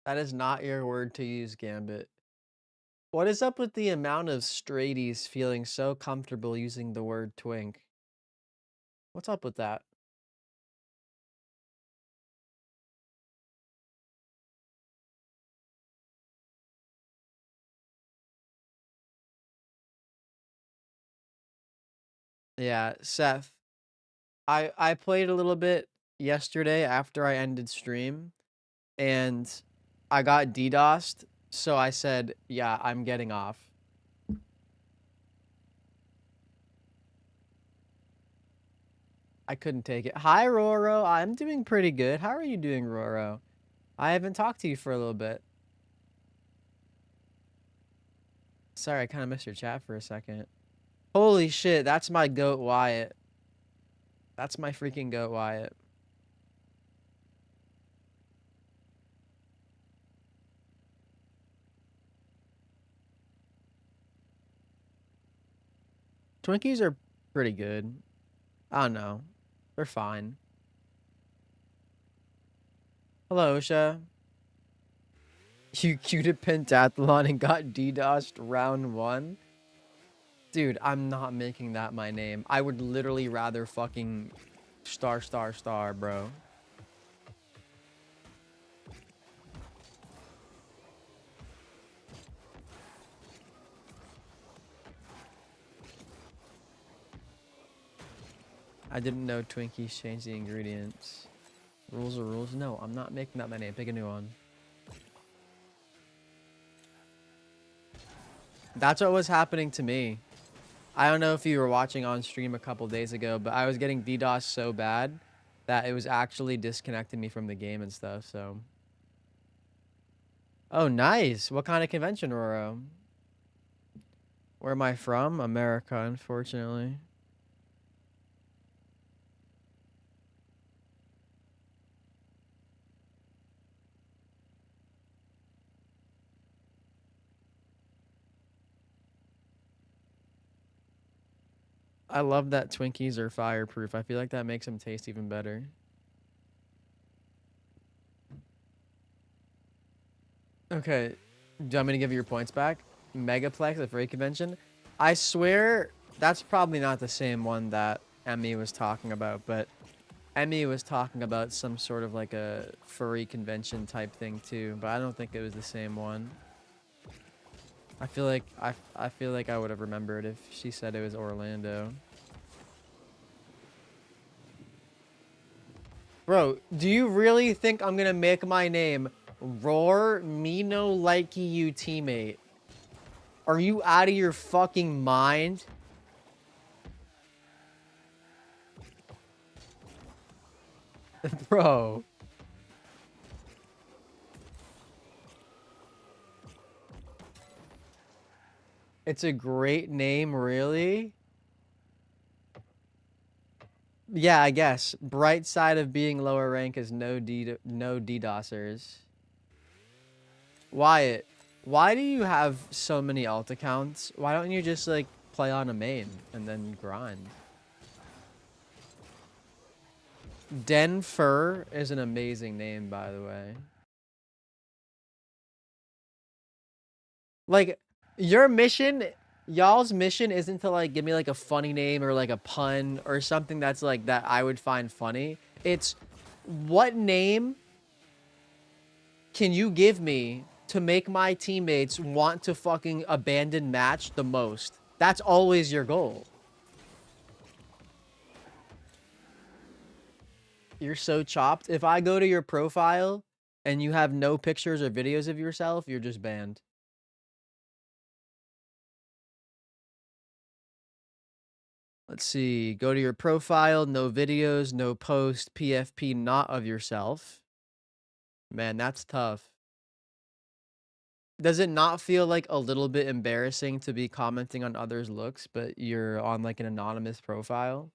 That is not your word to use, Gambit. What is up with the amount of straighties feeling so comfortable using the word twink? What's up with that? Yeah, Seth. I played a little bit yesterday after I ended stream, and I got DDoSed, so I said, yeah, I'm getting off. I couldn't take it. Hi, Roro. I'm doing pretty good. How are you doing, Roro? I haven't talked to you for a little bit. Sorry, I kind of missed your chat for a second. Holy shit, that's my goat Wyatt. That's my freaking goat Wyatt. Twinkies are pretty good. I don't know. They're fine. Hello, Osha. You queued a pentathlon and got DDoSed round 1? Dude, I'm not making that my name. I would literally rather fucking star, bro. I didn't know Twinkies changed the ingredients. Rules are rules. No, I'm not making that my name. Pick a new one. That's what was happening to me. I don't know if you were watching on stream a couple days ago, but I was getting DDoS so bad that it was actually disconnecting me from the game and stuff, so. Oh, nice. What kind of convention, Roro? Where am I from? America, unfortunately. I love that Twinkies are fireproof. I feel like that makes them taste even better. Okay, do you want me to give you your points back? Megaplex at Freight Convention? I swear that's probably not the same one that Emmy was talking about, but Emmy was talking about some sort of like a furry convention type thing too, but I don't think it was the same one. I feel like I feel like I would have remembered if she said it was Orlando. Bro, do you really think I'm gonna make my name Roar Me No Likey You Teammate? Are you out of your fucking mind? Bro. It's a great name, really? Yeah, I guess. Bright side of being lower rank is no DDoSers. Wyatt, why do you have so many alt accounts? Why don't you just like play on a main and then grind? Denfer is an amazing name, by the way. Like, your mission, y'all's mission isn't to like give me like a funny name or like a pun or something that's like that I would find funny. It's what name can you give me to make my teammates want to fucking abandon match the most? That's always your goal. You're so chopped. If I go to your profile and you have no pictures or videos of yourself, you're just banned. Let's see. Go to your profile, no videos, no post, PFP not of yourself. Man, that's tough. Does it not feel like a little bit embarrassing to be commenting on others' looks, but you're on like an anonymous profile?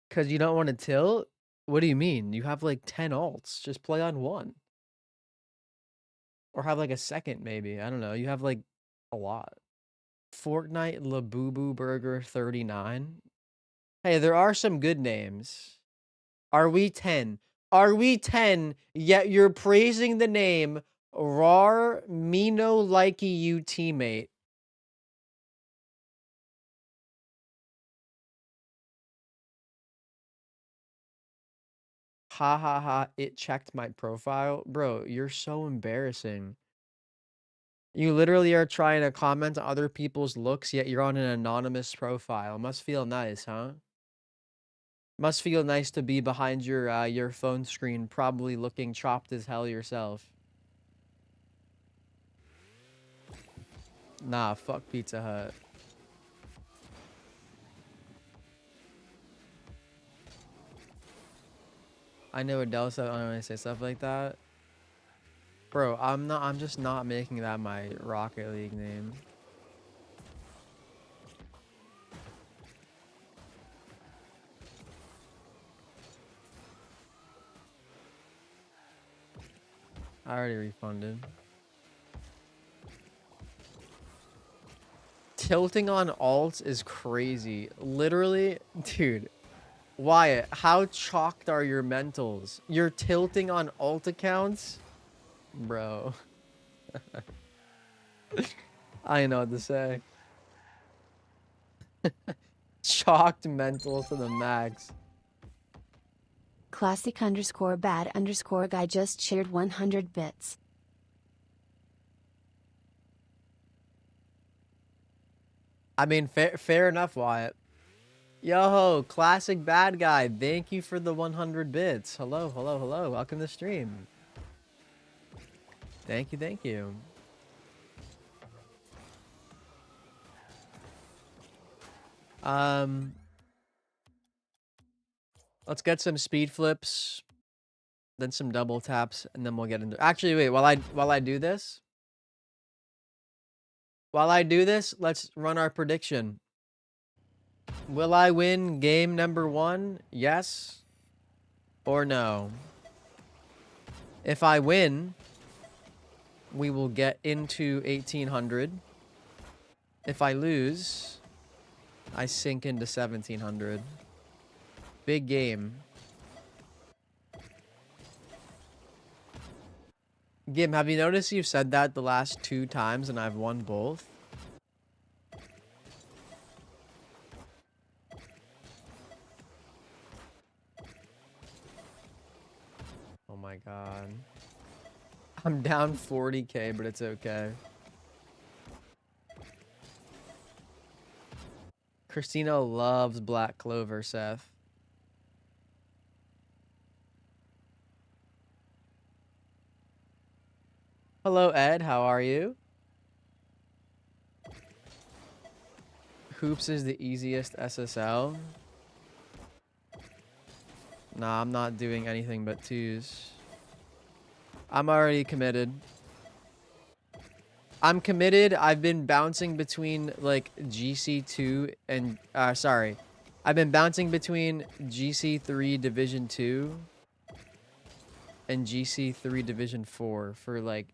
Because you don't want to tilt? What do you mean? You have like 10 alts. Just play on one. Or have like a second, maybe. I don't know. You have like a lot. Fortnite Labubu Burger 39. Hey, there are some good names. Are we 10? Are we 10? Yet you're praising the name Rar Mino Likey You Teammate. Ha ha ha, it checked my profile. Bro, you're so embarrassing. You literally are trying to comment on other people's looks, yet you're on an anonymous profile. Must feel nice, huh? Must feel nice to be behind your phone screen, probably looking chopped as hell yourself. Nah, fuck Pizza Hut. I know Adele said I don't want to say stuff like that. Bro, I'm just not making that my Rocket League name. I already refunded. Tilting on alts is crazy. Literally, dude. Wyatt, how chalked are your mentals? You're tilting on alt accounts? Bro. I know what to say. Chalked mental to the max. Classic_bad_guy just shared 100 bits. I mean, fair enough, Wyatt. Yo, classic bad guy. Thank you for the 100 bits. Hello, hello, hello. Welcome to the stream. Thank you, thank you. Let's get some speed flips, then some double taps, and then we'll get into. Actually, wait. While I do this, let's run our prediction. Will I win game number 1? Yes or no? If I win, we will get into 1800. If I lose, I sink into 1700. Big game. Gim, have you noticed you've said that the last 2 times and I've won both? Oh my god. I'm down 40k, but it's okay. Christina loves Black Clover, Seth. Hello, Ed. How are you? Hoops is the easiest SSL. Nah, I'm not doing anything but 2s. I'm already committed. I'm committed. I've been bouncing between like GC2 and sorry. I've been bouncing between GC3 Division 2 and GC3 Division 4 for like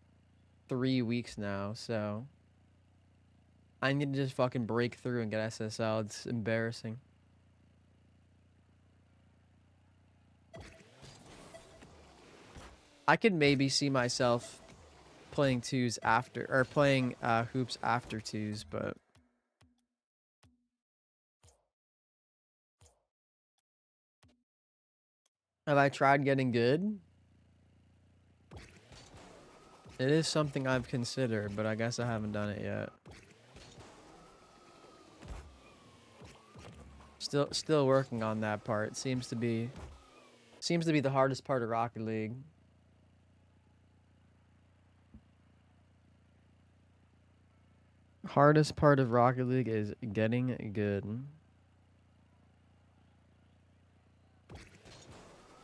3 weeks now, so I need to just fucking break through and get SSL. It's embarrassing. I could maybe see myself playing 2s after, or playing hoops after 2s, but have I tried getting good? It is something I've considered, but I guess I haven't done it yet. Still working on that part. Seems to be the hardest part of Rocket League. Hardest part of Rocket League is getting good.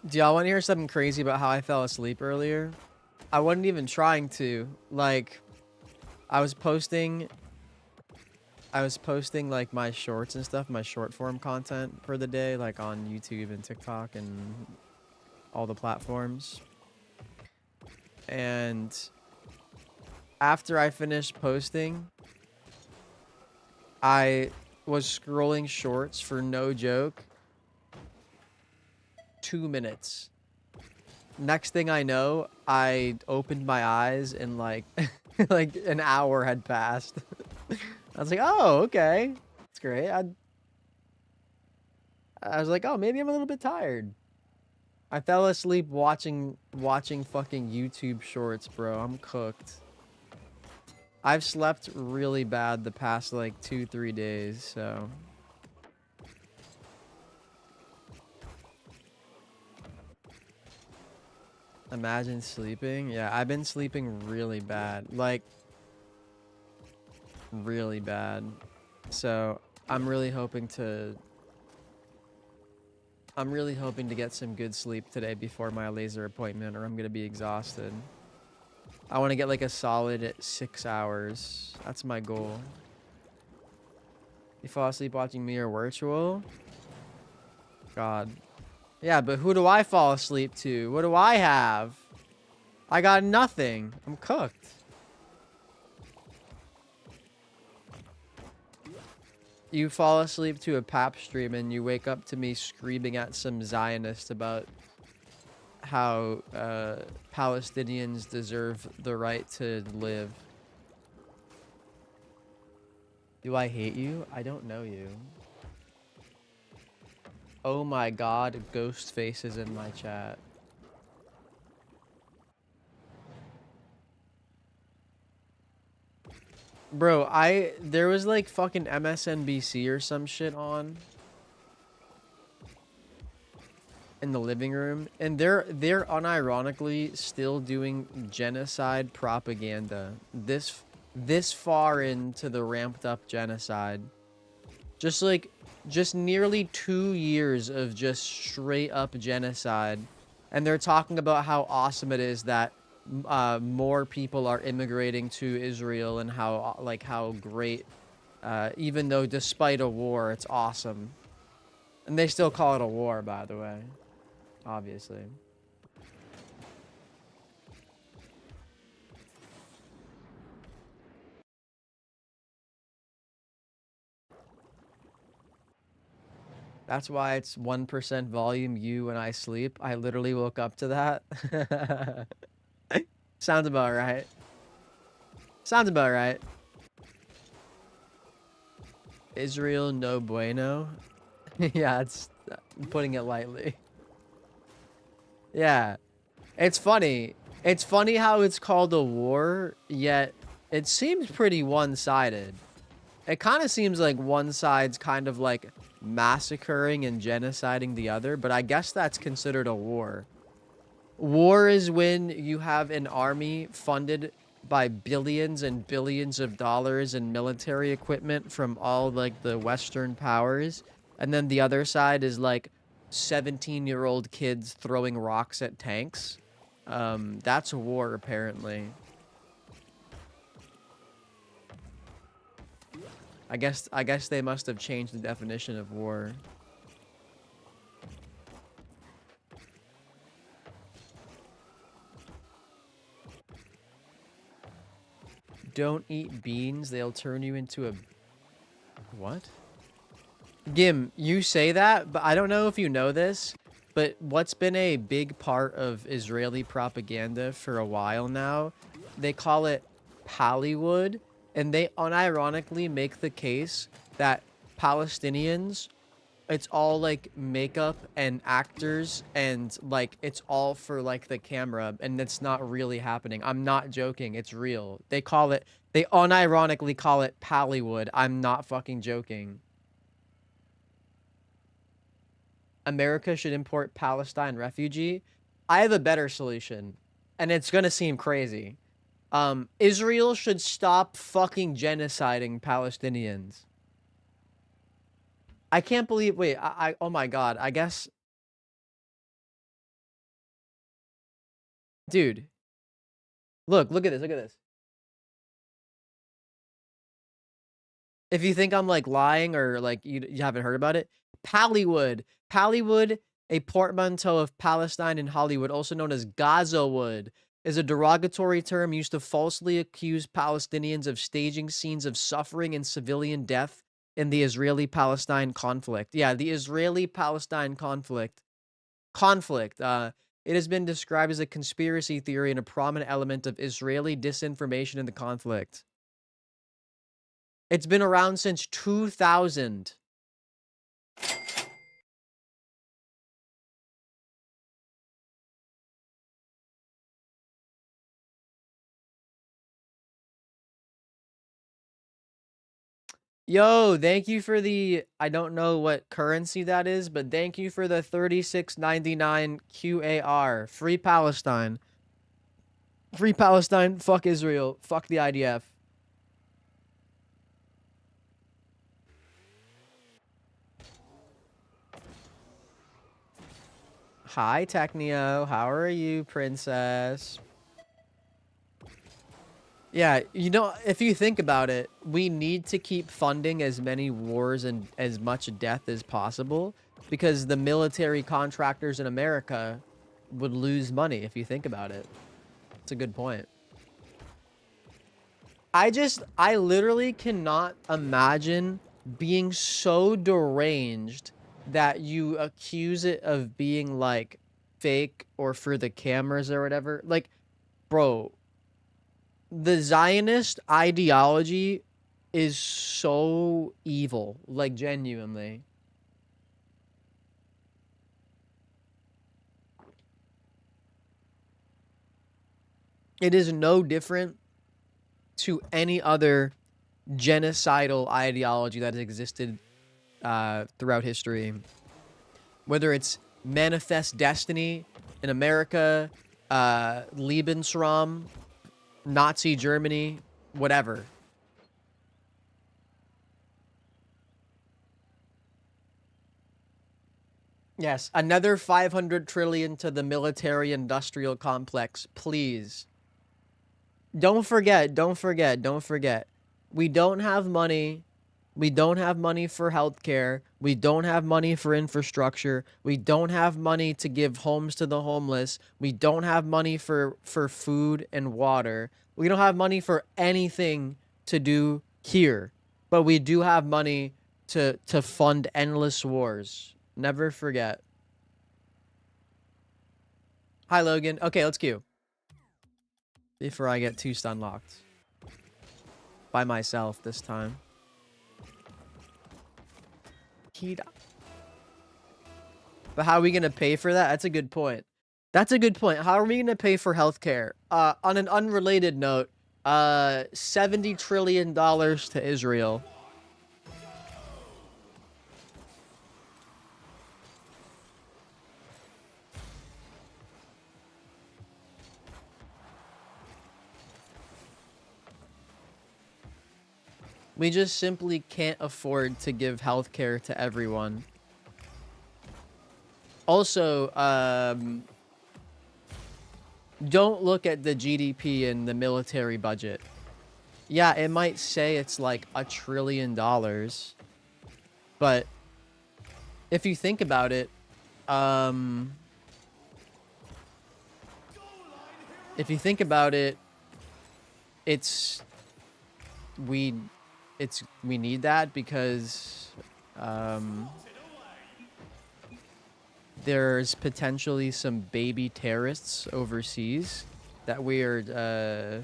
Do y'all want to hear something crazy about how I fell asleep earlier? I wasn't even trying to. Like, I was posting like my shorts and stuff, my short form content for the day, like on YouTube and TikTok and all the platforms. And after I finished posting, I was scrolling shorts for no joke. 2 minutes. Next thing I know, I opened my eyes and like like an hour had passed. I was like, oh, okay. That's great. I was like, oh, maybe I'm a little bit tired. I fell asleep watching fucking YouTube shorts, bro. I'm cooked. I've slept really bad the past like 2-3 days, so imagine sleeping. Yeah, I've been sleeping really bad. Like really bad. So, I'm really hoping to get some good sleep today before my laser appointment, or I'm gonna be exhausted. I want to get like a solid 6 hours. That's my goal. You fall asleep watching me or virtual? God. Yeah, but who do I fall asleep to? What do I have? I got nothing. I'm cooked. You fall asleep to a Paps stream and you wake up to me screaming at some Zionist about how Palestinians deserve the right to live. Do I hate you? I don't know you. Oh my god, Ghostface is in my chat. Bro, there was like fucking MSNBC or some shit on in the living room, and they're unironically still doing genocide propaganda this far into the ramped up genocide. Just nearly 2 years of just straight up genocide, and they're talking about how awesome it is that more people are immigrating to Israel, and how great, even though despite a war, it's awesome. And they still call it a war, by the way. Obviously. That's why it's 1% volume you when I sleep. I literally woke up to that. Sounds about right. Sounds about right. Israel no bueno. Yeah, it's putting it lightly. Yeah. It's funny. It's funny how it's called a war, yet it seems pretty one-sided. It kind of seems like one side's kind of like massacring and genociding the other, but I guess that's considered a war. War is when you have an army funded by billions and billions of dollars in military equipment from all like the Western powers, and then the other side is like 17-year-old kids throwing rocks at tanks. That's a war, apparently. I guess they must have changed the definition of war. Don't eat beans, they'll turn you into a... What? Gim, you say that, but I don't know if you know this, but what's been a big part of Israeli propaganda for a while now, they call it Pallywood, and they unironically make the case that Palestinians, it's all like makeup and actors, and like it's all for like the camera, and it's not really happening. I'm not joking, it's real. They unironically call it Pallywood. I'm not fucking joking. America should import Palestine refugee. I have a better solution, and it's gonna seem crazy. Israel should stop fucking genociding Palestinians. I can't believe, wait, oh my god, I guess. Dude. Look at this, look at this. If you think I'm like lying or like you haven't heard about it, Pallywood. Pallywood, a portmanteau of Palestine and Hollywood, also known as Gazawood, is a derogatory term used to falsely accuse Palestinians of staging scenes of suffering and civilian death in the Israeli-Palestine conflict. Yeah, the Israeli-Palestine conflict. It has been described as a conspiracy theory and a prominent element of Israeli disinformation in the conflict. It's been around since 2000. Yo, thank you for the, I don't know what currency that is, but thank you for the 36.99 QAR. Free Palestine. Free Palestine, fuck Israel, fuck the IDF. Hi, Techneo. How are you, princess? Yeah, you know, if you think about it, we need to keep funding as many wars and as much death as possible because the military contractors in America would lose money if you think about it. It's a good point. I literally cannot imagine being so deranged that you accuse it of being like fake or for the cameras or whatever. Like, bro, the Zionist ideology is so evil, like genuinely. It is no different to any other genocidal ideology that has existed throughout history. Whether it's Manifest Destiny in America, Lebensraum, Nazi Germany, whatever. Yes, another 500 trillion to the military industrial complex, please. Don't forget, don't forget, don't forget. We don't have money. We don't have money for healthcare. We don't have money for infrastructure. We don't have money to give homes to the homeless. We don't have money for food and water. We don't have money for anything to do here. But we do have money to fund endless wars. Never forget. Hi, Logan. Okay, let's queue. Before I get too stun locked. By myself this time. But how are we going to pay for that? That's a good point. That's a good point. How are we going to pay for healthcare? On an unrelated note, $70 trillion to Israel. We just simply can't afford to give healthcare to everyone. Also, don't look at the GDP and the military budget. Yeah, it might say it's like $1 trillion, but if you think about it, we need that because there's potentially some baby terrorists overseas that we are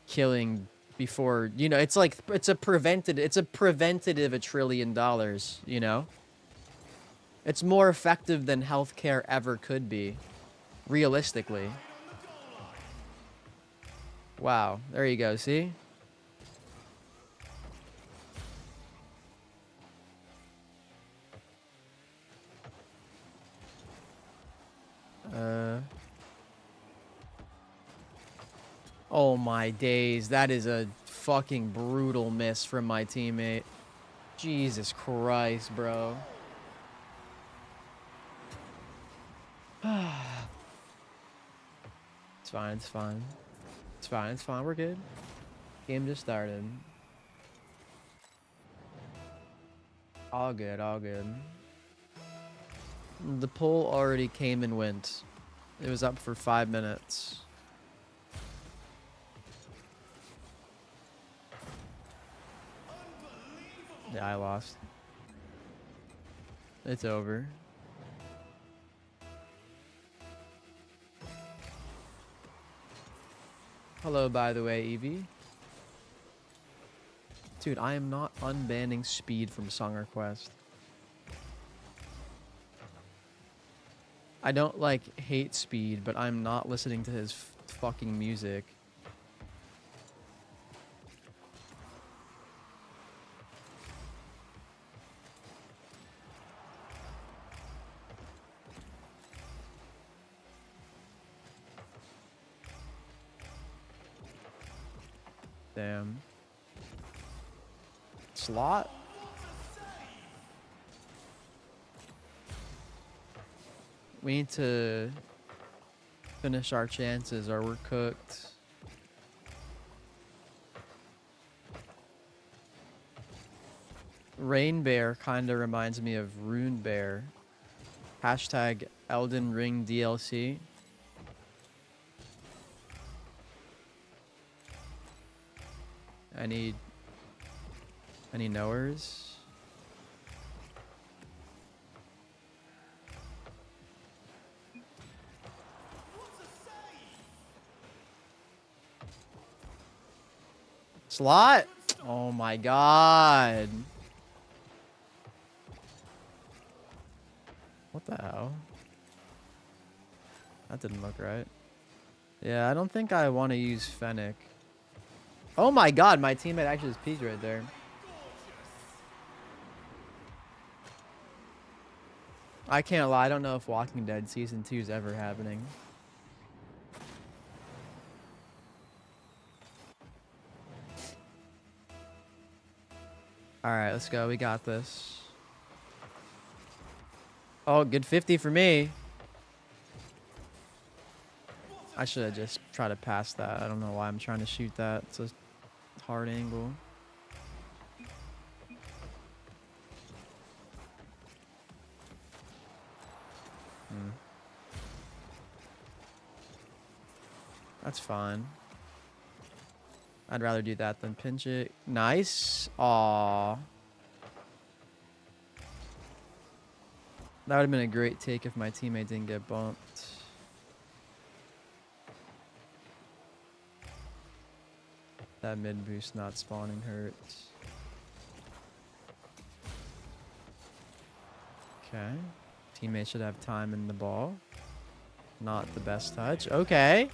killing before, you know, it's like it's a preventative $1 trillion, you know? It's more effective than healthcare ever could be, realistically. Wow, there you go, see? Oh my days, that is a fucking brutal miss from my teammate. Jesus Christ, bro. It's fine, it's fine. It's fine, it's fine, we're good. Game just started. All good, all good. The poll already came and went. It was up for 5 minutes. Yeah, I lost. It's over. Hello, by the way, Evie. Dude, I am not unbanning Speed from Song Request. I don't, like, hate Speed, but I'm not listening to his fucking music. Damn. Slot? We need to finish our chances or we're cooked. Rain Bear kind of reminds me of Rune Bear. Hashtag Elden Ring DLC. Any knowers? Slot? Oh my god. What the hell? That didn't look right. Yeah, I don't think I want to use Fennec. Oh my god, my teammate actually just peeked right there. I can't lie, I don't know if Walking Dead Season 2 is ever happening. Alright, let's go. We got this. Oh, good 50 for me. I should have just tried to pass that. I don't know why I'm trying to shoot that. It's a hard angle. That's fine. I'd rather do that than pinch it. Nice. Aww. That would have been a great take if my teammate didn't get bumped. That mid boost not spawning hurts. Okay. Teammate should have time in the ball. Not the best touch. Okay.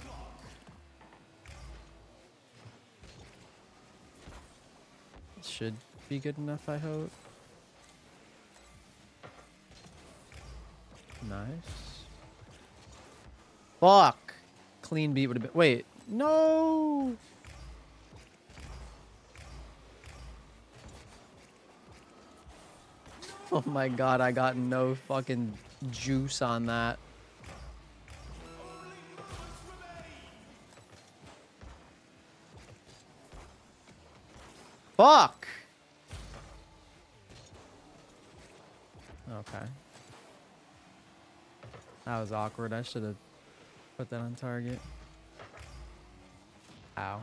Should be good enough, I hope. Nice. Fuck. Clean beat would have been. Wait. No. Oh my god, I got no fucking juice on that. Fuck. Okay. That was awkward. I should have put that on target. Ow.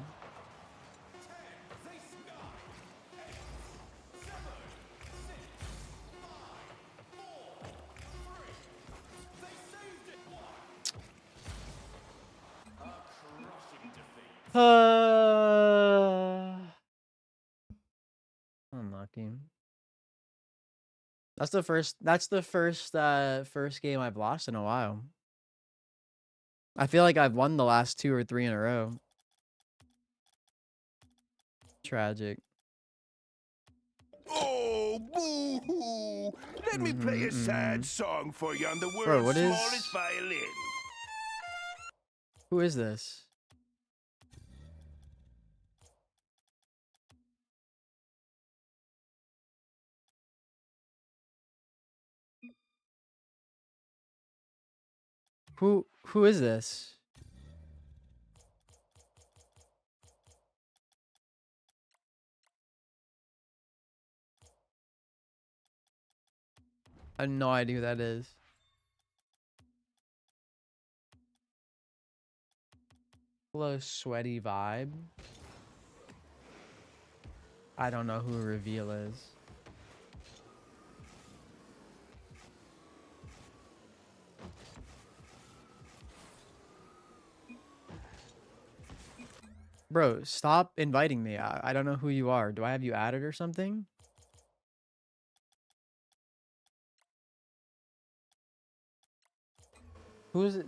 Unlucky. That's the first game I've lost in a while. I feel like I've won the last 2 or 3 in a row. Tragic. Oh, boo-hoo! Let me play a sad song for you on the Bro, world's what is... smallest violin. Who is this? Who is this? I have no idea who that is. Hello, sweaty vibe. I don't know who Reveal is. Bro, stop inviting me. I don't know who you are. Do I have you added or something? Who's it?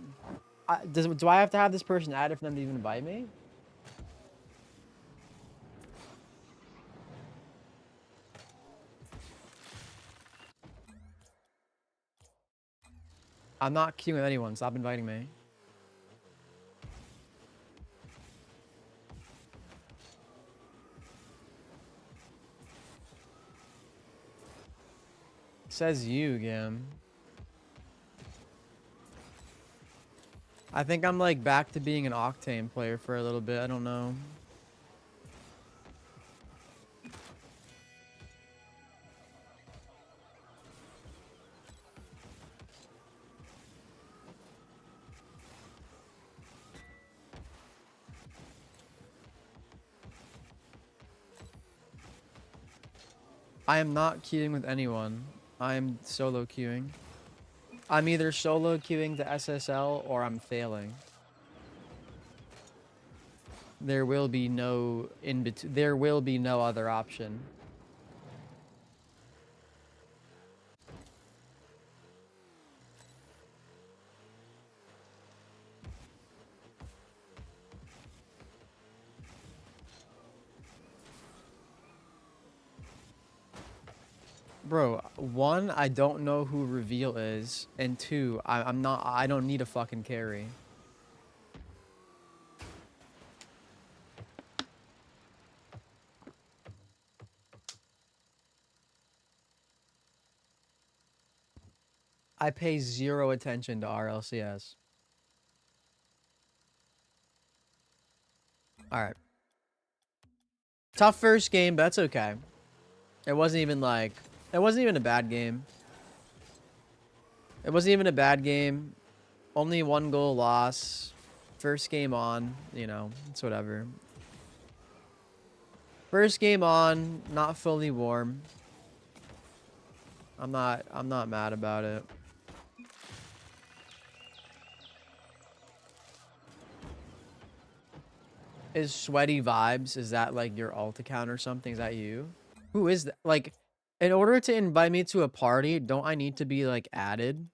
Do I have to have this person added for them to even invite me? I'm not queuing with anyone. Stop inviting me. Says you, Gam. I think I'm like back to being an Octane player for a little bit. I don't know. I am not queuing with anyone. I am solo queuing. I'm either solo queuing to SSL or I'm failing. There will be no there will be no other option. Bro, one, I don't know who Reveal is, and two, I don't need a fucking carry. I pay zero attention to RLCS. Alright. Tough first game, but that's okay. It wasn't even like... It wasn't even a bad game. It wasn't even a bad game. Only 1 goal loss. First game on, you know, it's whatever. First game on, not fully warm. I'm not mad about it. Is Sweaty Vibes, is that like your alt account or something? Is that you? Who is that? Like, in order to invite me to a party, don't I need to be like added?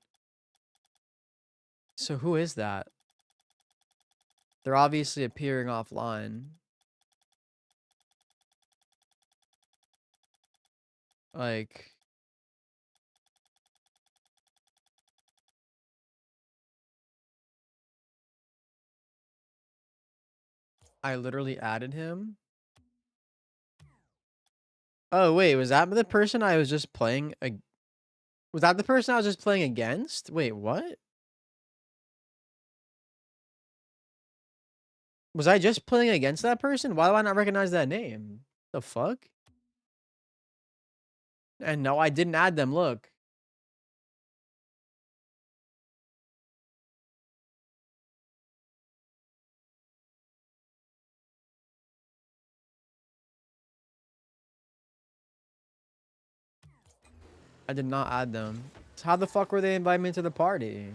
So who is that? They're obviously appearing offline. Like, I literally added him. Oh, wait, was that the person I was just playing? Was that the person I was just playing against? Wait, what? Was I just playing against that person? Why do I not recognize that name? The fuck? And no, I didn't add them, look. I did not add them. So how the fuck were they inviting me to the party?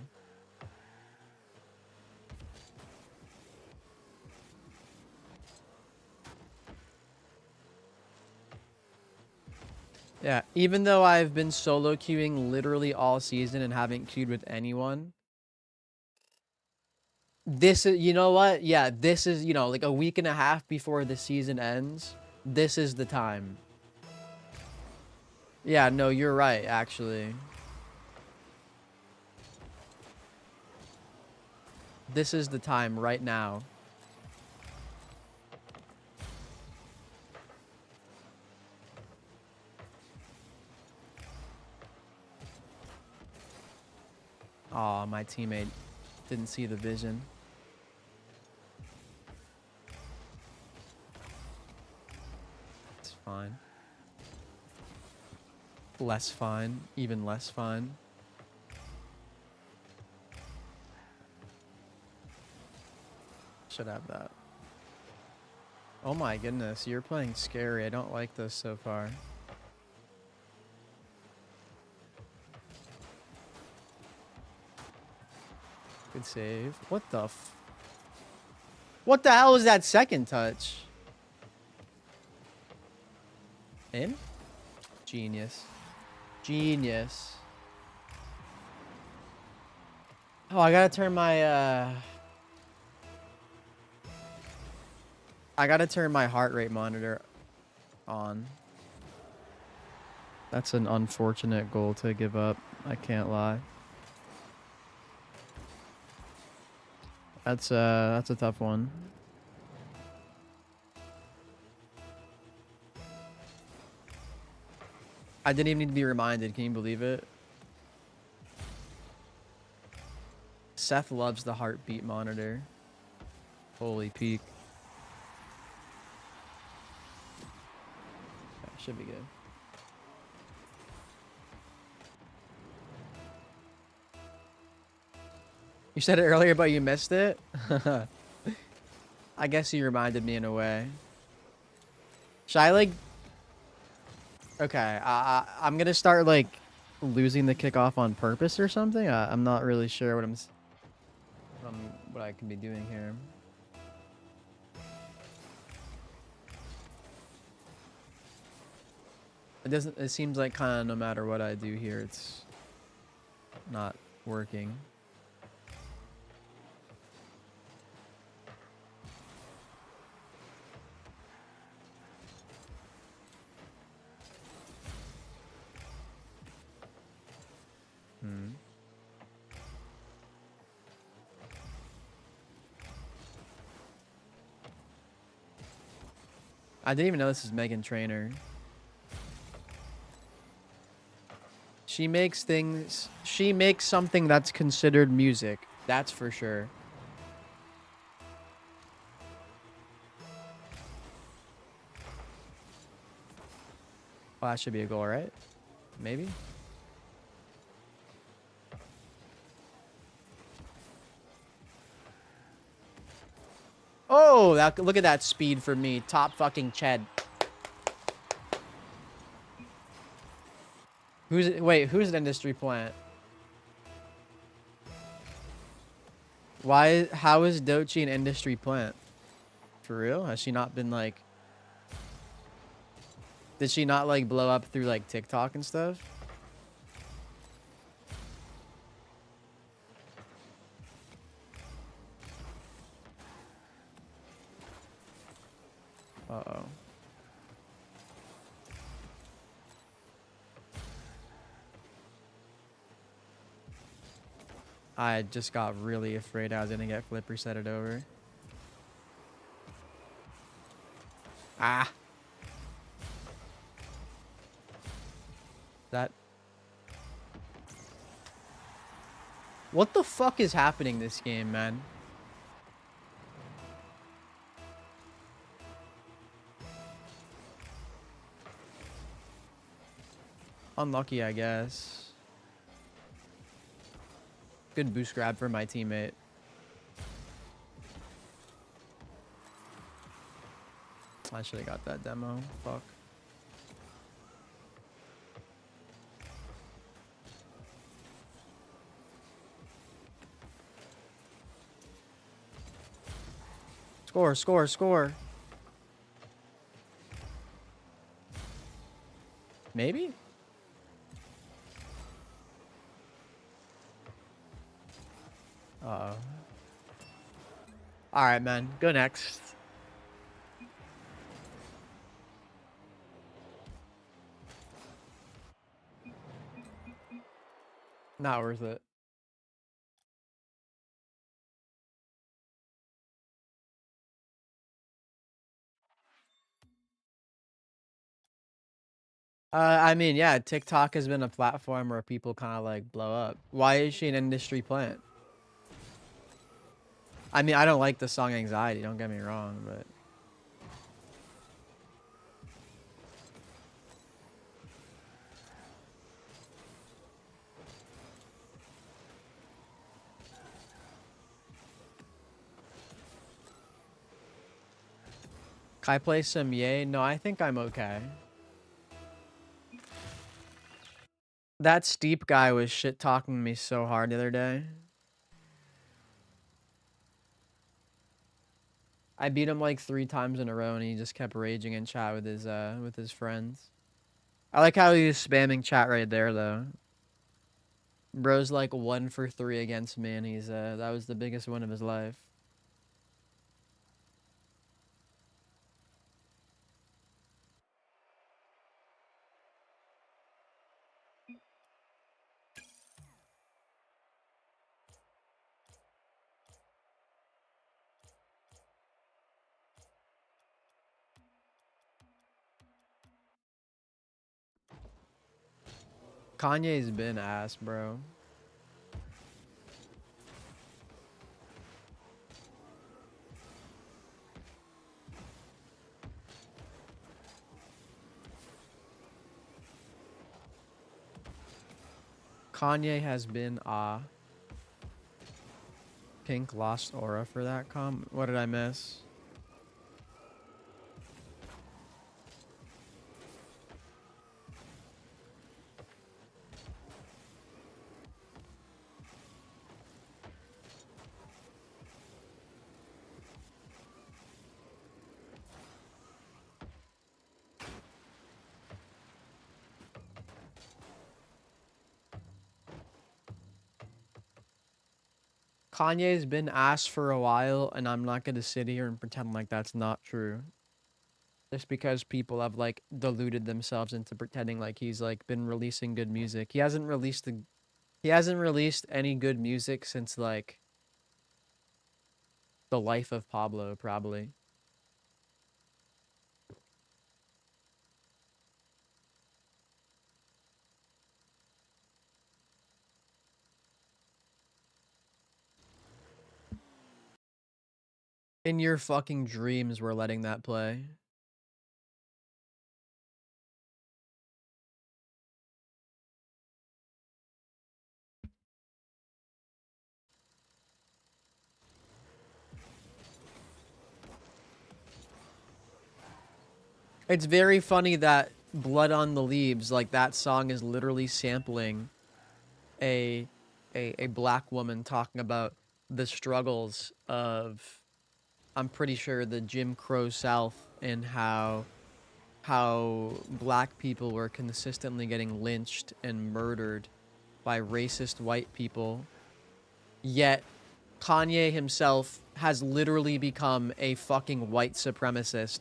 Yeah, even though I've been solo queuing literally all season and haven't queued with anyone. This is, you know what? Yeah, this is, you know, like a week and a half before the season ends. This is the time. Yeah, no, you're right, actually. This is the time right now. Aw, my teammate didn't see the vision. It's fine. Less fine. Even less fine. Should have that. Oh my goodness, you're playing scary. I don't like this so far. Good save. What the f... What the hell was that second touch? In? Genius. Genius. Oh, I gotta turn my, I gotta turn my heart rate monitor on. That's an unfortunate goal to give up. I can't lie. That's a tough one. I didn't even need to be reminded. Can you believe it? Seth loves the heartbeat monitor. Holy peak. That should be good. You said it earlier, but you missed it? I guess you reminded me in a way. Should I, like... Okay, I'm gonna start, like, losing the kickoff on purpose or something? I'm not really sure what I can be doing here. It seems like kind of no matter what I do here, it's not working. I didn't even know this is Megan Trainor. She makes something that's considered music. That's for sure. Oh, that should be a goal, right? Maybe? Oh, look at that speed for me. Top fucking Ched. Who's an industry plant? How is Dochi an industry plant? For real? Has she not been like... Did she not like blow up through like TikTok and stuff? Uh-oh. I just got really afraid I was gonna get flip resetted over. Ah. That... What the fuck is happening this game, man? Unlucky, I guess. Good boost grab for my teammate. I should have got that demo. Fuck. Score, score, score. Maybe? Uh-oh. Alright, man. Go next. Not worth it. I mean, yeah, TikTok has been a platform where people kind of like blow up. Why is she an industry plant? I mean, I don't like the song Anxiety, don't get me wrong, but... Can I play some Yay? No, I think I'm okay. That Steep guy was shit-talking me so hard the other day. I beat him like 3 times in a row, and he just kept raging in chat with his friends. I like how he was spamming chat right there though. Bro's like 1 for 3 against me, and he's that was the biggest win of his life. Kanye's been ass, bro. Kanye has been Pink lost aura for that comment. What did I miss? Kanye's been asked for a while, and I'm not gonna sit here and pretend like that's not true. Just because people have like deluded themselves into pretending like he's like been releasing good music. He hasn't released any good music since like the life of Pablo, probably. In your fucking dreams, we're letting that play. It's very funny that Blood on the Leaves, like that song is literally sampling a a black woman talking about the struggles of, I'm pretty sure, the Jim Crow South, and how black people were consistently getting lynched and murdered by racist white people. Yet Kanye himself has literally become a fucking white supremacist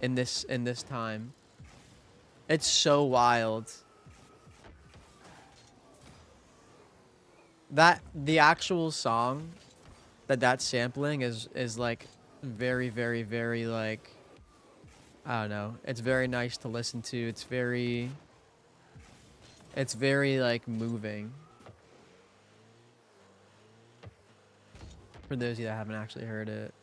in this time. It's so wild. That the actual song that's sampling is like very very very like, I don't know. It's very nice to listen to. It's very like moving. For those of you that haven't actually heard it.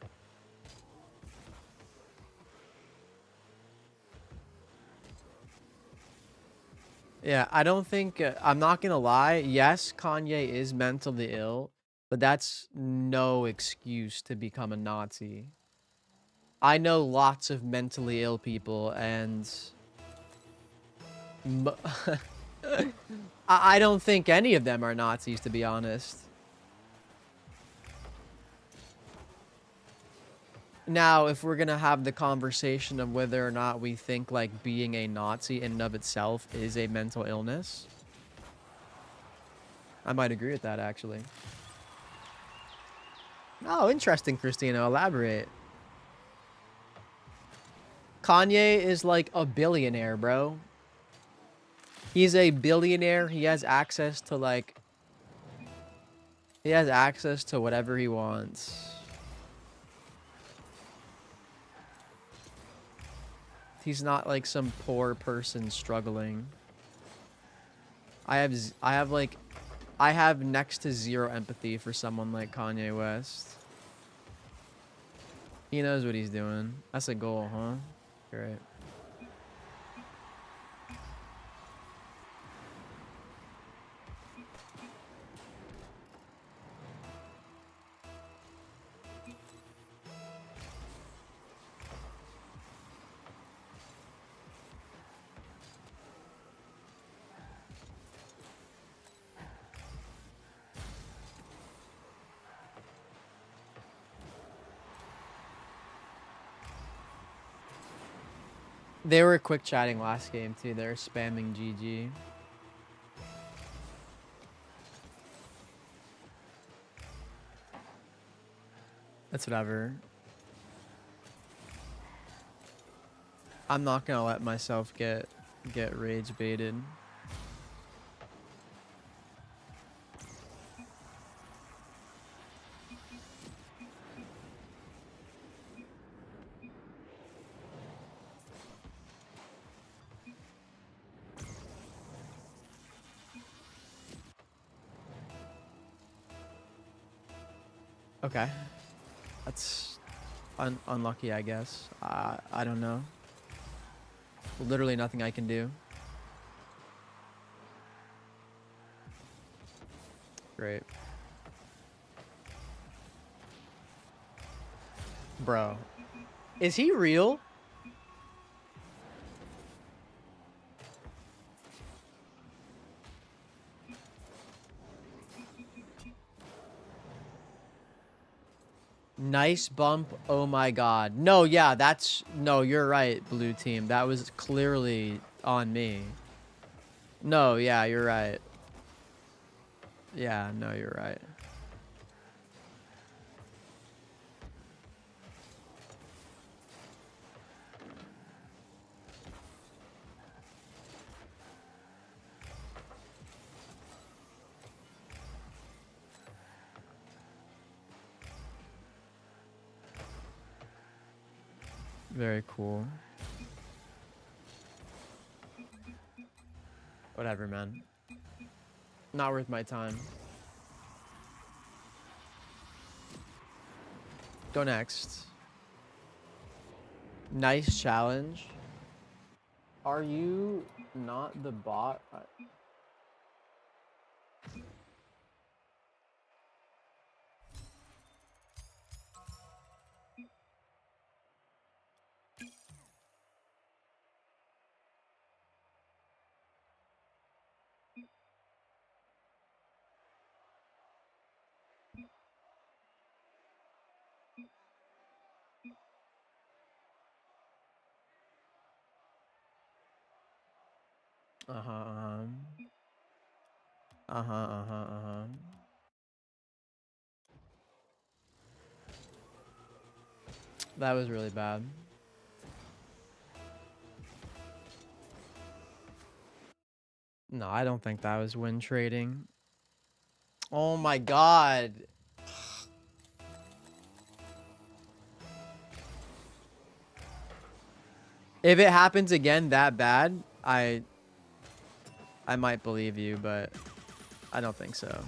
Yeah, I don't think I'm not gonna lie. Yes, Kanye is mentally ill, but that's no excuse to become a Nazi. I know lots of mentally ill people, and I don't think any of them are Nazis, to be honest. Now, if we're gonna have the conversation of whether or not we think like being a Nazi in and of itself is a mental illness, I might agree with that, actually. Oh, interesting, Christina. Elaborate. Kanye is like a billionaire, bro. He's a billionaire. He has access to like... He has access to whatever he wants. He's not like some poor person struggling. I have next to zero empathy for someone like Kanye West. He knows what he's doing. That's a goal, huh? Great. They were quick chatting last game too. They're spamming GG. That's whatever. I'm not gonna let myself get rage baited. Okay. That's unlucky, I guess. I don't know. Literally nothing I can do. Great. Bro. Is he real? Nice bump. Oh my god. No, yeah, that's... No, you're right, blue team. That was clearly on me. No, yeah, you're right. Yeah, no, you're right. Very cool. Whatever, man. Not worth my time. Go next. Nice challenge. Are you not the bot? Uh-huh. That was really bad. No, I don't think that was win trading. Oh my god. If it happens again that bad, I might believe you, but I don't think so.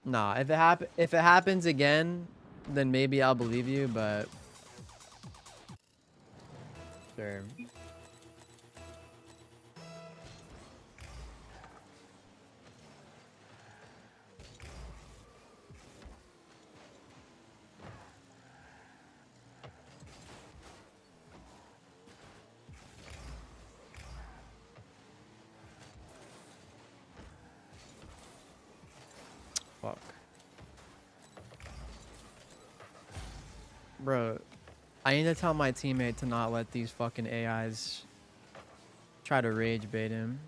Nah, if it happens again, then maybe I'll believe you, but sure. Fuck. Bro, I need to tell my teammate to not let these fucking AIs try to rage bait him.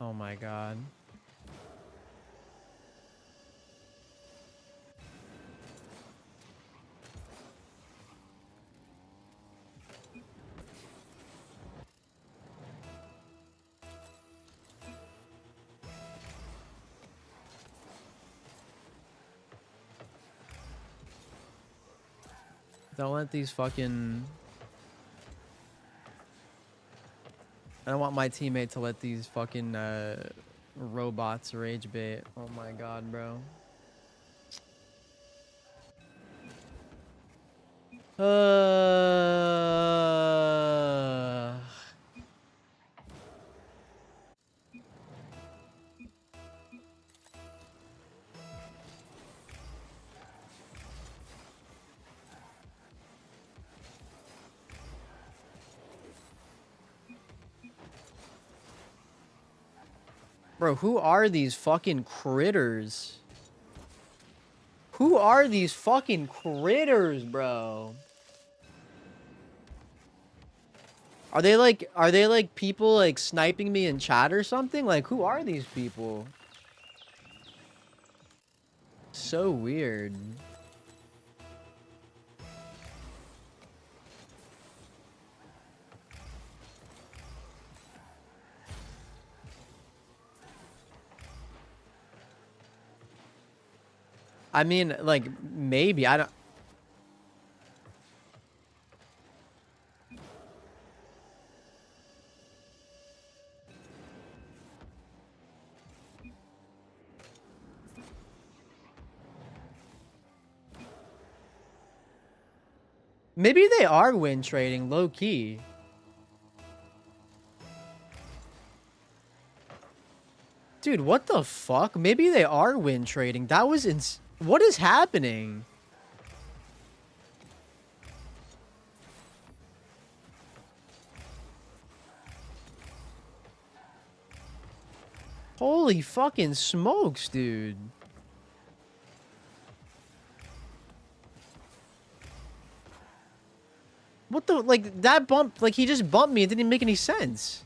Oh my god. Don't let these fucking... I don't want my teammate to let these fucking robots rage bait. Oh my god, bro. Uh... Bro, who are these fucking critters? Who are these fucking critters, bro? Are they like people like sniping me in chat or something? Like, who are these people? So weird. I mean, like, maybe. I don't... Maybe they are win trading, low key. Dude, what the fuck? Maybe they are win trading. That was what is happening? Holy fucking smokes, dude. What the, like, that bump, like, he just bumped me. It didn't even make any sense.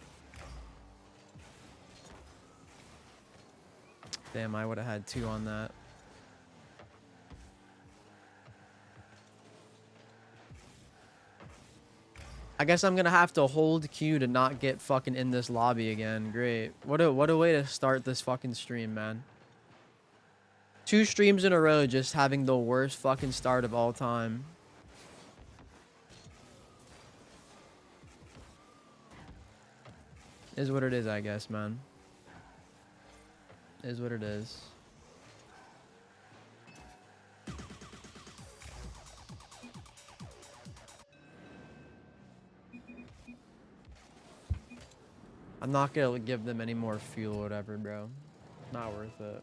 Damn, I would have had 2 on that. I guess I'm gonna have to hold Q to not get fucking in this lobby again. Great. What a way to start this fucking stream, man. 2 streams in a row just having the worst fucking start of all time. Is what it is, I guess, man. Is what it is. I'm not gonna give them any more fuel or whatever, bro. Not worth it.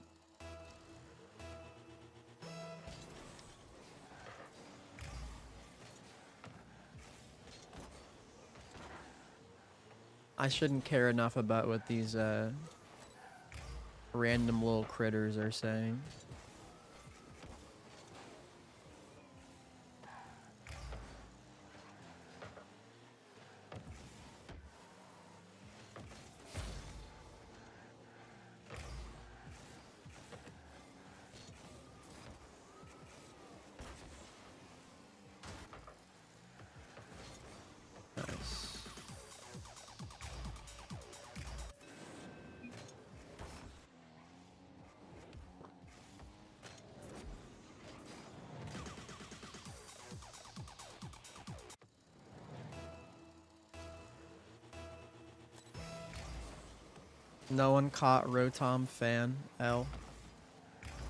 I shouldn't care enough about what these random little critters are saying. Nice. No one caught Rotom fan L.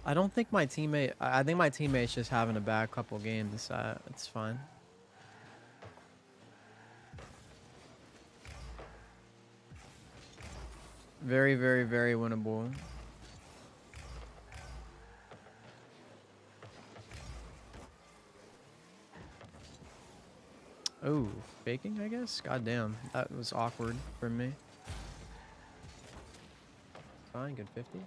I don't think my teammate. I think my teammate's just having a bad couple games. It's fine. Very, very, very winnable. Oh, faking, I guess? God damn, that was awkward for me. Fine, good 50.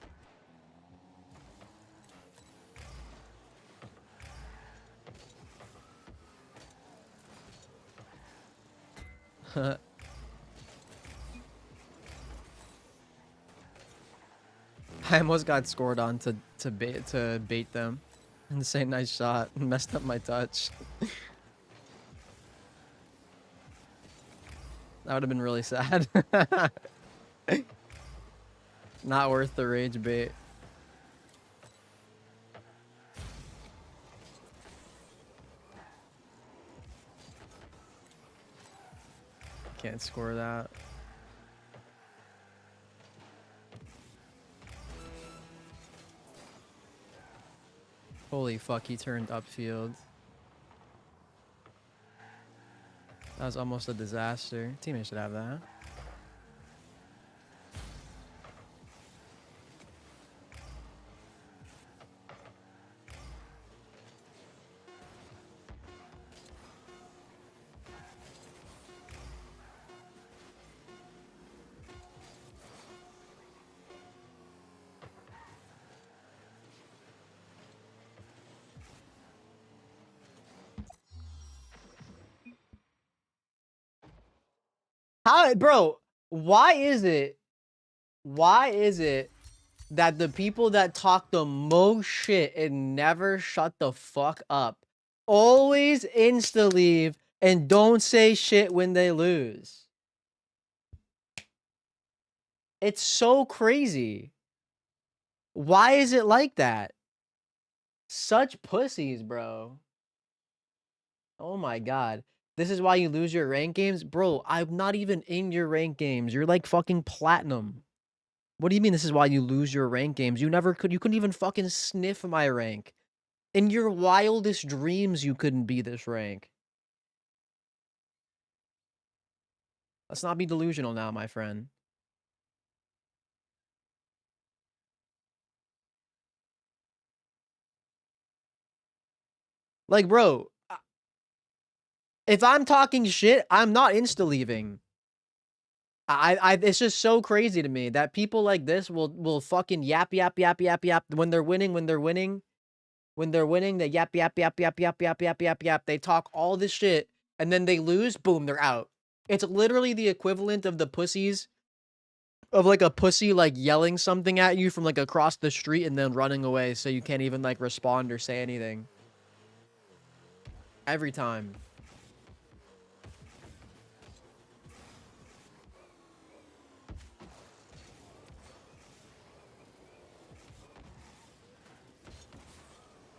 I almost got scored on to bait them and say nice shot and messed up my touch. That would have been really sad. Not worth the rage bait. Can't score that. Holy fuck, he turned upfield. That was almost a disaster. Teammate should have that. How, bro? Why is it? Why is it that the people that talk the most shit and never shut the fuck up always insta leave and don't say shit when they lose? It's so crazy. Why is it like that? Such pussies, bro. Oh my god. This is why you lose your rank games? Bro, I'm not even in your rank games. You're like fucking platinum. What do you mean this is why you lose your rank games? You couldn't even fucking sniff my rank. In your wildest dreams, you couldn't be this rank. Let's not be delusional now, my friend. Like, bro, if I'm talking shit, I'm not insta-leaving. It's just so crazy to me that people like this will fucking yap, yap, yap, yap, yap. When they're winning, they yap, yap, yap, yap, yap, yap, yap, yap, yap. They talk all this shit, and then they lose, boom, they're out. It's literally the equivalent of the pussies, of like a pussy like yelling something at you from like across the street and then running away so you can't even like respond or say anything. Every time.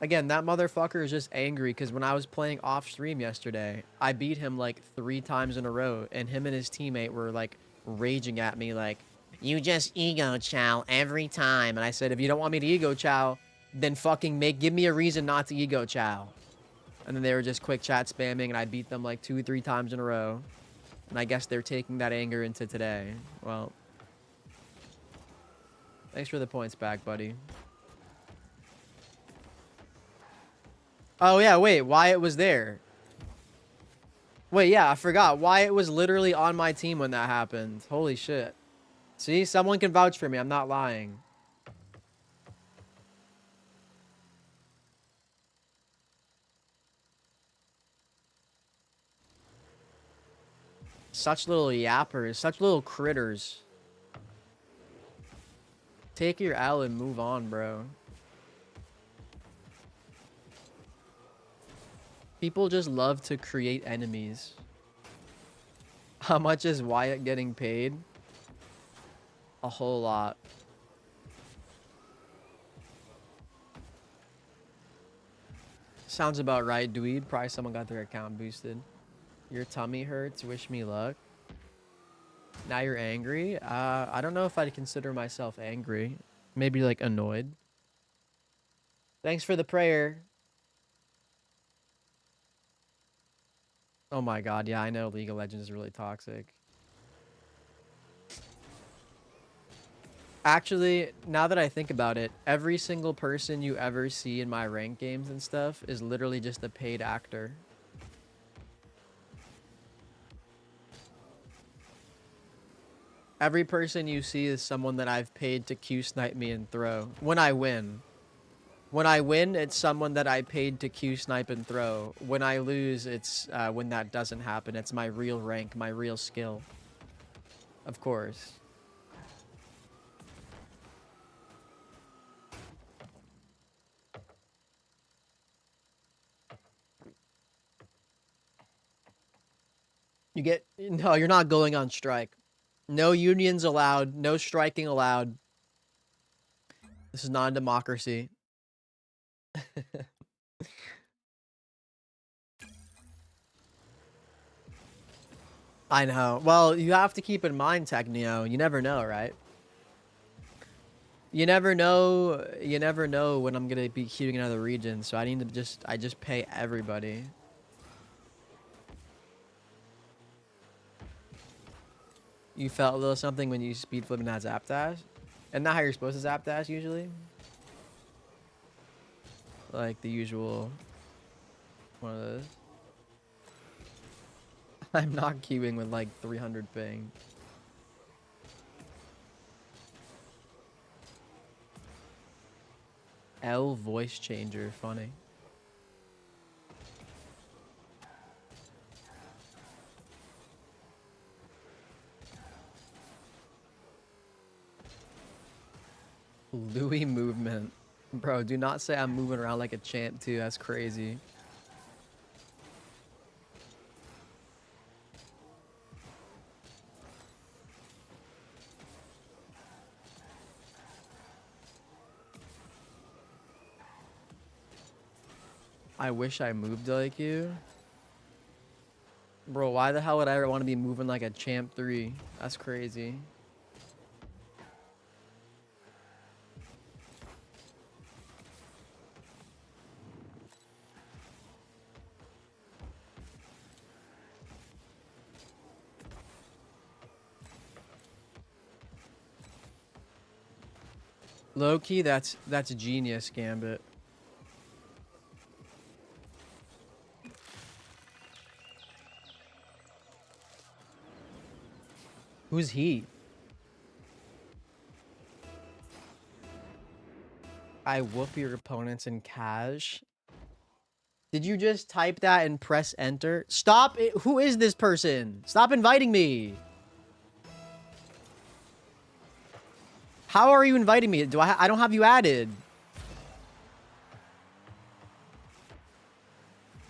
Again, that motherfucker is just angry because when I was playing off stream yesterday, I beat him like 3 times in a row, and him and his teammate were like raging at me like, you just ego chow every time. And I said, if you don't want me to ego chow, then fucking give me a reason not to ego chow. And then they were just quick chat spamming, and I beat them like 2 or 3 times in a row. And I guess they're taking that anger into today. Well, thanks for the points back, buddy. Oh, yeah, wait, Wyatt was there. Wait, yeah, I forgot. Wyatt was literally on my team when that happened. Holy shit. See, someone can vouch for me. I'm not lying. Such little yappers. Such little critters. Take your L and move on, bro. People just love to create enemies. How much is Wyatt getting paid? A whole lot. Sounds about right, dude. Probably someone got their account boosted. Your tummy hurts. Wish me luck. Now you're angry? I don't know if I'd consider myself angry. Maybe like annoyed. Thanks for the prayer. Oh my god, yeah, I know League of Legends is really toxic. Actually, now that I think about it, every single person you ever see in my rank games and stuff is literally just a paid actor. Every person you see is someone that I've paid to Q snipe me and throw. When I win. When I win, it's someone that I paid to Q snipe and throw. When I lose, it's when that doesn't happen. It's my real rank, my real skill. Of course. No, you're not going on strike. No unions allowed. No striking allowed. This is not a democracy. I know. Well, you have to keep in mind, Techneo. You never know, right? You never know. You never know when I'm gonna be queuing another region. So I need to I just pay everybody. You felt a little something when you speed flip and had zap dash? And not how you're supposed to zap dash usually? Like the usual one of those. I'm not queuing with like 300 ping. L voice changer, funny. Louis movement. Bro, do not say I'm moving around like a champ too. That's crazy. I wish I moved like you. Bro, why the hell would I ever want to be moving like a champ 3? That's crazy. Low key, that's genius, Gambit. Who's he? I whoop your opponents in cash. Did you just type that and press enter? Stop it. Who is this person? Stop inviting me. How are you inviting me? I don't have you added.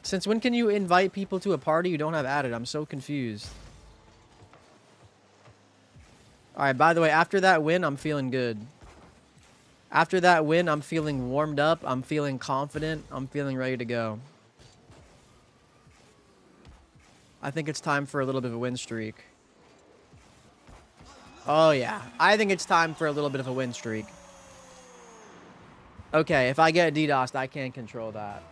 Since when can you invite people to a party you don't have added? I'm so confused. All right, by the way, after that win, I'm feeling good. After that win, I'm feeling warmed up. I'm feeling confident. I'm feeling ready to go. I think it's time for a little bit of a win streak. Oh, yeah. I think it's time for a little bit of a win streak. Okay, if I get DDoSed, I can't control that.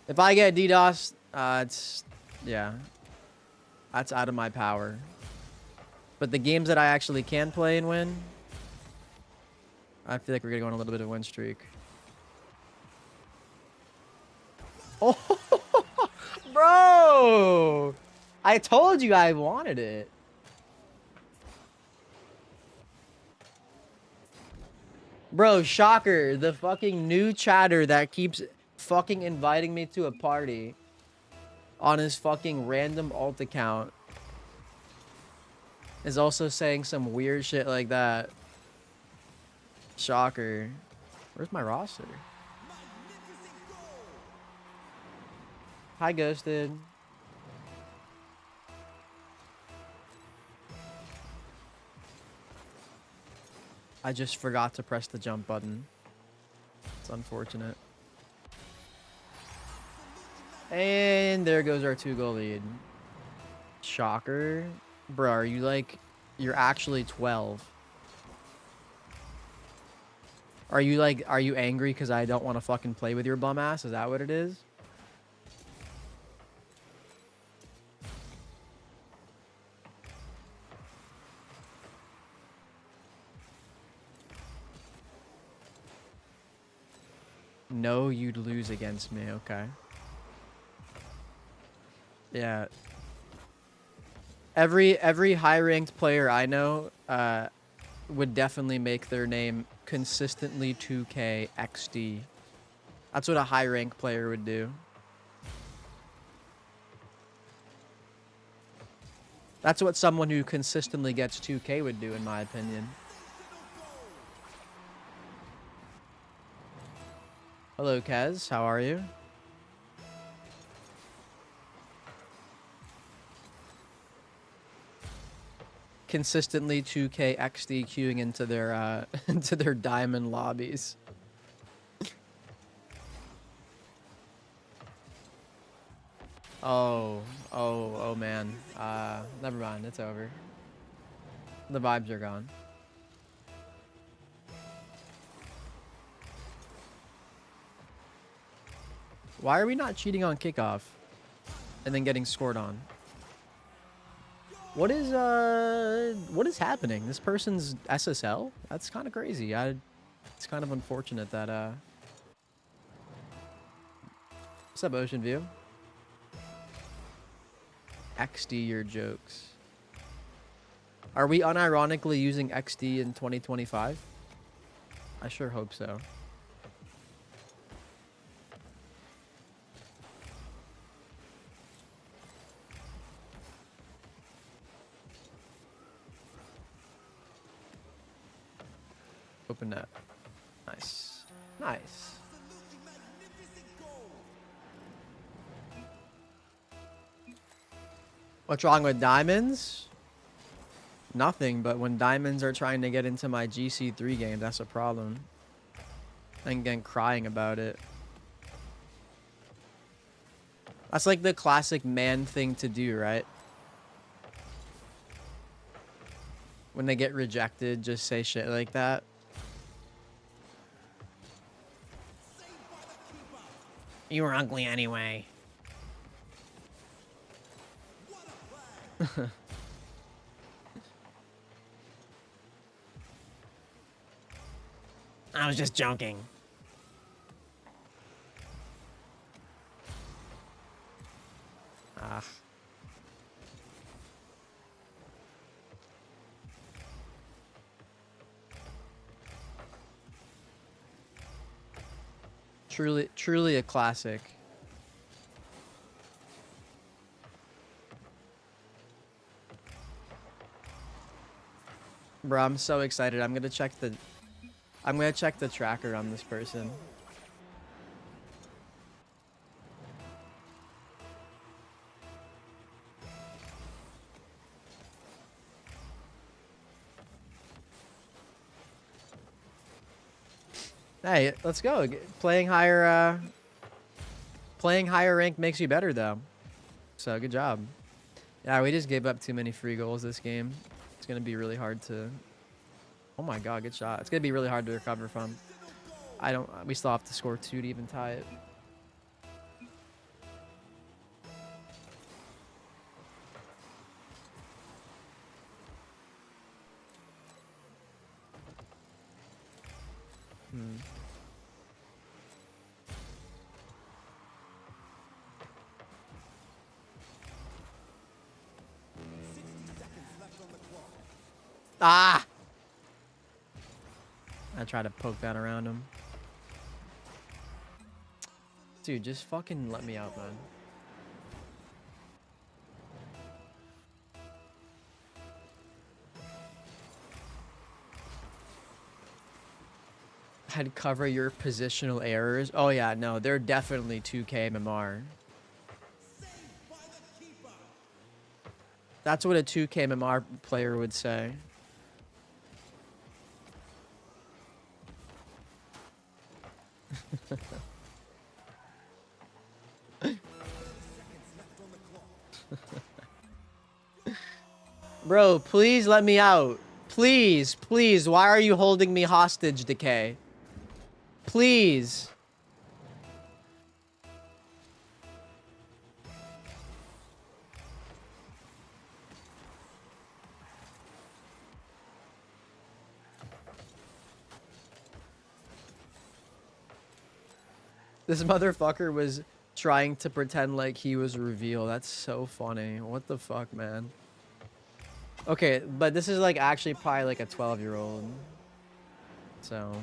If I get DDoSed, yeah. That's out of my power. But the games that I actually can play and win, I feel like we're going to go on a little bit of a win streak. Oh, bro! I told you I wanted it. Bro, shocker. The fucking new chatter that keeps fucking inviting me to a party on his fucking random alt account is also saying some weird shit like that. Shocker. Where's my roster? Hi, Ghosted. I just forgot to press the jump button. It's unfortunate. And there goes our 2-goal lead. Shocker. Bro, are you like... You're actually 12. Are you like... Are you angry because I don't want to fucking play with your bum ass? Is that what it is? No, you'd lose against me. Okay. Yeah. Every high-ranked player I know would definitely make their name consistently 2K XD. That's what a high-rank player would do. That's what someone who consistently gets 2K would do, in my opinion. Hello, Kez. How are you? Consistently 2K XD queuing into their into their diamond lobbies. Oh man. Never mind. It's over. The vibes are gone. Why are we not cheating on kickoff and then getting scored on? What is happening? This person's SSL? That's kind of crazy. It's kind of unfortunate that what's up, Ocean View? XD your jokes. Are we unironically using XD in 2025? I sure hope so. Open net. Nice. Nice. What's wrong with diamonds? Nothing, but when diamonds are trying to get into my GC3 game, that's a problem. And again, crying about it. That's like the classic man thing to do, right? When they get rejected, just say shit like that. You were ugly anyway. I was just joking. Ah. Truly a classic. Bro, I'm so excited. I'm gonna check the tracker on this person. Hey, let's go. Playing higher rank makes you better though. So good job. Yeah, we just gave up too many free goals this game. It's gonna be really hard to. Oh my god, good shot. It's gonna be really hard to recover from. We still have to score 2 to even tie it. Ah! I tried to poke that around him. Dude, just fucking let me out, man. I'd cover your positional errors. Oh yeah, no, they're definitely 2K MMR. That's what a 2K MMR player would say. Bro, please let me out. Please, please. Why are you holding me hostage, Decay? Please. This motherfucker was trying to pretend like he was Reveal. That's so funny. What the fuck, man? Okay, but this is like actually probably like a 12-year-old. So.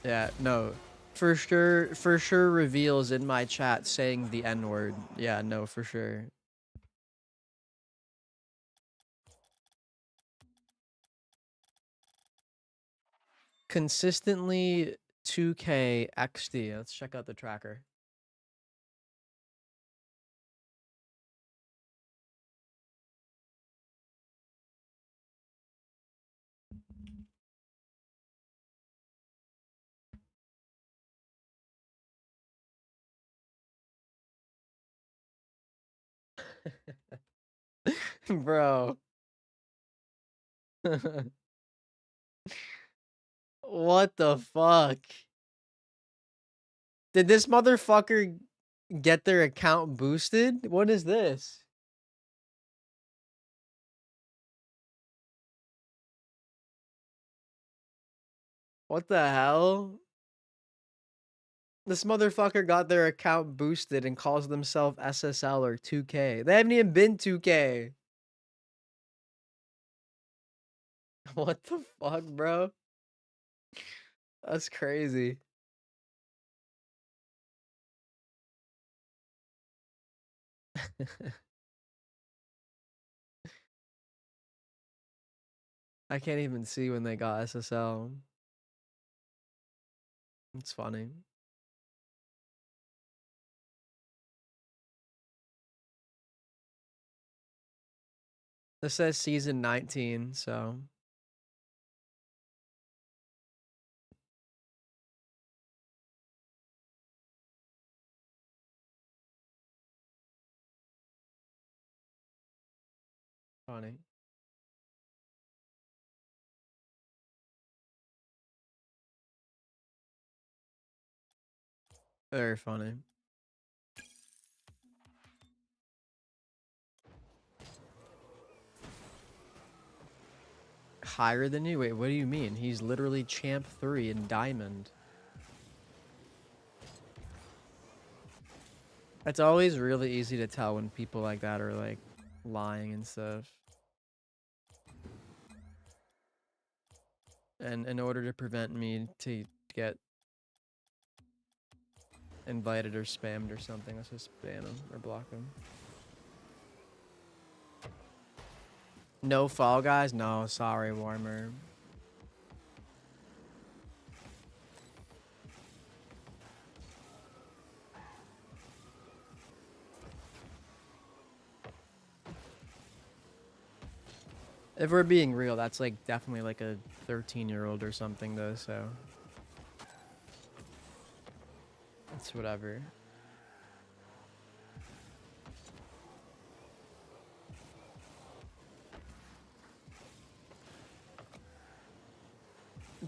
Yeah, no. For sure Reveals in my chat saying the N-word. Yeah, no, for sure. Consistently 2K XD. Let's check out the tracker. Bro. What the fuck? Did this motherfucker get their account boosted? What is this? What the hell? This motherfucker got their account boosted and calls themselves SSL or 2K. They haven't even been 2K. What the fuck, bro? That's crazy. I can't even see when they got SSL. It's funny. This says season 19, so funny. Very funny. Higher than you? Wait, what do you mean? He's literally champ 3 in diamond. It's always really easy to tell when people like that are like lying and stuff. And in order to prevent me to get invited or spammed or something, let's just ban him or block him. No Fall Guys? No, sorry, Warmer. If we're being real, that's like definitely like a 13-year-old or something though, so it's whatever.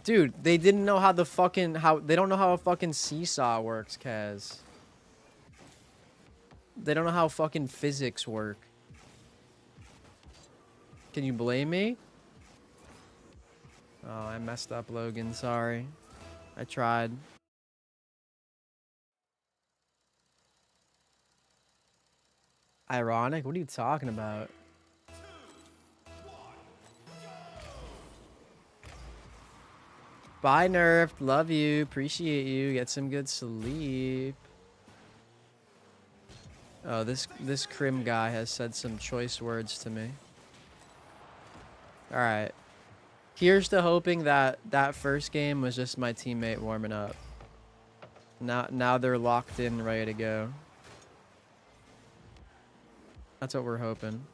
Dude, they didn't know how the fucking they don't know how a fucking seesaw works, Kaz. They don't know how fucking physics work. Can you blame me? Oh, I messed up, Logan. Sorry. I tried. Ironic? What are you talking about? Bye, Nerfed. Love you. Appreciate you. Get some good sleep. Oh, this Crim guy has said some choice words to me. All right. Here's to hoping that that first game was just my teammate warming up. Now they're locked in, ready to go. That's what we're hoping.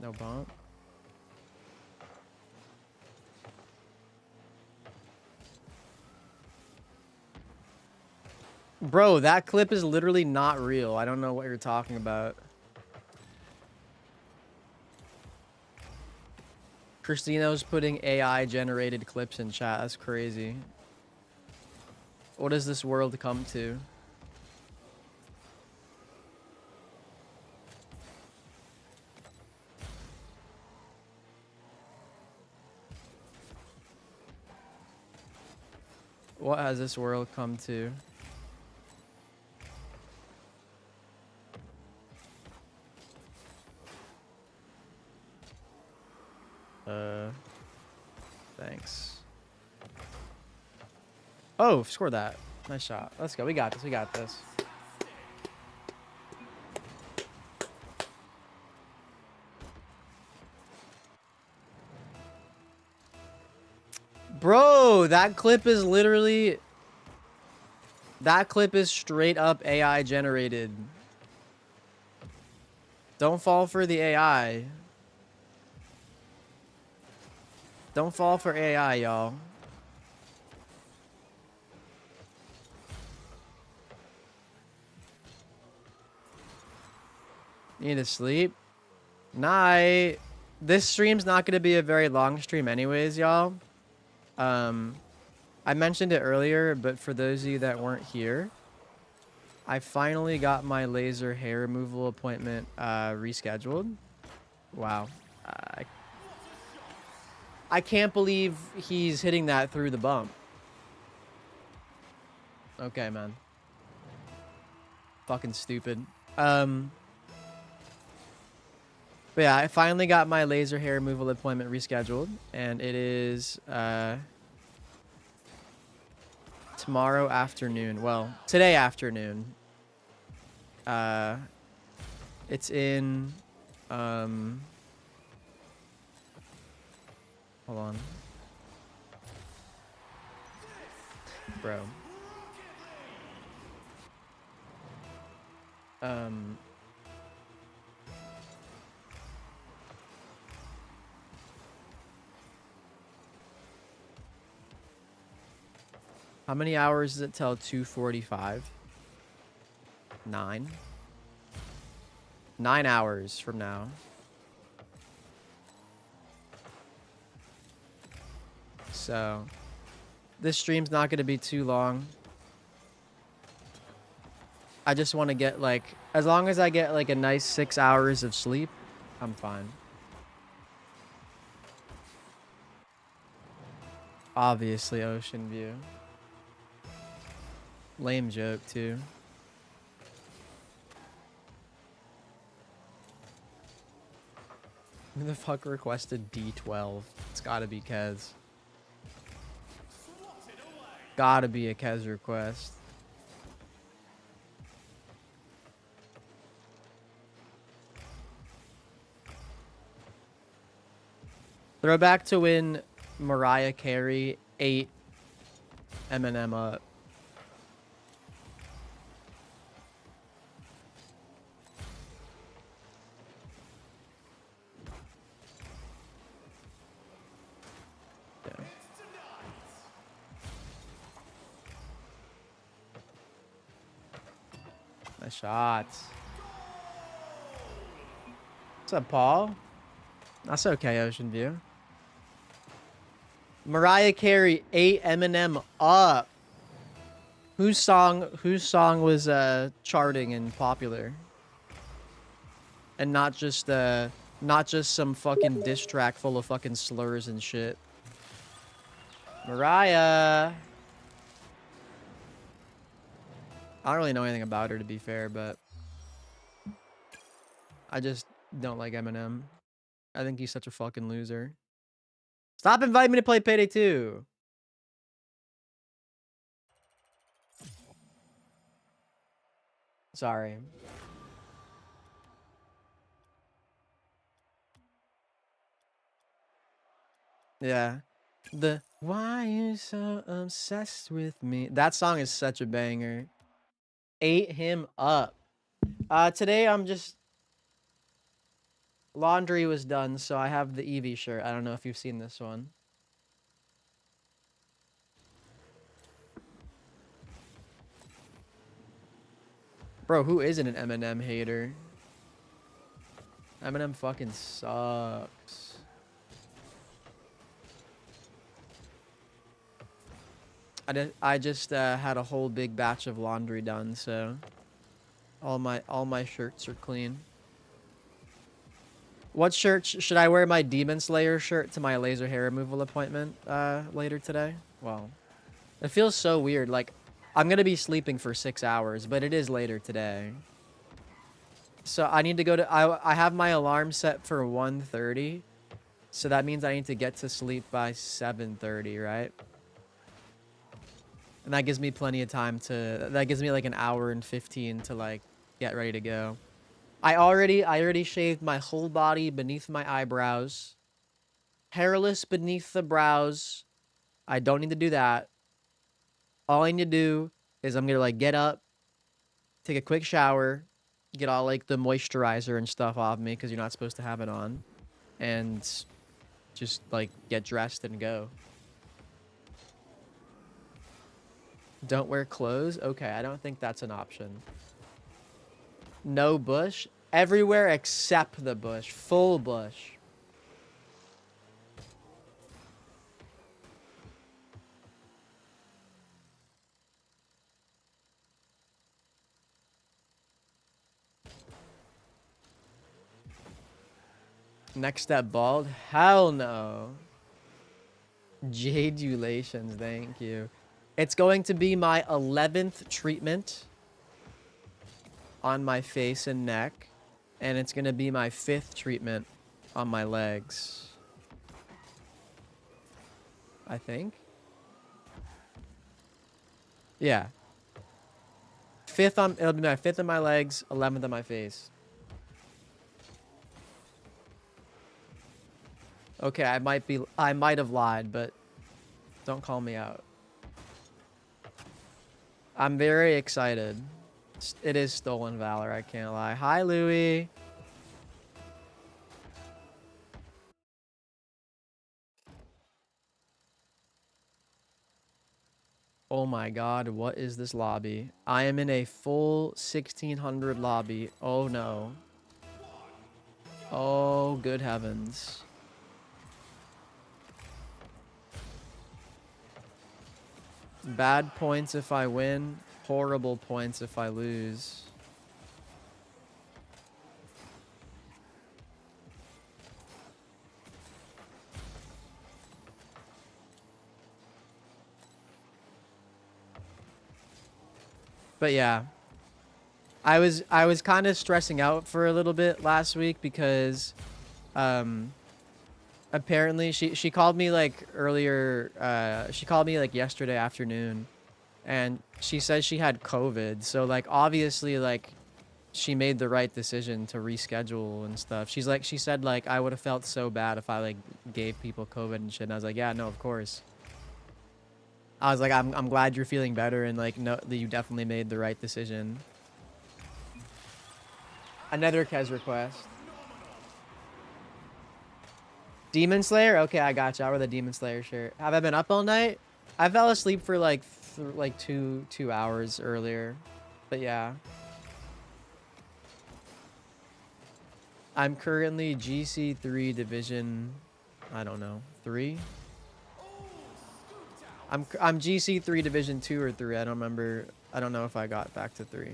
No bump. Bro, that clip is literally not real. I don't know what you're talking about. Christina's putting AI generated clips in chat. That's crazy. What does this world come to? What has this world come to? Thanks. Oh, score that. Nice shot. Let's go. We got this. We got this. Bro, that clip is literally... That clip is straight up AI generated. Don't fall for the AI. Don't fall for AI, y'all. Need to sleep? Night. This stream's not going to be a very long stream anyways, y'all. I mentioned it earlier, but for those of you that weren't here, I finally got my laser hair removal appointment rescheduled. Wow. I can't believe he's hitting that through the bump. Okay, man. Fucking stupid. But yeah, I finally got my laser hair removal appointment rescheduled, and it is tomorrow afternoon. Well, today afternoon. It's in hold on. Bro. How many hours is it till 2:45? 9. 9 hours from now. So, this stream's not going to be too long. I just want to get like, as long as I get like a nice 6 hours of sleep, I'm fine. Obviously, Ocean View. Lame joke, too. Who the fuck requested D12? It's gotta be Kez. Gotta be a Kez request. Throwback to when Mariah Carey ate Eminem up. Yeah. Nice shots. What's up, Paul? That's okay, Ocean View. Mariah Carey ate Eminem up. Whose song was charting and popular? And not just some fucking diss track full of fucking slurs and shit. Mariah. I don't really know anything about her, to be fair, but I just don't like Eminem. I think he's such a fucking loser. Stop inviting me to play Payday 2. Sorry. Yeah. The why you so obsessed with me. That song is such a banger. Ate him up. Today I'm just laundry was done, so I have the Eevee shirt. I don't know if you've seen this one. Bro, who isn't an Eminem hater? Eminem fucking sucks. I just had a whole big batch of laundry done, so all my shirts are clean. What shirt should I wear? My Demon Slayer shirt to my laser hair removal appointment later today? Well, it feels so weird. Like, I'm gonna be sleeping for 6 hours, but it is later today. So I need to go to... I have my alarm set for 1:30. So that means I need to get to sleep by 7:30, right? And that gives me plenty of time to... That gives me like an hour and 15 to like get ready to go. I already shaved my whole body beneath my eyebrows. Hairless beneath the brows. I don't need to do that. All I need to do is I'm gonna like get up, take a quick shower, get all like the moisturizer and stuff off me because you're not supposed to have it on, and just like get dressed and go. Don't wear clothes? Okay, I don't think that's an option. No bush? Everywhere except the bush. Full bush. Next step, bald? Hell no. Jadulations, thank you. It's going to be my 11th treatment on my face and neck, and it's going to be my 5th treatment on my legs. I think. Yeah. It'll be my 5th on my legs, 11th on my face. Okay, I might have lied, but don't call me out. I'm very excited. It is stolen valor, I can't lie. Hi, Louie. Oh my god, what is this lobby? I am in a full 1600 lobby. Oh no. Oh, good heavens. Bad points if I win, horrible points if I lose. But yeah, I was kind of stressing out for a little bit last week because apparently she called me like earlier, she called me like yesterday afternoon, and she said she had COVID. So like obviously like she made the right decision to reschedule and stuff. She said like I would have felt so bad if I like gave people COVID and shit. And I was like, yeah, no, of course. I was like, I'm glad you're feeling better, and like no, that you definitely made the right decision. Another Kez request. Demon Slayer? Okay, I got you. I wear the Demon Slayer shirt. Have I been up all night? I fell asleep for like two hours earlier, but yeah. I'm currently GC3 Division, I don't know, 3? I'm GC3 Division 2 or 3. I don't remember. I don't know if I got back to 3.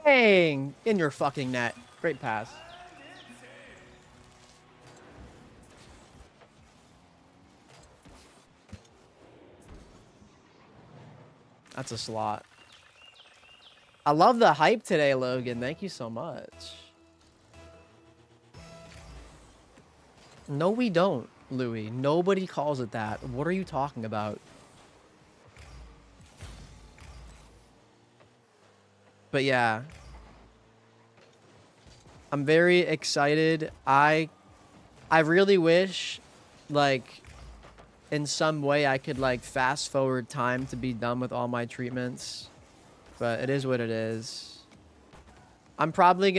Bang! In your fucking net. Great pass. That's a slot. I love the hype today, Logan. Thank you so much. No, we don't, Louis. Nobody calls it that. What are you talking about? But yeah. I'm very excited. I really wish, like, in some way I could, like, fast forward time to be done with all my treatments. But it is what it is. I'm probably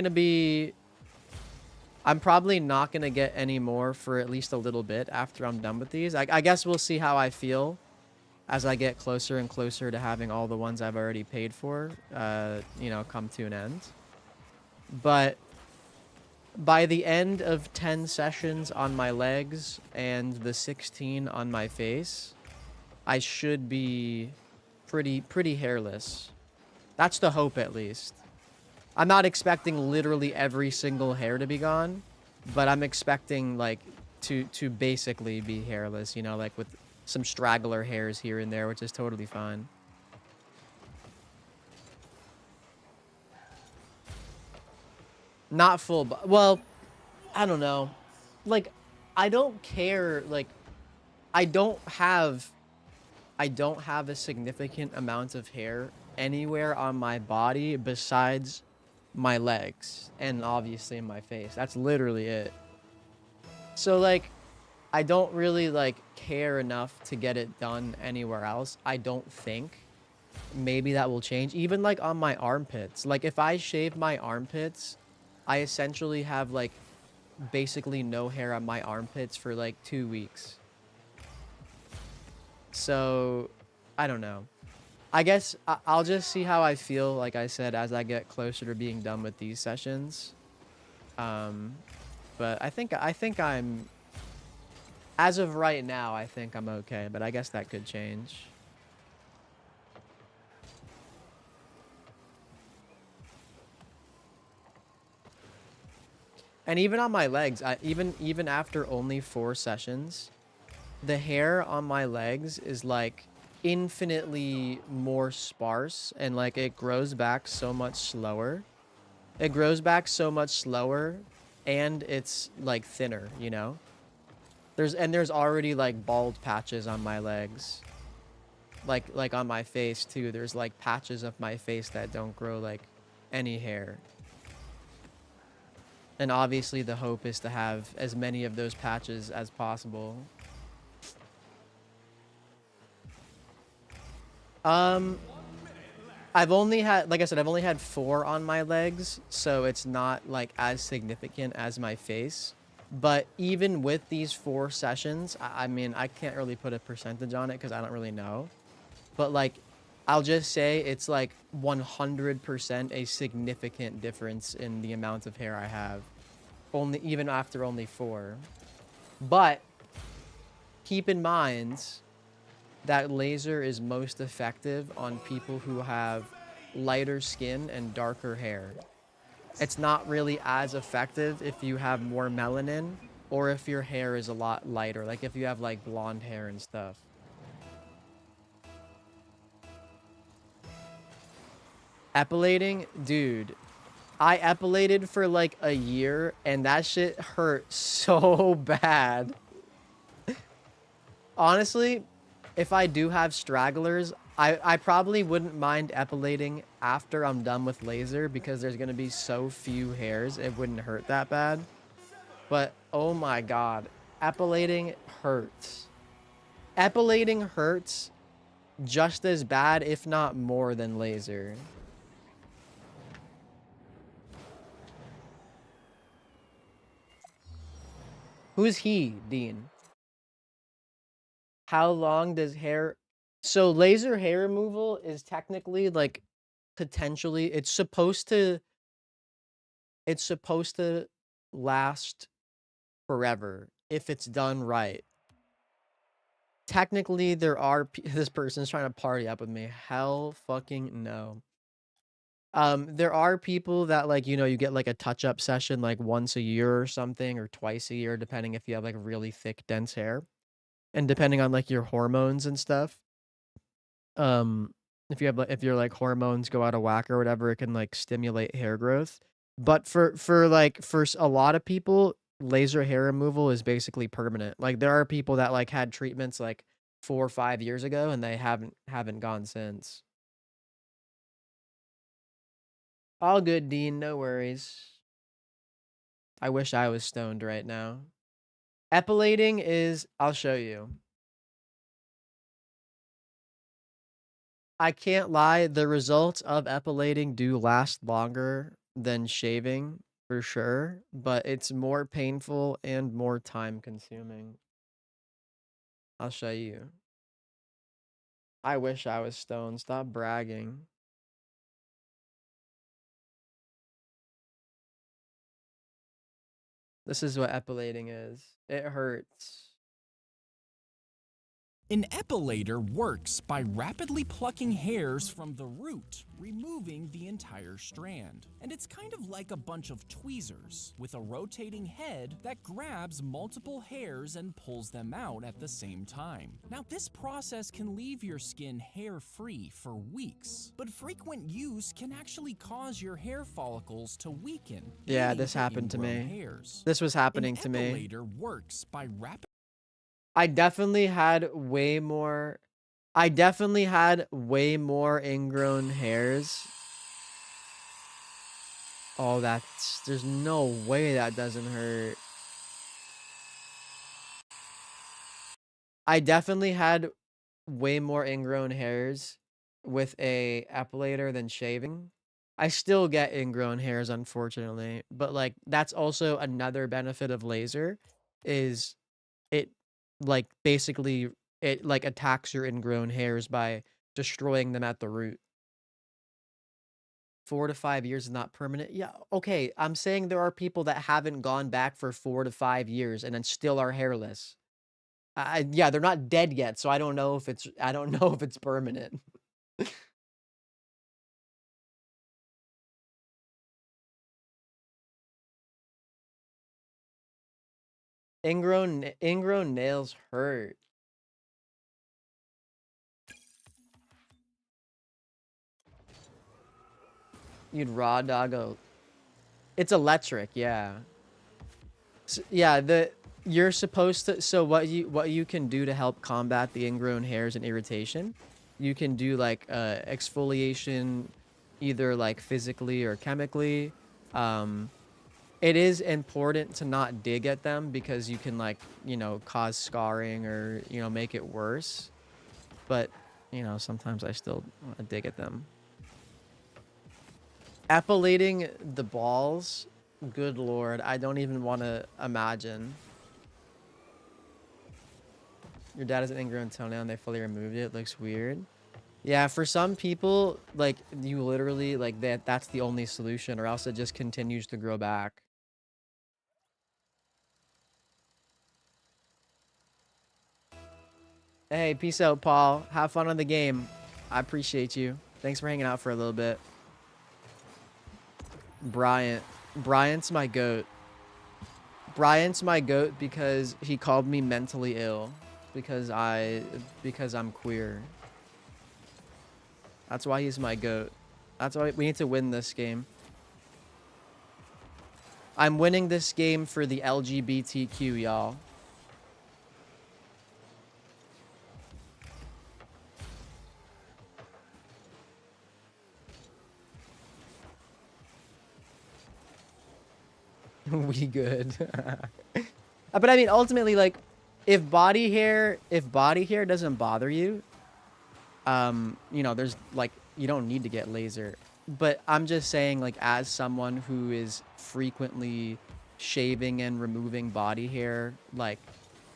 not going to get any more for at least a little bit after I'm done with these. I guess we'll see how I feel as I get closer and closer to having all the ones I've already paid for, you know, come to an end. But by the end of 10 sessions on my legs and the 16 on my face, I should be pretty hairless. That's the hope, at least. I'm not expecting literally every single hair to be gone, but I'm expecting, like, to basically be hairless, you know, like with some straggler hairs here and there, which is totally fine. Not full, well, I don't know. Like, I don't care, like, I don't have a significant amount of hair anywhere on my body besides my legs and obviously my face. That's literally it. So like, I don't really like care enough to get it done anywhere else. I don't think. Maybe that will change. Even like on my armpits. Like if I shave my armpits, I essentially have like basically no hair on my armpits for like 2 weeks. So I don't know. I guess I'll just see how I feel, like I said, as I get closer to being done with these sessions. But I think As of right now, I think I'm okay, but I guess that could change. And even on my legs, even after only 4 sessions, the hair on my legs is like infinitely more sparse, and like it grows back so much slower. It grows back so much slower, and it's like thinner, you know? There's already like bald patches on my legs. Like on my face too. There's like patches of my face that don't grow like any hair. And obviously the hope is to have as many of those patches as possible. I've only had, like I said, I've only had 4 on my legs, so it's not like as significant as my face. But even with these 4 sessions, I mean, I can't really put a percentage on it because I don't really know. But like, I'll just say it's like 100% a significant difference in the amount of hair I have. Even after only 4. But keep in mind that laser is most effective on people who have lighter skin and darker hair. It's not really as effective if you have more melanin or if your hair is a lot lighter, like if you have like blonde hair and stuff. Epilating, dude, I epilated for like a year and that shit hurt so bad. Honestly, if I do have stragglers, I probably wouldn't mind epilating after I'm done with laser because there's going to be so few hairs, it wouldn't hurt that bad. But oh my god, epilating hurts. Epilating hurts just as bad, if not more, than laser. Who's he, Dean? How long does hair... So laser hair removal is technically like potentially it's supposed to last forever if it's done right. Technically, there are this person's trying to party up with me. Hell fucking no. There are people that like, you know, you get like a touch-up session like once a year or something, or twice a year, depending if you have like really thick, dense hair. And depending on like your hormones and stuff. If you have like, if your like hormones go out of whack or whatever, it can like stimulate hair growth. But for a lot of people, laser hair removal is basically permanent. Like there are people that like had treatments like 4 or 5 years ago and they haven't gone since. All good, Dean, no worries. I wish I was stoned right now. Epilating is, I'll show you. I can't lie, the results of epilating do last longer than shaving, for sure, but it's more painful and more time consuming. I'll show you. I wish I was stoned. Stop bragging. This is what epilating is. It hurts. An epilator works by rapidly plucking hairs from the root, removing the entire strand. And it's kind of like a bunch of tweezers, with a rotating head that grabs multiple hairs and pulls them out at the same time. Now, this process can leave your skin hair-free for weeks, but frequent use can actually cause your hair follicles to weaken. Yeah, this happened to me. Hairs. This was happening to me. An epilator works by rapidly... I definitely had way more ingrown hairs. Oh, there's no way that doesn't hurt. I definitely had way more ingrown hairs with a epilator than shaving. I still get ingrown hairs, unfortunately, but like that's also another benefit of laser is it like basically it like attacks your ingrown hairs by destroying them at the root. 4 to 5 years is not permanent. Yeah, okay. I'm saying there are people that haven't gone back for 4 to 5 years and then still are hairless. Yeah, they're not dead yet, so I don't know if it's permanent. Ingrown nails hurt. You'd raw dog a. It's electric, yeah. Yeah, you're supposed to. So what you can do to help combat the ingrown hairs and irritation, you can do like exfoliation, either like physically or chemically. It is important to not dig at them because you can like cause scarring or make it worse. But sometimes I still want to dig at them. Epilating the balls, good lord, I don't even want to imagine. Your dad has an ingrown toenail and they fully removed it. It looks weird. Yeah, for some people, like, you literally, like, that's the only solution, or else it just continues to grow back. Hey, peace out, Paul. Have fun on the game. I appreciate you. Thanks for hanging out for a little bit. Bryant's my goat. Bryant's my goat because he called me mentally ill because I'm queer. That's why he's my goat. That's why we need to win this game. I'm winning this game for the LGBTQ, y'all. We good. But I mean, ultimately, like, if body hair doesn't bother you, there's like, you don't need to get laser. But I'm just saying, like, as someone who is frequently shaving and removing body hair, like,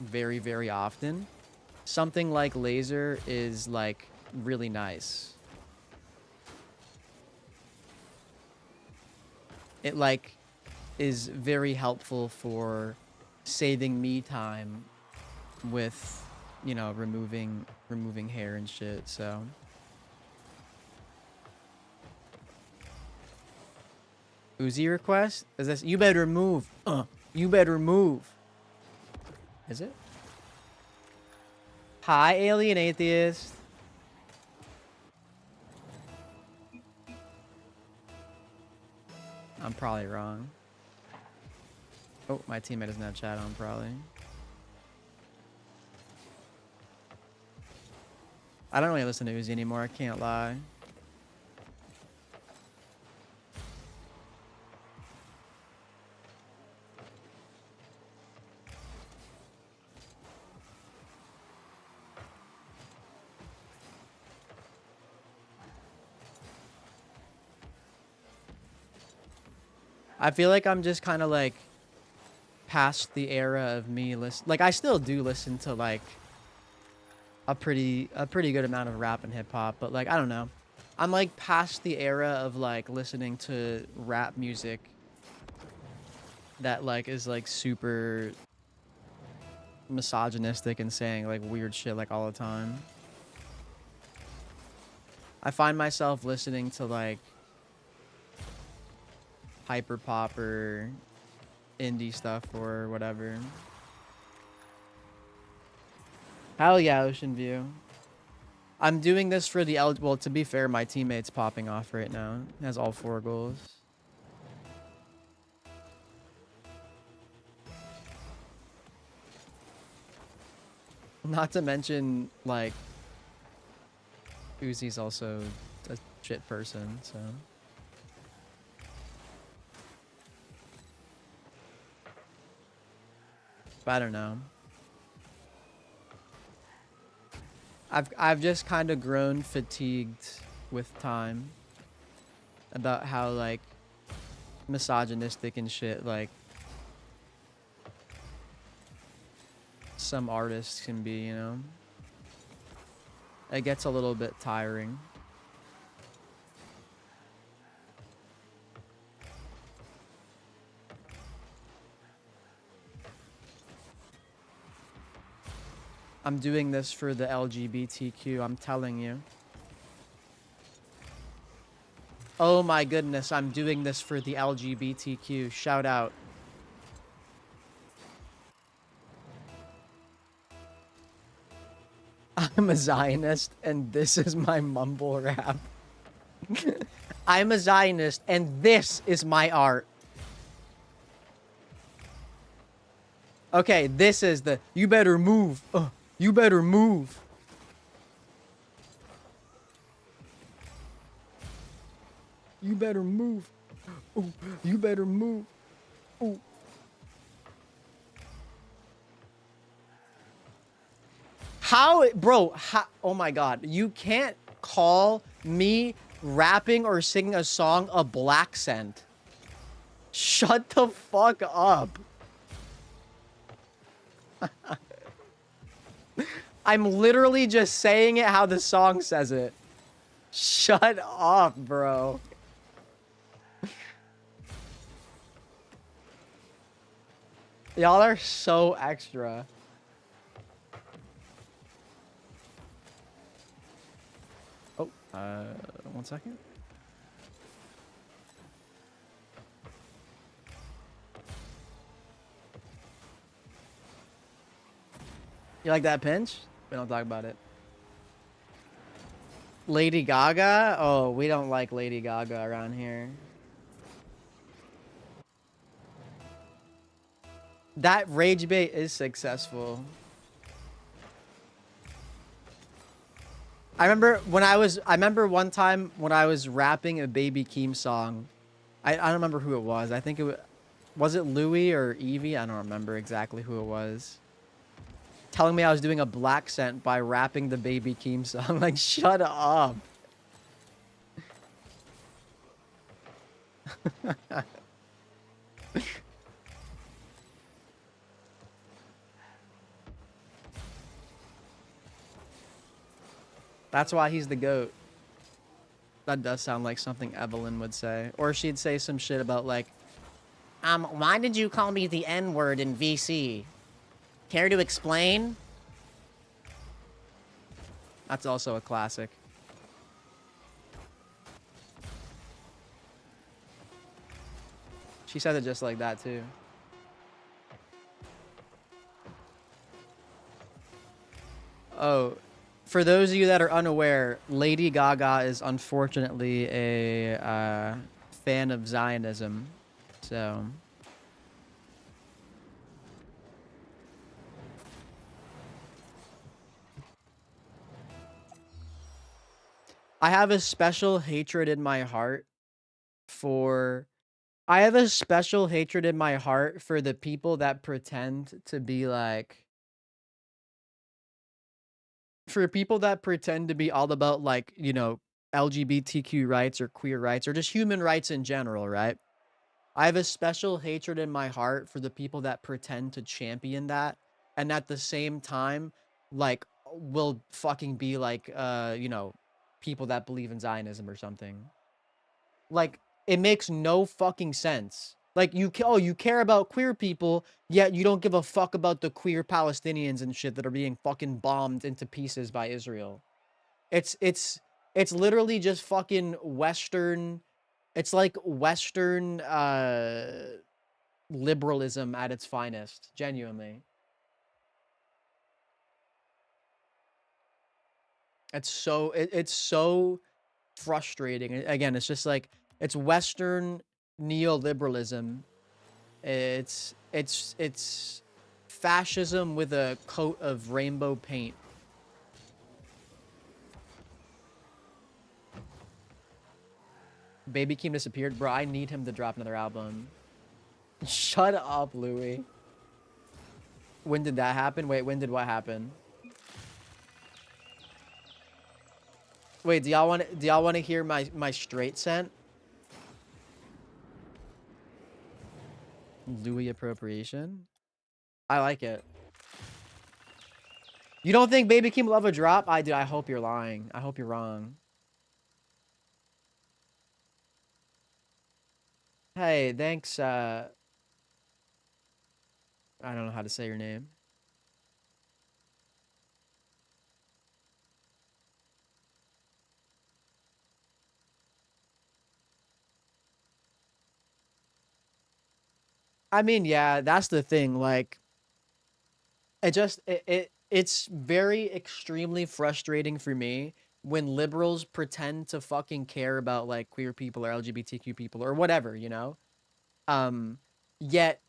very, very often, something like laser is, like, really nice. It, like, is very helpful for saving me time with, removing hair and shit, so. Uzi request? Is this? You better move. You better move. Is it? Hi, alien atheist. I'm probably wrong. Oh, my teammate doesn't have chat on, probably. I don't really listen to Uzi anymore, I can't lie. I feel like I'm just kind of like past the era of me like, I still do listen to like a pretty good amount of rap and hip hop, but like, I don't know. I'm like past the era of like listening to rap music that like is like super misogynistic and saying like weird shit like all the time. I find myself listening to like hyper pop or indie stuff or whatever. Hell yeah, Ocean View. I'm doing this for the well, to be fair, my teammate's popping off right now. He has all 4 goals. Not to mention, like, Uzi's also a shit person, so. But I don't know. I've just kind of grown fatigued with time about how like misogynistic and shit like some artists can be, It gets a little bit tiring. I'm doing this for the LGBTQ, I'm telling you. Oh my goodness, I'm doing this for the LGBTQ. Shout out. I'm a Zionist, and this is my mumble rap. I'm a Zionist, and this is my art. Okay, this is the... You better move. You better move. You better move. Ooh, you better move. Ooh. How, bro, oh my god. You can't call me rapping or singing a song a black scent. Shut the fuck up. I'm literally just saying it how the song says it. Shut up, bro. Y'all are so extra. Oh, 1 second. You like that pinch? We don't talk about it. Lady Gaga? Oh, we don't like Lady Gaga around here. That rage bait is successful. I remember one time when I was rapping a Baby Keem song. I don't remember who it was. I think was it Louis or Evie? I don't remember exactly who it was. Telling me I was doing a black scent by rapping the Baby Keem song. Like, shut up. That's why he's the GOAT. That does sound like something Evelyn would say. Or she'd say some shit about like, why did you call me the N-word in VC? Care to explain? That's also a classic. She said it just like that too. Oh, for those of you that are unaware, Lady Gaga is unfortunately a fan of Zionism. So... I have a special hatred in my heart for... I have a special hatred in my heart for the people that pretend to be like... For people that pretend to be all about like, you know, LGBTQ rights or queer rights or just human rights in general, right? I have a special hatred in my heart for the people that pretend to champion that and at the same time, like, will fucking be like, you know, people that believe in Zionism or something. Like, it makes no fucking sense. Like, you care about queer people, yet you don't give a fuck about the queer Palestinians and shit that are being fucking bombed into pieces by Israel. It's literally just fucking Western... It's like Western, liberalism at its finest. Genuinely. It's so frustrating. Again, it's just like... It's Western neoliberalism. It's fascism with a coat of rainbow paint. Baby Keem disappeared. Bro, I need him to drop another album. Shut up, Louis. When did that happen? Wait, when did what happen? Wait, do y'all want to hear my straight scent? Louis appropriation? I like it. You don't think Baby Keem will have a drop? I do. I hope you're lying. I hope you're wrong. Hey, thanks, I don't know how to say your name. I mean, yeah, that's the thing. Like, it's very extremely frustrating for me when liberals pretend to fucking care about like queer people or LGBTQ people or whatever, you know? Um, yet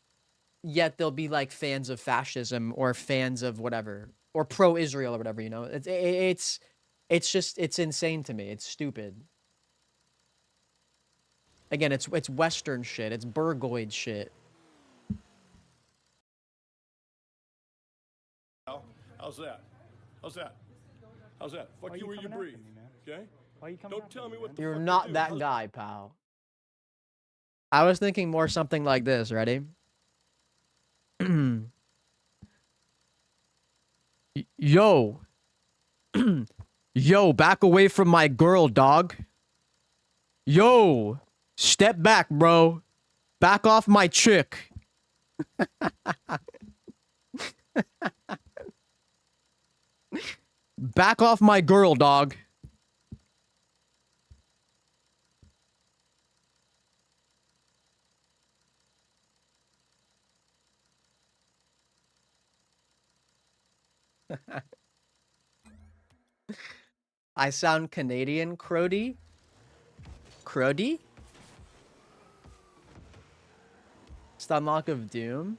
they'll be like fans of fascism or fans of whatever or pro-Israel or whatever, you know? It's just it's insane to me. It's stupid. Again, it's Western shit. It's Burgoid shit. How's that? How's that? How's that? Fuck you where you breathe. Okay? Why are you coming Don't tell me what the You're fuck to not do. that How's- guy, pal. I was thinking more something like this. Ready? Yo. Yo, back away from my girl, dog. Yo. Step back, bro. Back off my chick. Back off my girl, dog. I sound Canadian, Crody? Crody? Stunlock of Doom?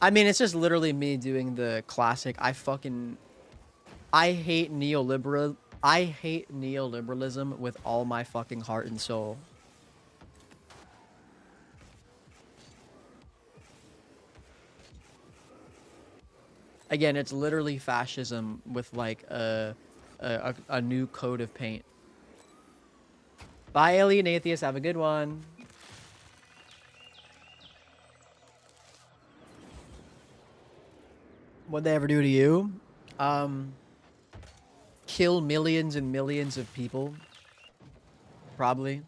I mean, it's just literally me doing the classic. I hate neoliberalism with all my fucking heart and soul. Again, it's literally fascism with like a new coat of paint. Bye, Alien Atheist. Have a good one. What'd they ever do to you? Kill millions and millions of people. Probably.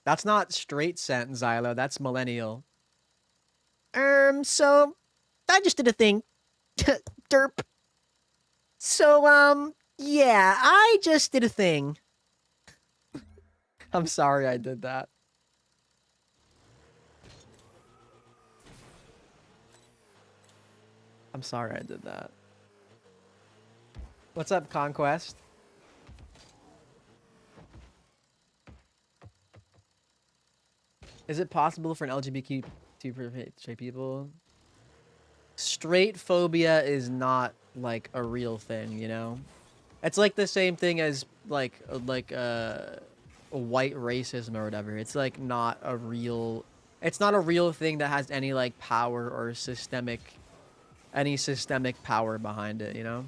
That's not straight sent, Xylo. That's millennial. So I just did a thing. Derp. So, yeah, I just did a thing. I'm sorry I did that. I'm sorry I did that. What's up, Conquest? Is it possible for an LGBTQ to hate straight people? Straight phobia is not like a real thing, you know? It's like the same thing as like white racism or whatever. It's like not a real thing that has any like power or systemic power behind it, you know?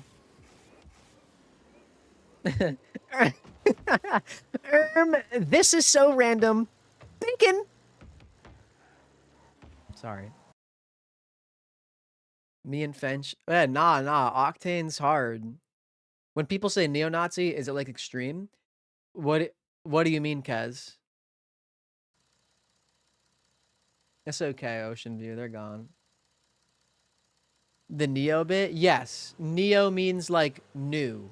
This is so random. Thinking. Sorry. Me and Fench. Nah. Octane's hard. When people say neo-Nazi, is it like extreme? What do you mean, Kez? It's okay, Ocean View. They're gone. The neo bit? Yes. Neo means like new.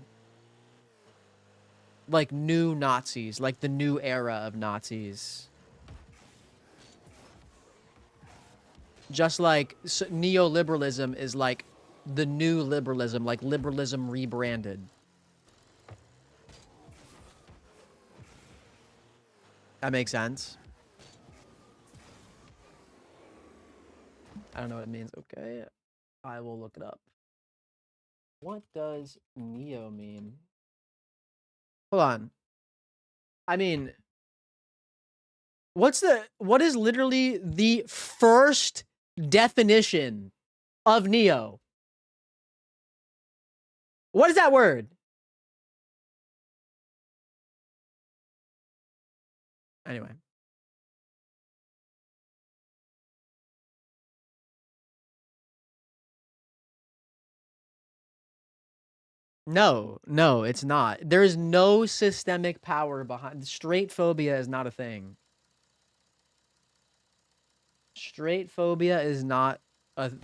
Like new Nazis. Like the new era of Nazis. Just like neoliberalism is like the new liberalism, like liberalism rebranded. That makes sense. I don't know what it means. Okay, I will look it up. What does neo mean? Hold on. I mean, what is literally the first definition of neo? What is that word? Anyway. No, it's not. There is no systemic power behind. Straight phobia is not a thing. Straight phobia is not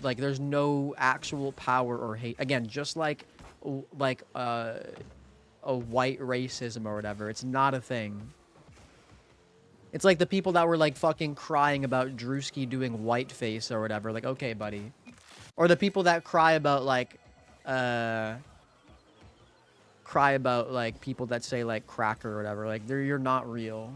like there's no actual power or hate. Again, just like a white racism or whatever. It's not a thing. It's like the people that were like fucking crying about Drewski doing whiteface or whatever. Like, okay, buddy. Or the people that cry about like people that say like cracker or whatever. Like, you're not real.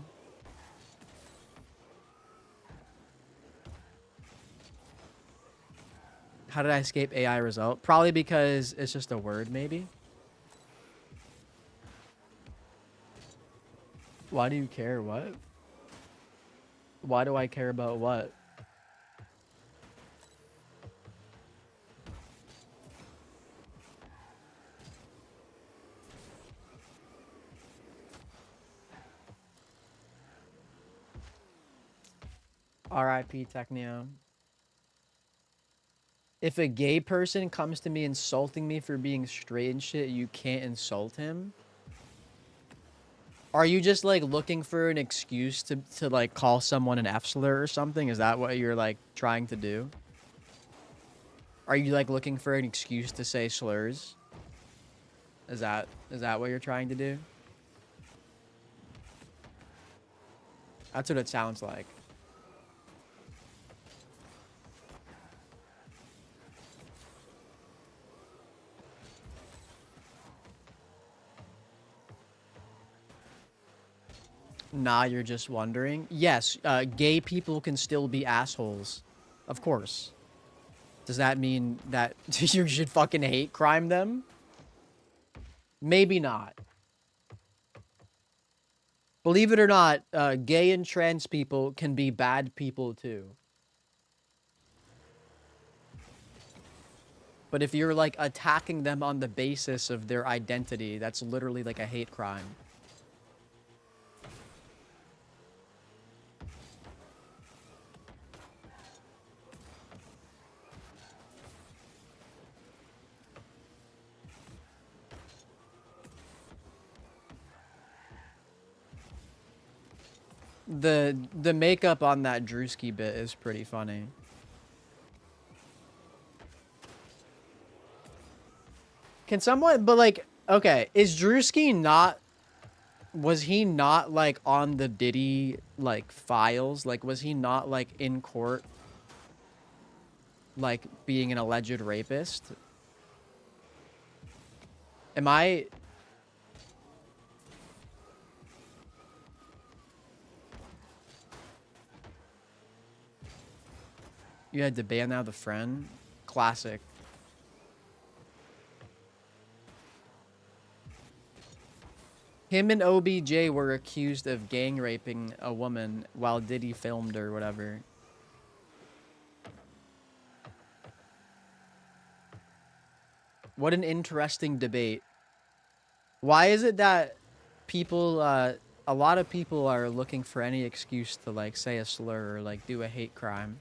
How did I escape AI result? Probably because it's just a word, maybe. Why do you care? What? Why do I care about what? R.I.P. Technio. If a gay person comes to me insulting me for being straight and shit, you can't insult him? Are you just like looking for an excuse to like call someone an F slur or something? Is that what you're like trying to do? Are you like looking for an excuse to say slurs? Is that what you're trying to do? That's what it sounds like. Nah, you're just wondering. Yes, gay people can still be assholes. Of course. Does that mean that you should fucking hate crime them? Maybe not. Believe it or not, gay and trans people can be bad people too. But if you're like attacking them on the basis of their identity, that's literally like a hate crime. The makeup on that Drewski bit is pretty funny. Can someone, but like, okay, is Drewski not, was he not like on the Diddy like files? Like, was he not like in court, like being an alleged rapist? Am I? You had to ban now the friend? Classic. Him and OBJ were accused of gang raping a woman while Diddy filmed or whatever. What an interesting debate. Why is it that people, a lot of people are looking for any excuse to like say a slur or like do a hate crime?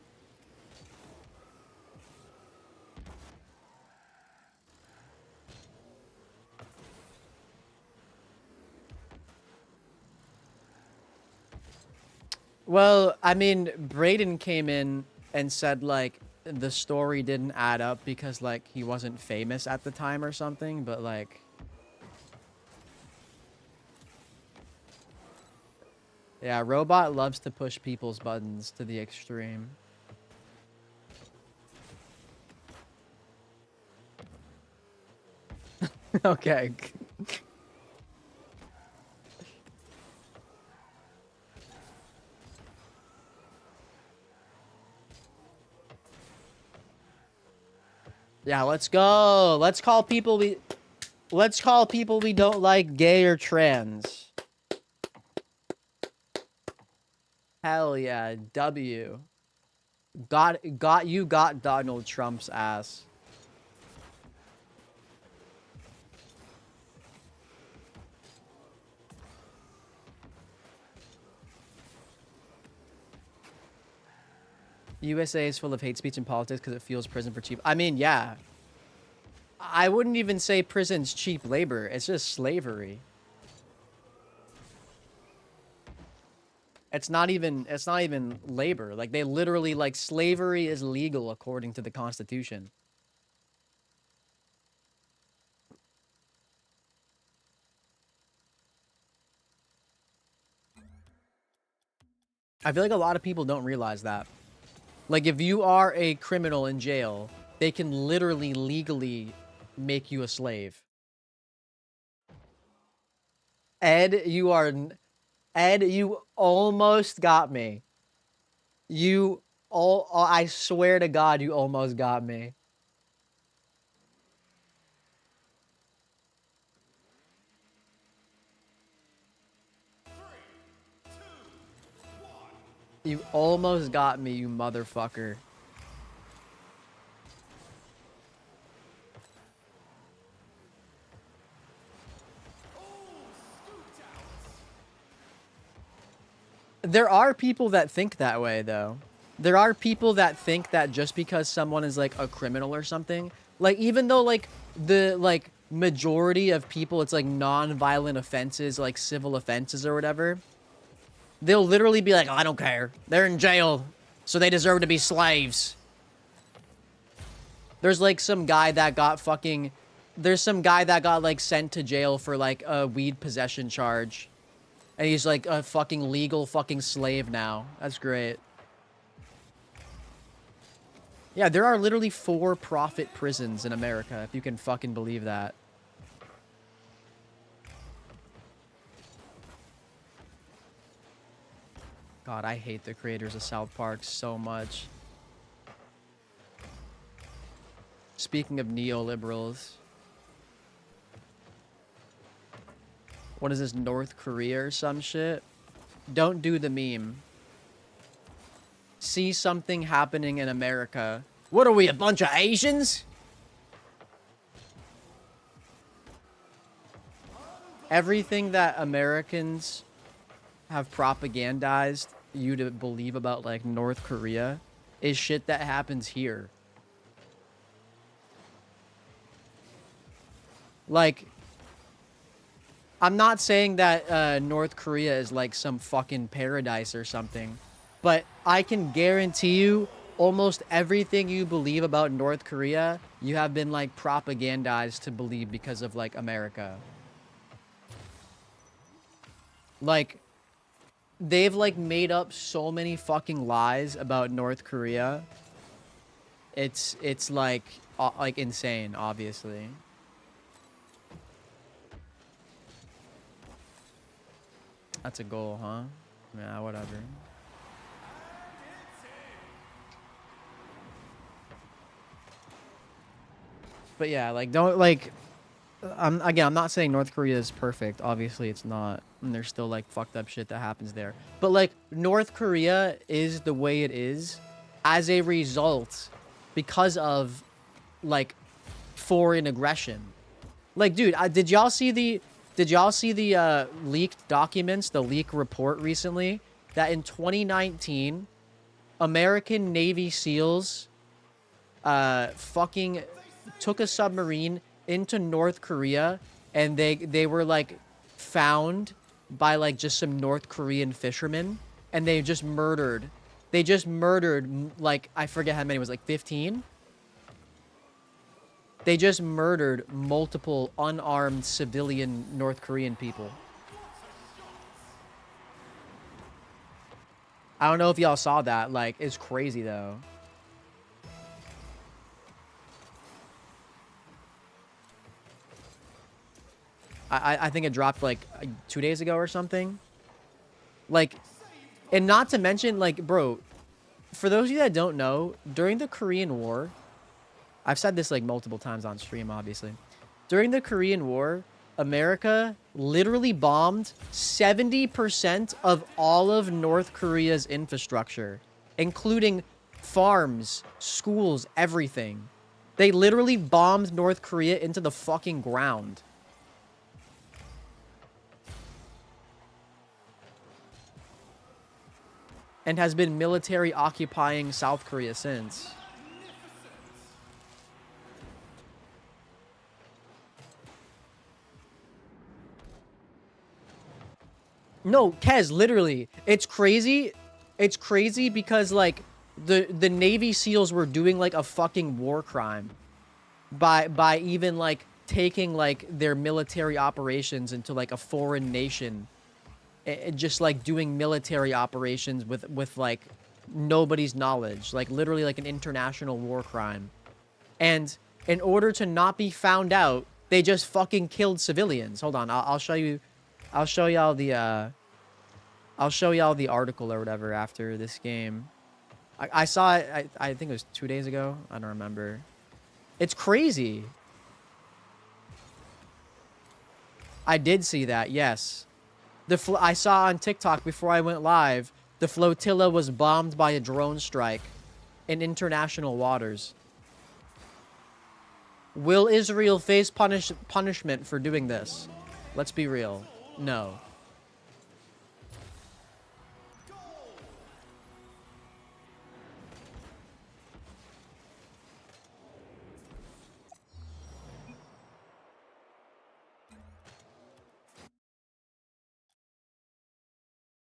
Well, I mean, Brayden came in and said, like, the story didn't add up because, like, he wasn't famous at the time or something, but, like... Yeah, Robot loves to push people's buttons to the extreme. Okay. Yeah, let's go. Let's call people we don't like gay or trans. Hell yeah, W. Got Donald Trump's ass. USA is full of hate speech and politics because it fuels prison for cheap. I mean, yeah. I wouldn't even say prison's cheap labor. It's just slavery. It's not even labor. Like, they literally, like, slavery is legal according to the Constitution. I feel like a lot of people don't realize that. Like, if you are a criminal in jail, they can literally legally make you a slave. Ed, Ed, you almost got me. I swear to God, you almost got me. You almost got me, you motherfucker. There are people that think that way, though. There are people that think that just because someone is, like, a criminal or something, like, even though, like, the, like, majority of people, it's, like, non-violent offenses, like, civil offenses or whatever, they'll literally be like, oh, I don't care. They're in jail, so they deserve to be slaves. There's, like, some guy that got fucking... There's some guy that got, like, sent to jail for, like, a weed possession charge. And he's, like, a fucking legal fucking slave now. That's great. Yeah, there are literally for-profit prisons in America, if you can fucking believe that. God, I hate the creators of South Park so much. Speaking of neoliberals. What is this, North Korea or some shit? Don't do the meme. See something happening in America. What are we, a bunch of Asians? Everything that Americans have propagandized you to believe about, like, North Korea is shit that happens here. Like, I'm not saying that North Korea is like some fucking paradise or something, but I can guarantee you almost everything you believe about North Korea, you have been, like, propagandized to believe because of, like, America. Like, they've, like, made up so many fucking lies about North Korea. It's like insane, obviously. That's a goal, huh? Yeah, whatever. But yeah, like, don't, like, I'm not saying North Korea is perfect. Obviously, it's not. And there's still, like, fucked up shit that happens there. But, like, North Korea is the way it is as a result because of, like, foreign aggression. Like, dude, did y'all see the leaked documents, the leak report recently, that in 2019, American Navy SEALs fucking took a submarine into North Korea, and they were, like, found by, like, just some North Korean fishermen, and they just murdered, like, I forget how many, it was like 15? They just murdered multiple unarmed civilian North Korean people. I don't know if y'all saw that. Like, it's crazy, though. I think it dropped, like, 2 days ago or something. Like, and not to mention, like, bro, for those of you that don't know, during the Korean War... I've said this, like, multiple times on stream, obviously. During the Korean War, America literally bombed 70% of all of North Korea's infrastructure, including farms, schools, everything. They literally bombed North Korea into the fucking ground. And has been military occupying South Korea since. No, Kez, literally. It's crazy. It's crazy because, like, the Navy SEALs were doing, like, a fucking war crime by even, like, taking, like, their military operations into, like, a foreign nation just like doing military operations with like nobody's knowledge, like literally like an international war crime. And in order to not be found out, they just fucking killed civilians. Hold on, I'll show you. I'll show y'all the I'll show y'all the article or whatever after this game. I saw it. I think it was 2 days ago. I don't remember. It's crazy. I did see that. Yes. I saw on TikTok before I went live, the flotilla was bombed by a drone strike in international waters. Will Israel face punishment for doing this? Let's be real. No.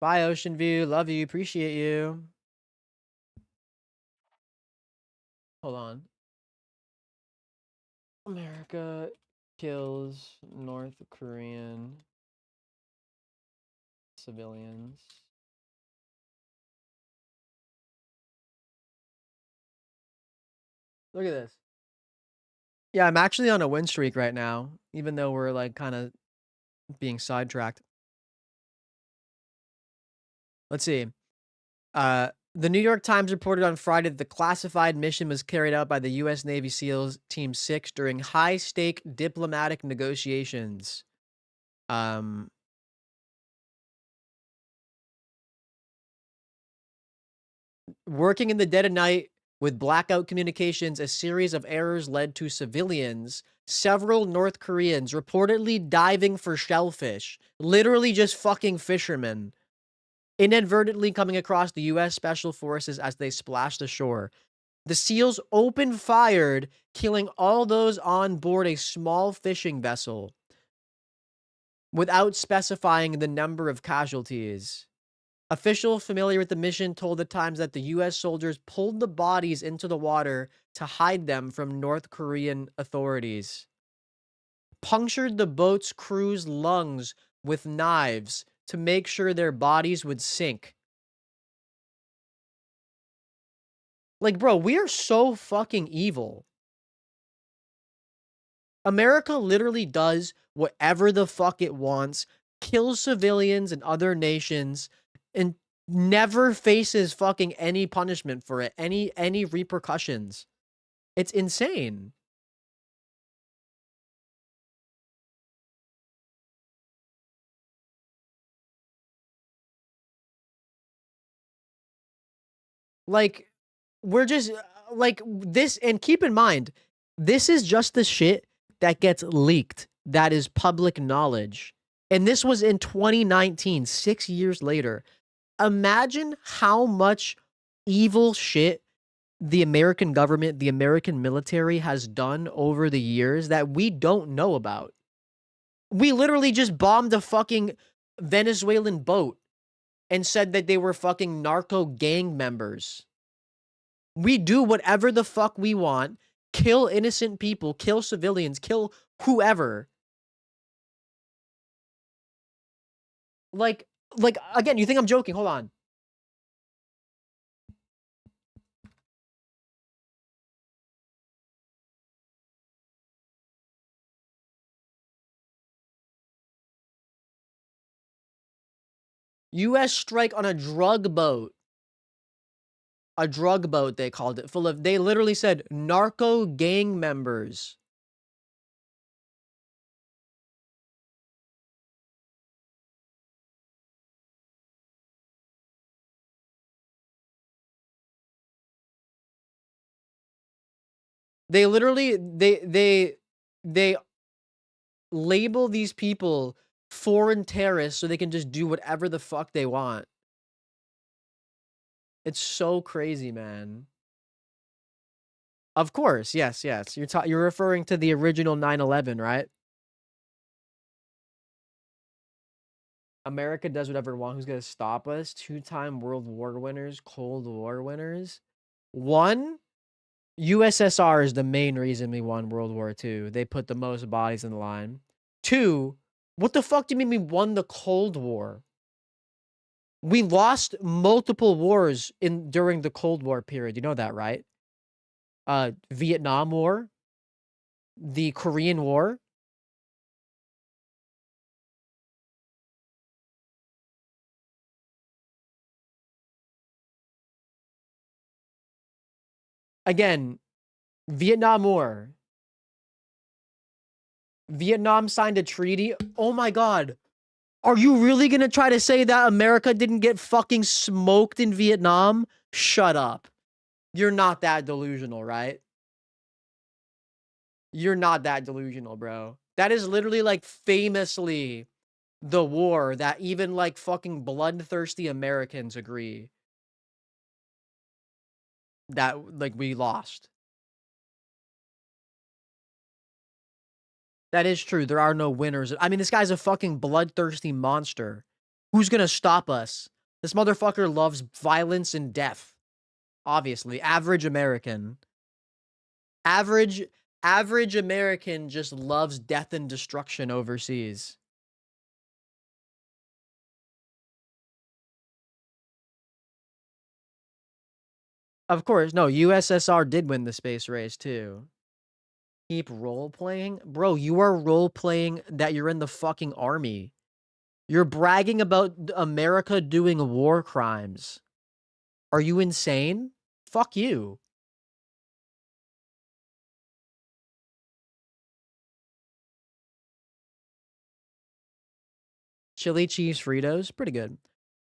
Bye, Ocean View. Love you. Appreciate you. Hold on. America kills North Korean civilians. Look at this. Yeah, I'm actually on a win streak right now, even though we're like kind of being sidetracked. Let's see. The New York Times reported on Friday that the classified mission was carried out by the U.S. Navy SEALs Team 6 during high-stake diplomatic negotiations. Working in the dead of night with blackout communications, a series of errors led to civilians, several North Koreans reportedly diving for shellfish, literally just fucking fishermen, inadvertently coming across the U.S. Special Forces as they splashed ashore. The SEALs opened fire, killing all those on board a small fishing vessel without specifying the number of casualties. Officials familiar with the mission told the Times that the U.S. soldiers pulled the bodies into the water to hide them from North Korean authorities, punctured the boat's crew's lungs with knives to make sure their bodies would sink. Like, bro, we are so fucking evil. America literally does whatever the fuck it wants, kills civilians and other nations, and never faces fucking any punishment for it, any repercussions. It's insane. Like, we're just like this, and keep in mind, this is just the shit that gets leaked, that is public knowledge. And this was in 2019, 6 years later. Imagine how much evil shit the American government, the American military has done over the years that we don't know about. We literally just bombed a fucking Venezuelan boat and said that they were fucking narco gang members. We do whatever the fuck we want, kill innocent people, kill civilians, kill whoever. Like again, you think I'm joking? Hold on. U.S. strike on a drug boat. A drug boat, they called it, full of, they literally said narco gang members. They literally, they label these people foreign terrorists so they can just do whatever the fuck they want. It's so crazy, man. Of course, yes. You're referring to the original 9/11, right? America does whatever it wants. Who's gonna stop us? 2-time World War winners, Cold War winners. One, USSR is the main reason we won World War II. They put the most bodies in the line. Two, what the fuck do you mean we won the Cold War? We lost multiple wars during the Cold War period. You know that, right? Vietnam War, the Korean War. Again, Vietnam War. Vietnam signed a treaty. Oh my god. Are you really gonna try to say that America didn't get fucking smoked in Vietnam? Shut up. You're not that delusional, right? You're not that delusional, bro. That is literally like famously the war that even like fucking bloodthirsty Americans agree that like we lost. That is true. There are no winners. I mean, this guy's a fucking bloodthirsty monster. Who's gonna stop us? This motherfucker loves violence and death. Obviously, average American. Average American just loves death and destruction overseas. Of course, no, USSR did win the space race too. Keep role playing? Bro, you are role playing that you're in the fucking army. You're bragging about America doing war crimes. Are you insane? Fuck you. Chili cheese Fritos, pretty good.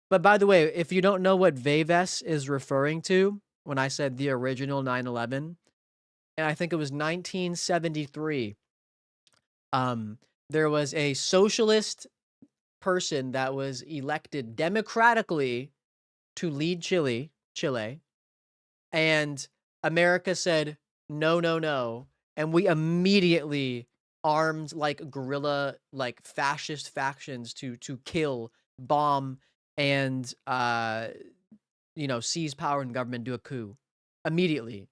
But by the way, if you don't know what Veves is referring to, when I said the original 9/11, and I think it was 1973, there was a socialist person that was elected democratically to lead Chile, and America said, no, no, no. And we immediately armed like guerrilla, like fascist factions to kill, bomb, and seize power in government, do a coup. Immediately.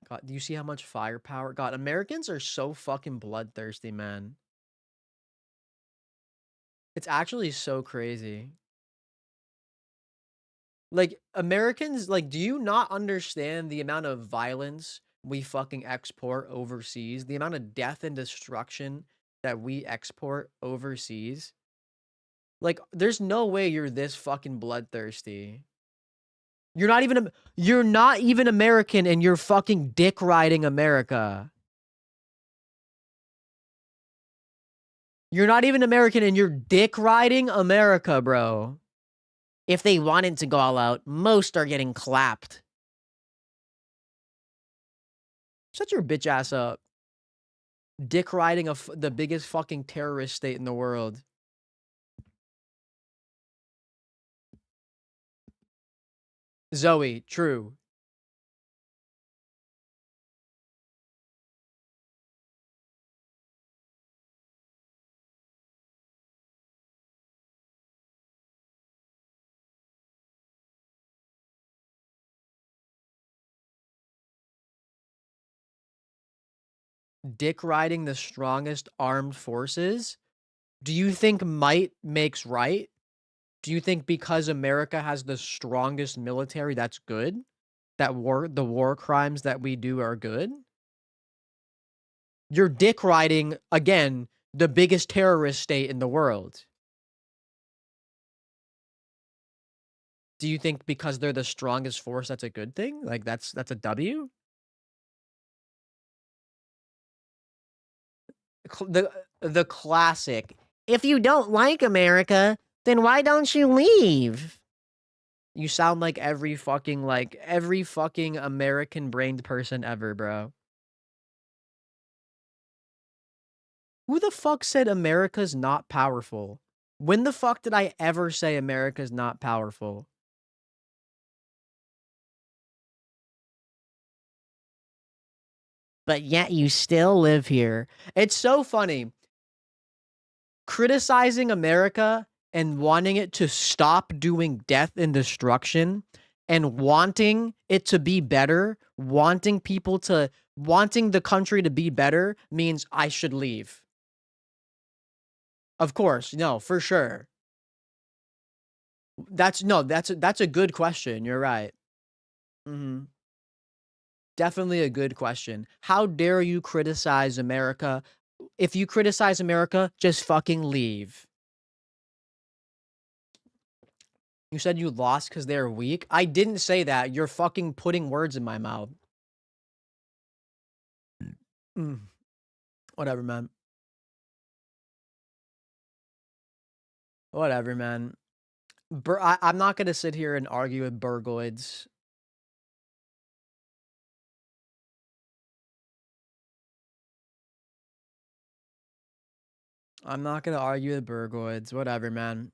God, do you see how much firepower? God, Americans are so fucking bloodthirsty, man. It's actually so crazy. Like, Americans, like, do you not understand the amount of violence we fucking export overseas? The amount of death and destruction that we export overseas? Like, there's no way you're this fucking bloodthirsty. You're not even American and you're fucking dick riding America. You're not even American and you're dick riding America, bro. If they wanted to go all out, most are getting clapped. Shut your bitch ass up. Dick riding the biggest fucking terrorist state in the world. Zoe, true. Dick riding the strongest armed forces? Do you think might makes right? Do you think because America has the strongest military, that's good? That the war crimes that we do are good? You're dick riding, again, the biggest terrorist state in the world. Do you think because they're the strongest force, that's a good thing? Like, that's a W? The classic, if you don't like America, then why don't you leave? You sound like every fucking American brained person ever, bro. Who the fuck said America's not powerful? When the fuck did I ever say America's not powerful? But yet you still live here. It's so funny. Criticizing America and wanting it to stop doing death and destruction and wanting it to be better, wanting the country to be better means I should leave. Of course, no, for sure. That's a good question. You're right. Hmm. Definitely a good question. How dare you criticize America? If you criticize America, just fucking leave. You said you lost because they're weak. I didn't say that. You're fucking putting words in my mouth. Mm, whatever, man. Whatever, man. I'm not gonna sit here and argue with Burgoids. I'm not gonna argue with Burgoids. Whatever, man.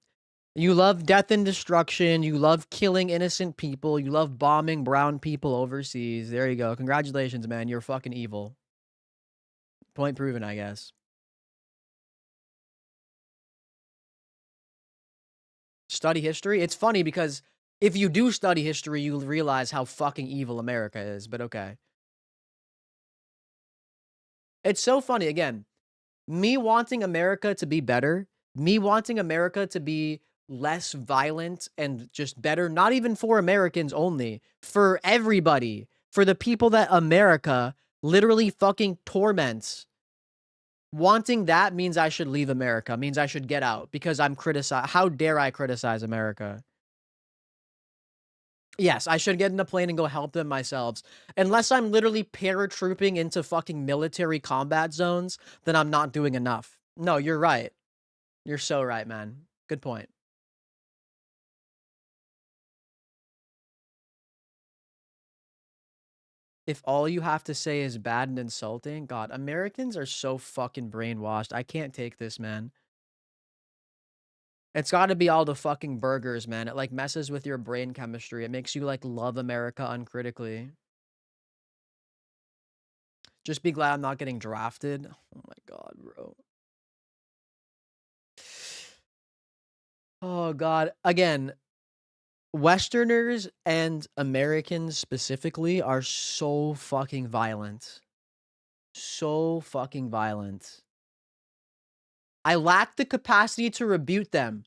You love death and destruction. You love killing innocent people. You love bombing brown people overseas. There you go. Congratulations, man. You're fucking evil. Point proven, I guess. Study history? It's funny because if you do study history, you'll realize how fucking evil America is, but okay. It's so funny. Again, me wanting America to be better, me wanting America to be less violent and just better, not even for Americans only, for everybody, for the people that America literally fucking torments. Wanting that means I should leave America, means I should get out because I'm criticized. How dare I criticize America? Yes, I should get in a plane and go help them myself. Unless I'm literally paratrooping into fucking military combat zones, then I'm not doing enough. No, you're right. You're so right, man. Good point. If all you have to say is bad and insulting, God, Americans are so fucking brainwashed. I can't take this, man. It's got to be all the fucking burgers, man. It like messes with your brain chemistry. It makes you like love America uncritically. Just be glad I'm not getting drafted. Oh my God, bro. Oh God. Again, Westerners and Americans specifically are so fucking violent. So fucking violent. I lack the capacity to rebuke them.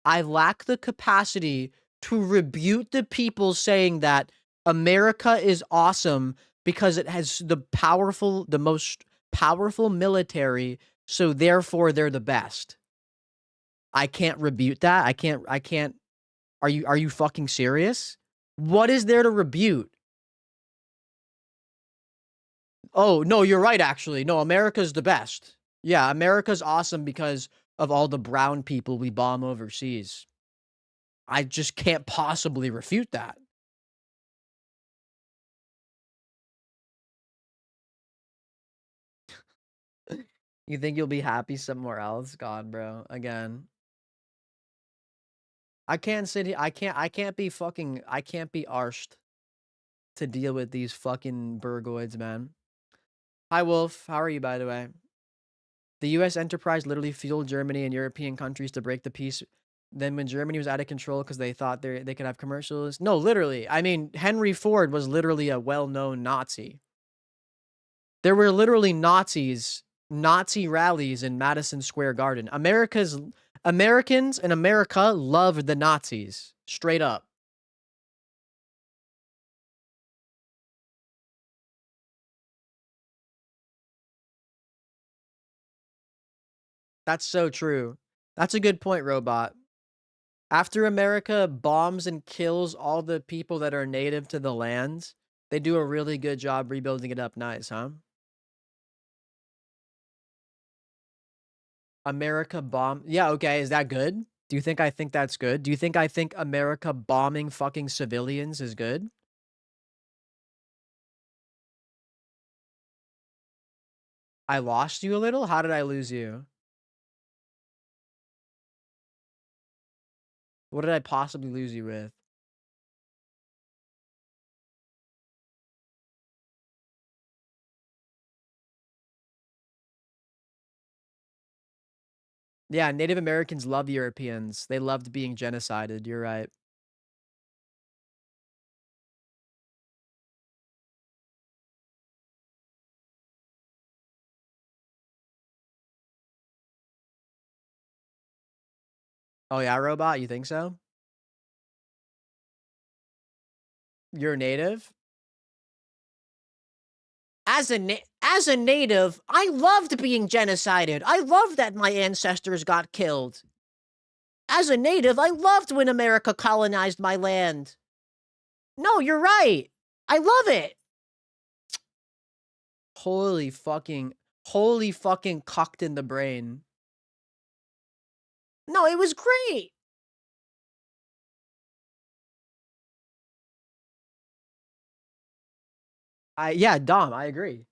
I lack the capacity to rebuke the people saying that America is awesome because it has the most powerful military, so therefore they're the best. I can't rebuke that. I can't. Are you fucking serious? What is there to rebuke? Oh, no, you're right, actually. No, America's the best. Yeah, America's awesome because of all the brown people we bomb overseas. I just can't possibly refute that. You think you'll be happy somewhere else? God, bro. Again. I can't sit here. I can't be arsed to deal with these fucking burgoids, man. Hi, Wolf. How are you, by the way? The US enterprise literally fueled Germany and European countries to break the peace. Then when Germany was out of control because they thought they could have commercials. No, literally. I mean, Henry Ford was literally a well-known Nazi. There were literally Nazi rallies in Madison Square Garden. Americans and America loved the Nazis. Straight up. That's so true. That's a good point, Robot. After America bombs and kills all the people that are native to the lands, they do a really good job rebuilding it up nice, huh? America bomb. Yeah, okay. Is that good? Do you think I think that's good? Do you think I think America bombing fucking civilians is good? I lost you a little? How did I lose you? What did I possibly lose you with? Yeah, Native Americans love Europeans. They loved being genocided. You're right. Oh yeah, robot. You think so? You're a native. As a native, I loved being genocided. I loved that my ancestors got killed. As a native, I loved when America colonized my land. No, you're right. I love it. Holy fucking cocked in the brain. No, it was great. Yeah, Dom, I agree.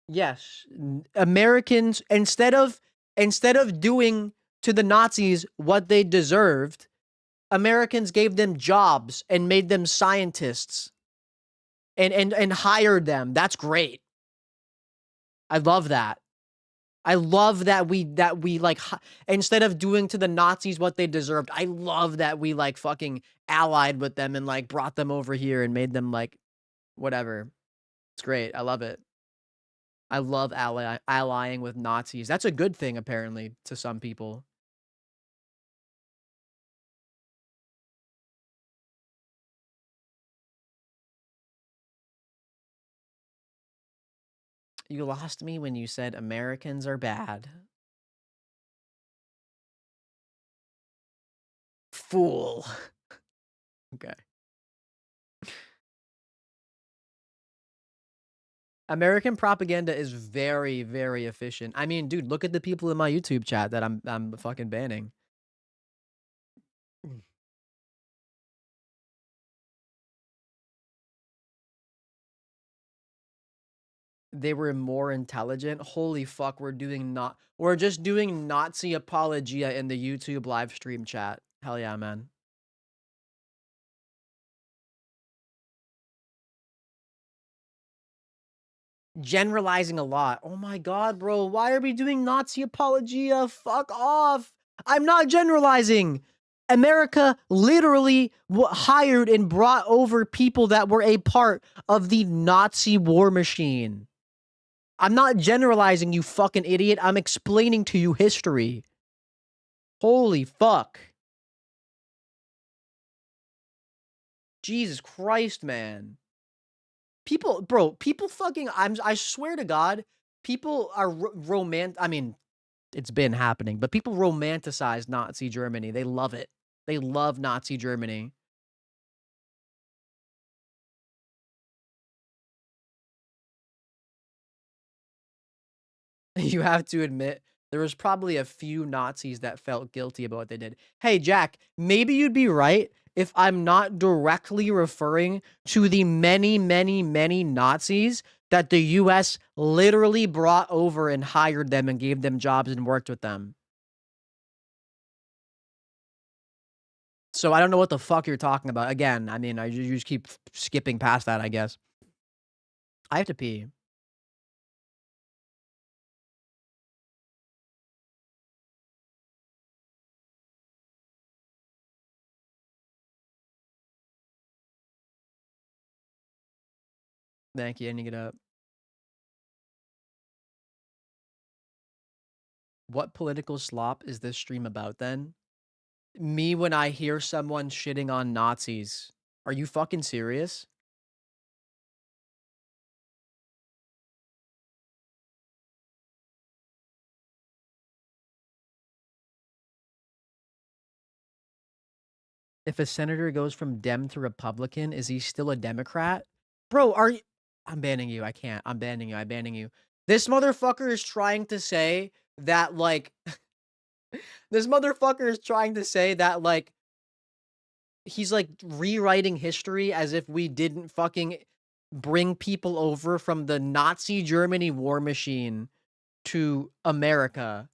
Yes, Americans instead of doing to the Nazis what they deserved, Americans gave them jobs and made them scientists and hired them. That's great. I love that. I love that we like instead of doing to the Nazis what they deserved. I love that we like fucking allied with them and like brought them over here and made them like whatever. It's great. I love it. I love allying with Nazis. That's a good thing apparently to some people. You lost me when you said Americans are bad. Fool. Okay. American propaganda is very, very efficient. I mean, dude, look at the people in my YouTube chat that I'm fucking banning. They were more intelligent. Holy fuck, we're just doing Nazi apologia in the YouTube live stream chat. Hell yeah, man. Generalizing a lot. Oh my god, bro. Why are we doing Nazi apologia? Fuck off. I'm not generalizing. America literally hired and brought over people that were a part of the Nazi war machine. I'm not generalizing, you fucking idiot. I'm explaining to you history. Holy fuck. Jesus Christ, man. People, bro, people fucking, I swear to God, people are I mean, it's been happening, but people romanticize Nazi Germany. They love it. They love Nazi Germany. You have to admit, there was probably a few Nazis that felt guilty about what they did. Hey, Jack, maybe you'd be right if I'm not directly referring to the many, many, many Nazis that the US literally brought over and hired them and gave them jobs and worked with them. So I don't know what the fuck you're talking about. Again, I mean, you just keep skipping past that, I guess. I have to pee. Thank you. I need to get up. What political slop is this stream about then? Me when I hear someone shitting on Nazis. Are you fucking serious? If a senator goes from Dem to Republican, is he still a Democrat? Bro, are you... I'm banning you. I can't. I'm banning you. I'm banning you. This motherfucker is trying to say that, like... this motherfucker is trying to say that, like... he's, like, rewriting history as if we didn't fucking bring people over from the Nazi Germany war machine to America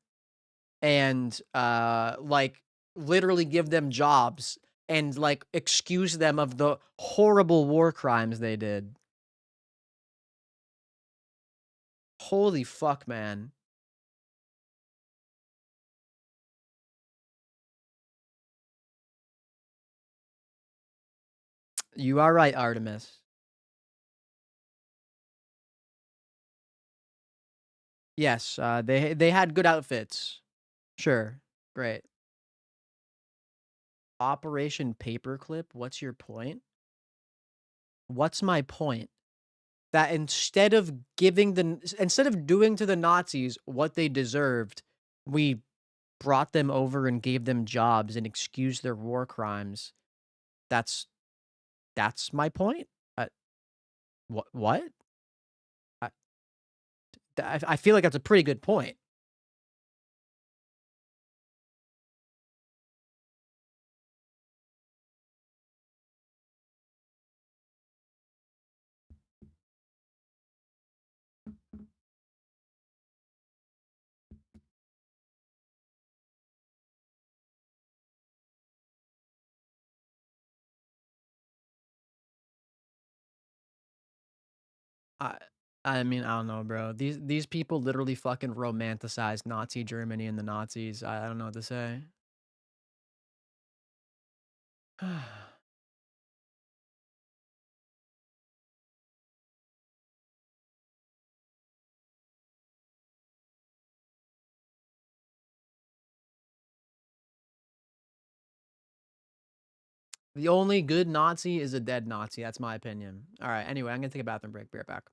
and, like, literally give them jobs and, like, excuse them of the horrible war crimes they did. Holy fuck, man. You are right, Artemis. Yes, they had good outfits. Sure. Great. Operation Paperclip, what's your point? What's my point? That instead of instead of doing to the Nazis what they deserved, we brought them over and gave them jobs and excused their war crimes. That's that's my point? What? I I feel like that's a pretty good point. I I mean, I don't know, bro. These people literally fucking romanticized Nazi Germany and the Nazis. I don't know what to say. The only good Nazi is a dead Nazi. That's my opinion. All right. Anyway, I'm gonna take a bathroom break. Be right back.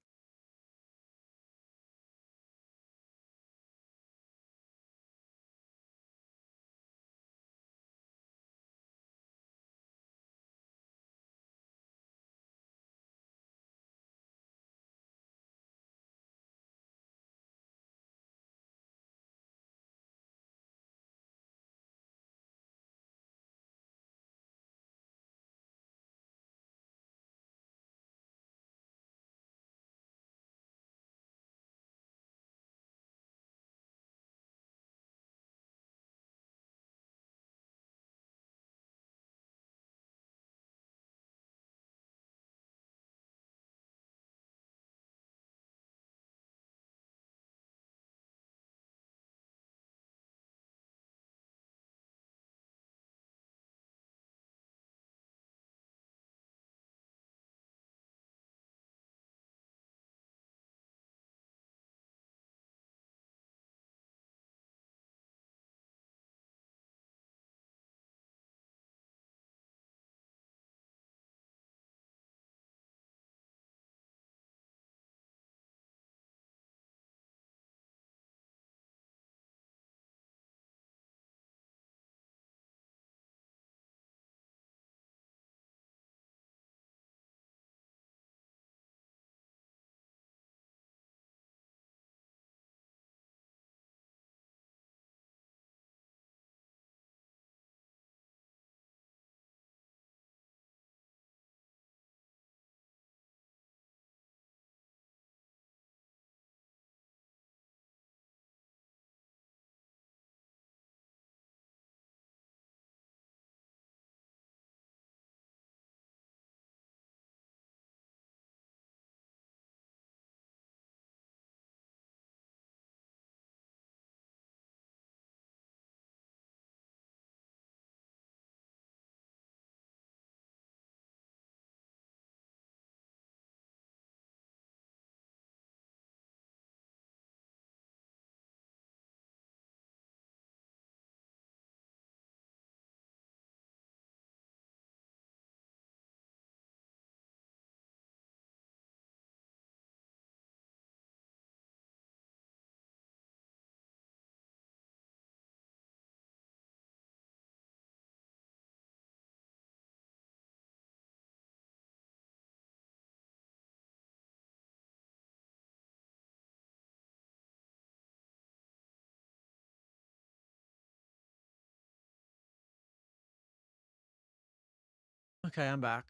Okay, I'm back.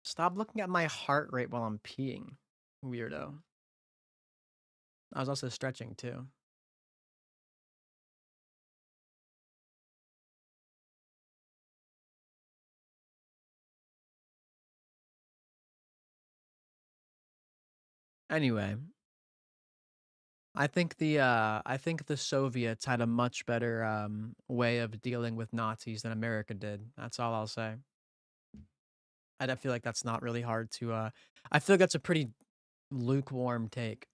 Stop looking at my heart rate while I'm peeing. Weirdo. I was also stretching too. Anyway, I think the Soviets had a much better way of dealing with Nazis than America did. That's all I'll say. I don't feel like that's not really hard to. I feel like that's a pretty lukewarm take.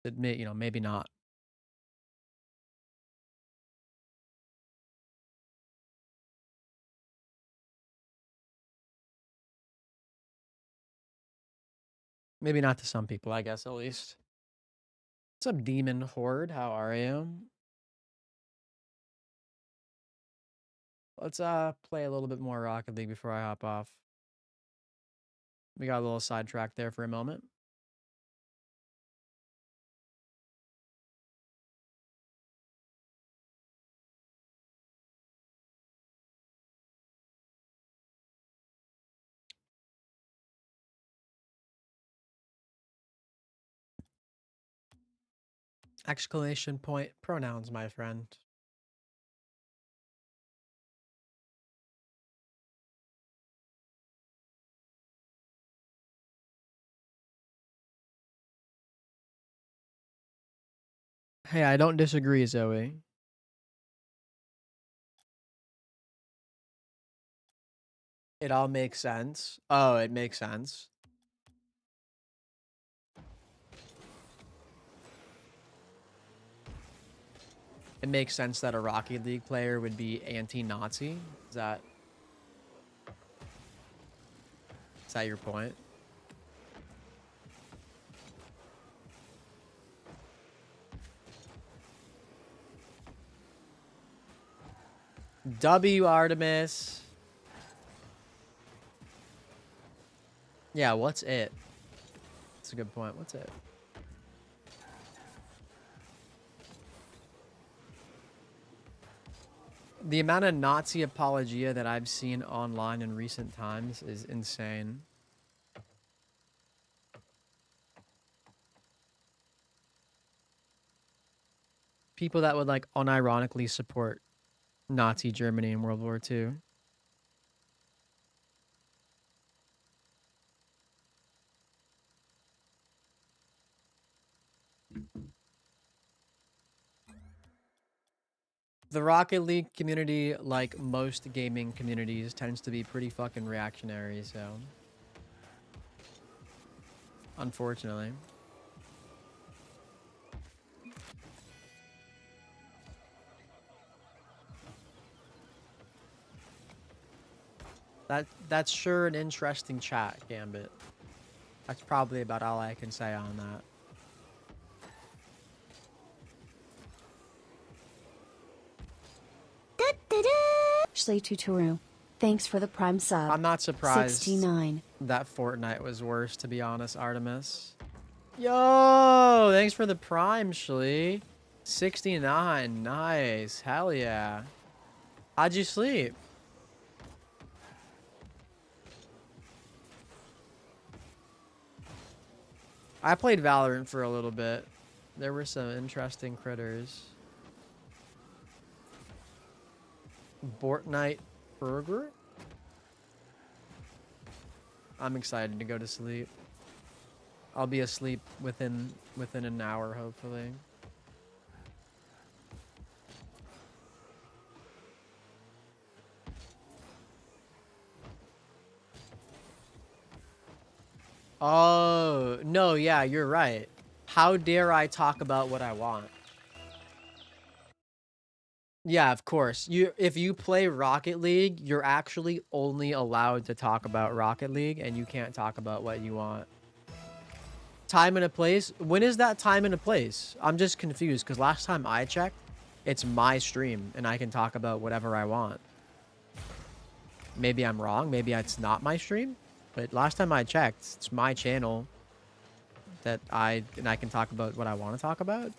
It may, maybe not. Maybe not to some people, I guess, at least. What's up, Demon Horde? How are you? Let's play a little bit more Rocket League before I hop off. We got a little sidetracked there for a moment. Exclamation point pronouns, my friend. Hey, I don't disagree, Zoe. It all makes sense. Oh, it makes sense. It makes sense that a Rocket League player would be anti-Nazi. Is that your point? W Artemis. Yeah, what's it? That's a good point. What's it? The amount of Nazi apologia that I've seen online in recent times is insane. People that would like unironically support Nazi Germany in World War II. The Rocket League community, like most gaming communities, tends to be pretty fucking reactionary, so... Unfortunately. That's sure an interesting chat, Gambit. That's probably about all I can say on that. Ashley Tuturu. Thanks for the prime sub. I'm not surprised 69. that Fortnite was worse, to be honest, Artemis. Yo, thanks for the prime, Shlee. 69, nice, hell yeah. How'd you sleep? I played Valorant for a little bit. There were some interesting critters. Fortnite Burger? I'm excited to go to sleep. I'll be asleep within an hour, hopefully. Oh, no, yeah, you're right. How dare I talk about what I want? Yeah, of course. If you play Rocket League, you're actually only allowed to talk about Rocket League, and you can't talk about what you want. Time and a place? When is that time and a place? I'm just confused, because last time I checked, it's my stream, and I can talk about whatever I want. Maybe I'm wrong. Maybe it's not my stream. But last time I checked, it's my channel that I can talk about what I want to talk about.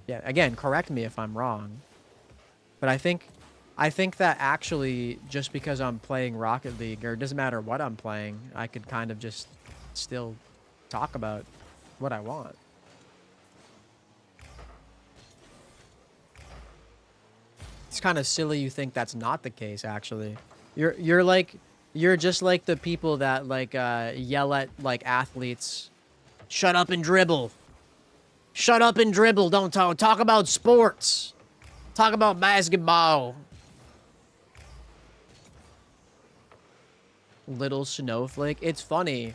Yeah, again, correct me if I'm wrong. But I think that actually, just because I'm playing Rocket League, or it doesn't matter what I'm playing, I could kind of just still talk about what I want. It's kind of silly you think that's not the case, actually. You're just like the people that like yell at like athletes, shut up and dribble. Shut up and dribble. Don't talk about sports. Talk about basketball. Little snowflake. It's funny.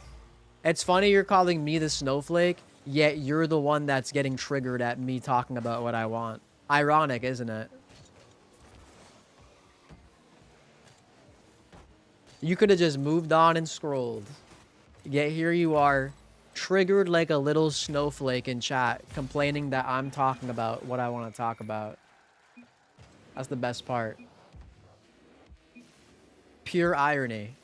It's funny you're calling me the snowflake, yet you're the one that's getting triggered at me talking about what I want. Ironic, isn't it? You could have just moved on and scrolled. Yet here you are, triggered like a little snowflake in chat, complaining that I'm talking about what I want to talk about. That's the best part. Pure irony.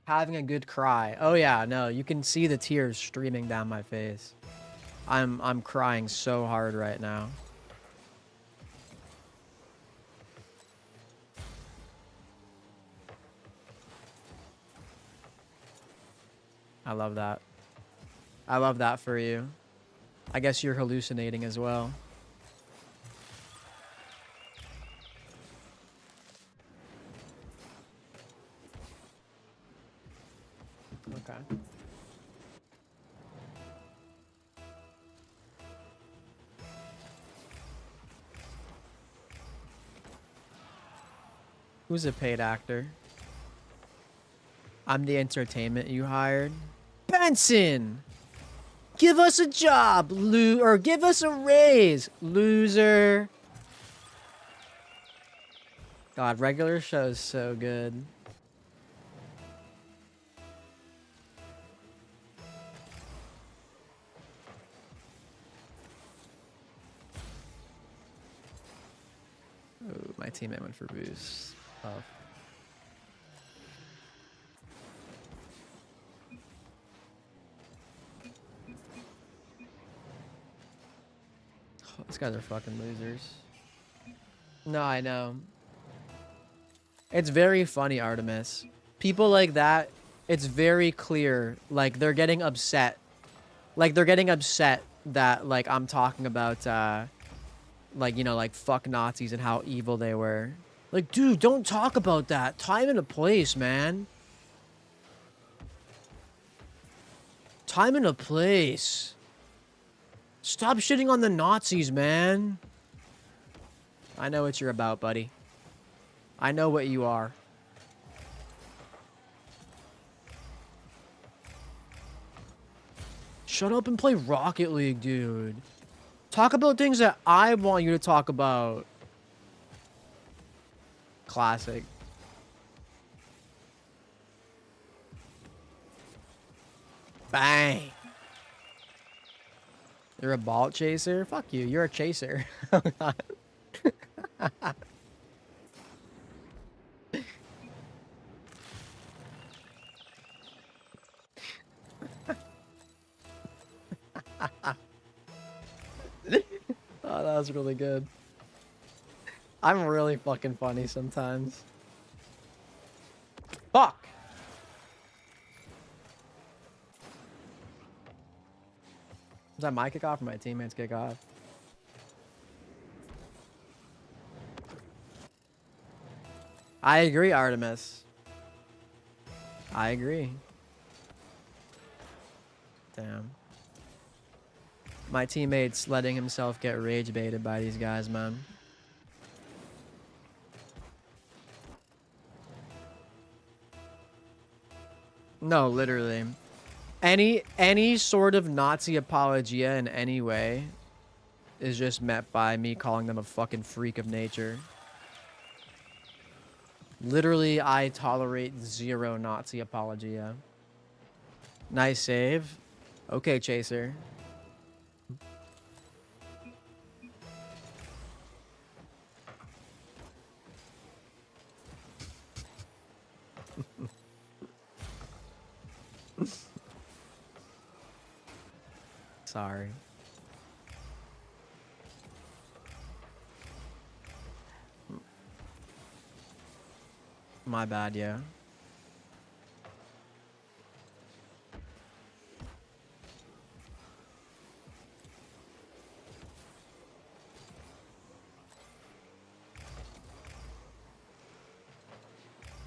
Having a good cry. Oh yeah, no, you can see the tears streaming down my face. I'm crying so hard right now. I love that. I love that for you. I guess you're hallucinating as well. Okay. Who's a paid actor? I'm the entertainment you hired. Benson! Give us a job, or give us a raise, loser. God, regular show is so good. Oh, my teammate went for boost. Oh. These guys are fucking losers. No, I know. It's very funny, Artemis. People like that, it's very clear. Like, they're getting upset. Like, they're getting upset that, like, I'm talking about, like, you know, like, fuck Nazis and how evil they were. Like, dude, don't talk about that. Time and a place, man. Time and a place. Stop shitting on the Nazis, man. I know what you're about, buddy. I know what you are. Shut up and play Rocket League, dude. Talk about things that I want you to talk about. Classic. Bang. You're a ball chaser? Fuck you. You're a chaser. Oh, God. Oh, that was really good. I'm really fucking funny sometimes. Fuck! Is that my kickoff or my teammate's kickoff? I agree, Artemis. I agree. Damn. My teammate's letting himself get rage baited by these guys, man. No, literally. Any sort of Nazi apologia in any way is just met by me calling them a fucking freak of nature. Literally, I tolerate zero Nazi apologia. Nice save. Okay, Chaser. Sorry. My bad, yeah.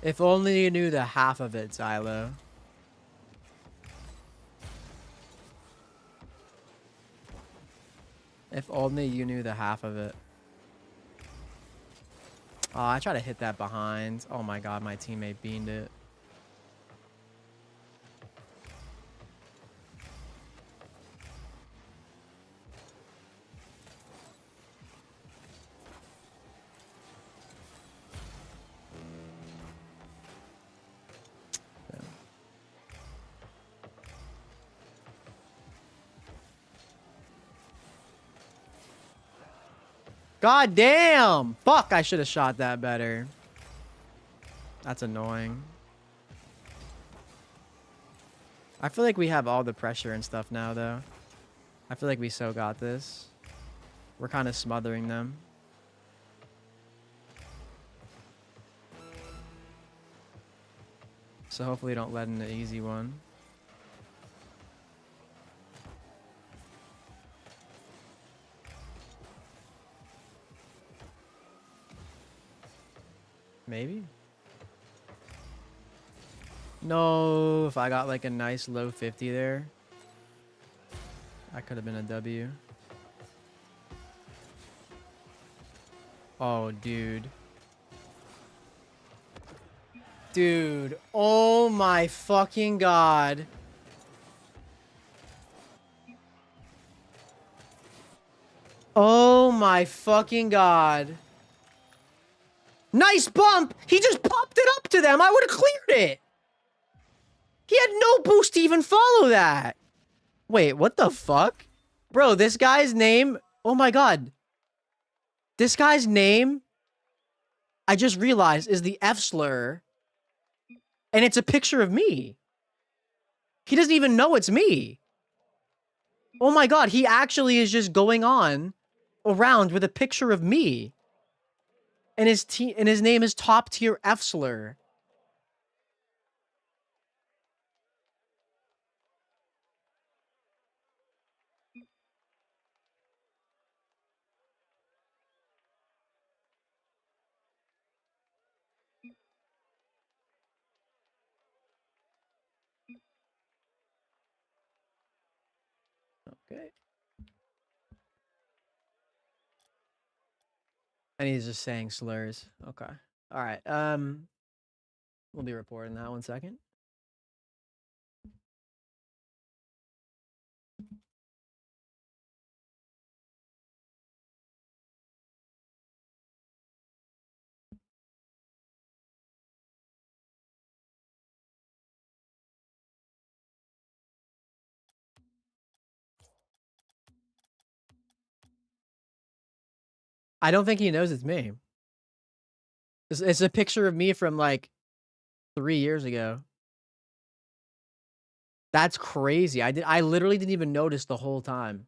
If only you knew the half of it, Xylo. If only you knew the half of it. Oh, I try to hit that behind. Oh my god, my teammate beamed it. God damn! Fuck, I should have shot that better. That's annoying. I feel like we have all the pressure and stuff now, though. I feel like we so got this. We're kind of smothering them. So hopefully don't let in the easy one. Maybe? No, if I got like a nice low 50 there, that could have been a W. Oh, dude. Dude, oh my fucking god. Oh my fucking god. Nice bump! He just popped it up to them. I would have cleared it. He had no boost to even follow that. Wait, what the fuck? Bro, this guy's name... Oh my god. This guy's name, I just realized, is the F slur. And it's a picture of me. He doesn't even know it's me. Oh my god, he actually is just going on around with a picture of me. And his name is Top Tier F slur. Okay. And he's just saying slurs. Okay. All right. We'll be reporting that 1 second. I don't think he knows it's me. It's a picture of me from like 3 years ago. That's crazy. I literally didn't even notice the whole time.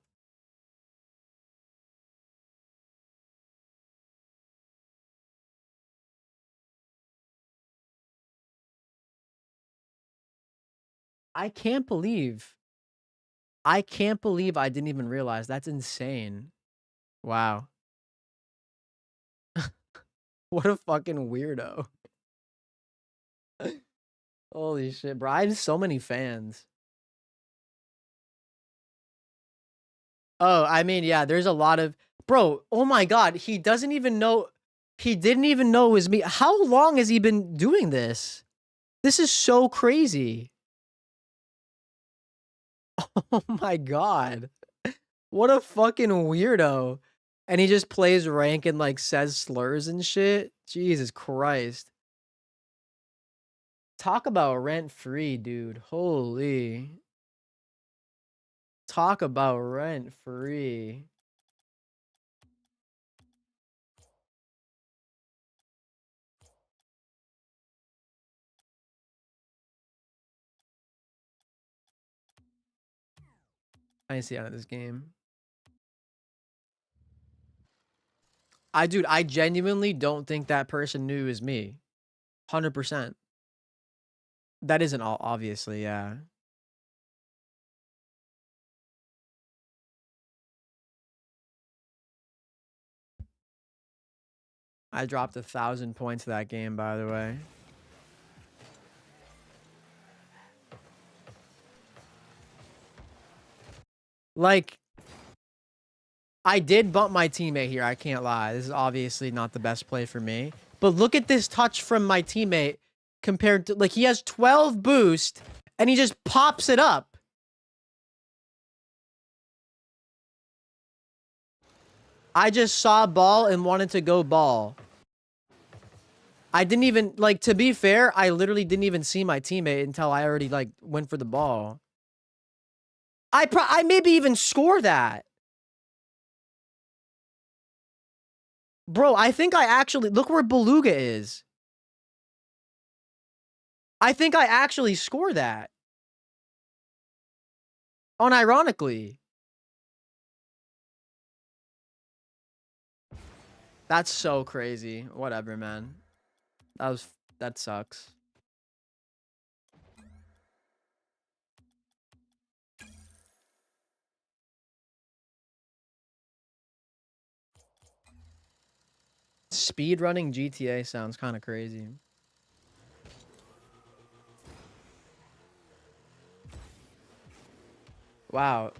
I can't believe I didn't even realize. That's insane. Wow. What a fucking weirdo. Holy shit, bro. I have so many fans. Oh, I mean, yeah, there's a lot of... Bro, oh my god, he doesn't even know... He didn't even know it was me. How long has he been doing this? This is so crazy. Oh my god. What a fucking weirdo. And he just plays rank and like says slurs and shit. Jesus Christ. Talk about rent free, dude. Holy. Talk about rent free. I didn't see out of this game. Dude, I genuinely don't think that person knew it was me. 100%. That isn't all, obviously, yeah. I dropped 1,000 points that game, by the way. Like, I did bump my teammate here. I can't lie. This is obviously not the best play for me. But look at this touch from my teammate compared to, like, he has 12 boost and he just pops it up. I just saw ball and wanted to go ball. I didn't even, like, to be fair, I literally didn't even see my teammate until I already, like, went for the ball. I maybe even score that. Bro, I think I actually, look where Beluga is. I think I actually score that. Unironically. That's so crazy. Whatever, man. That sucks. Speedrunning GTA sounds kind of crazy. Wow.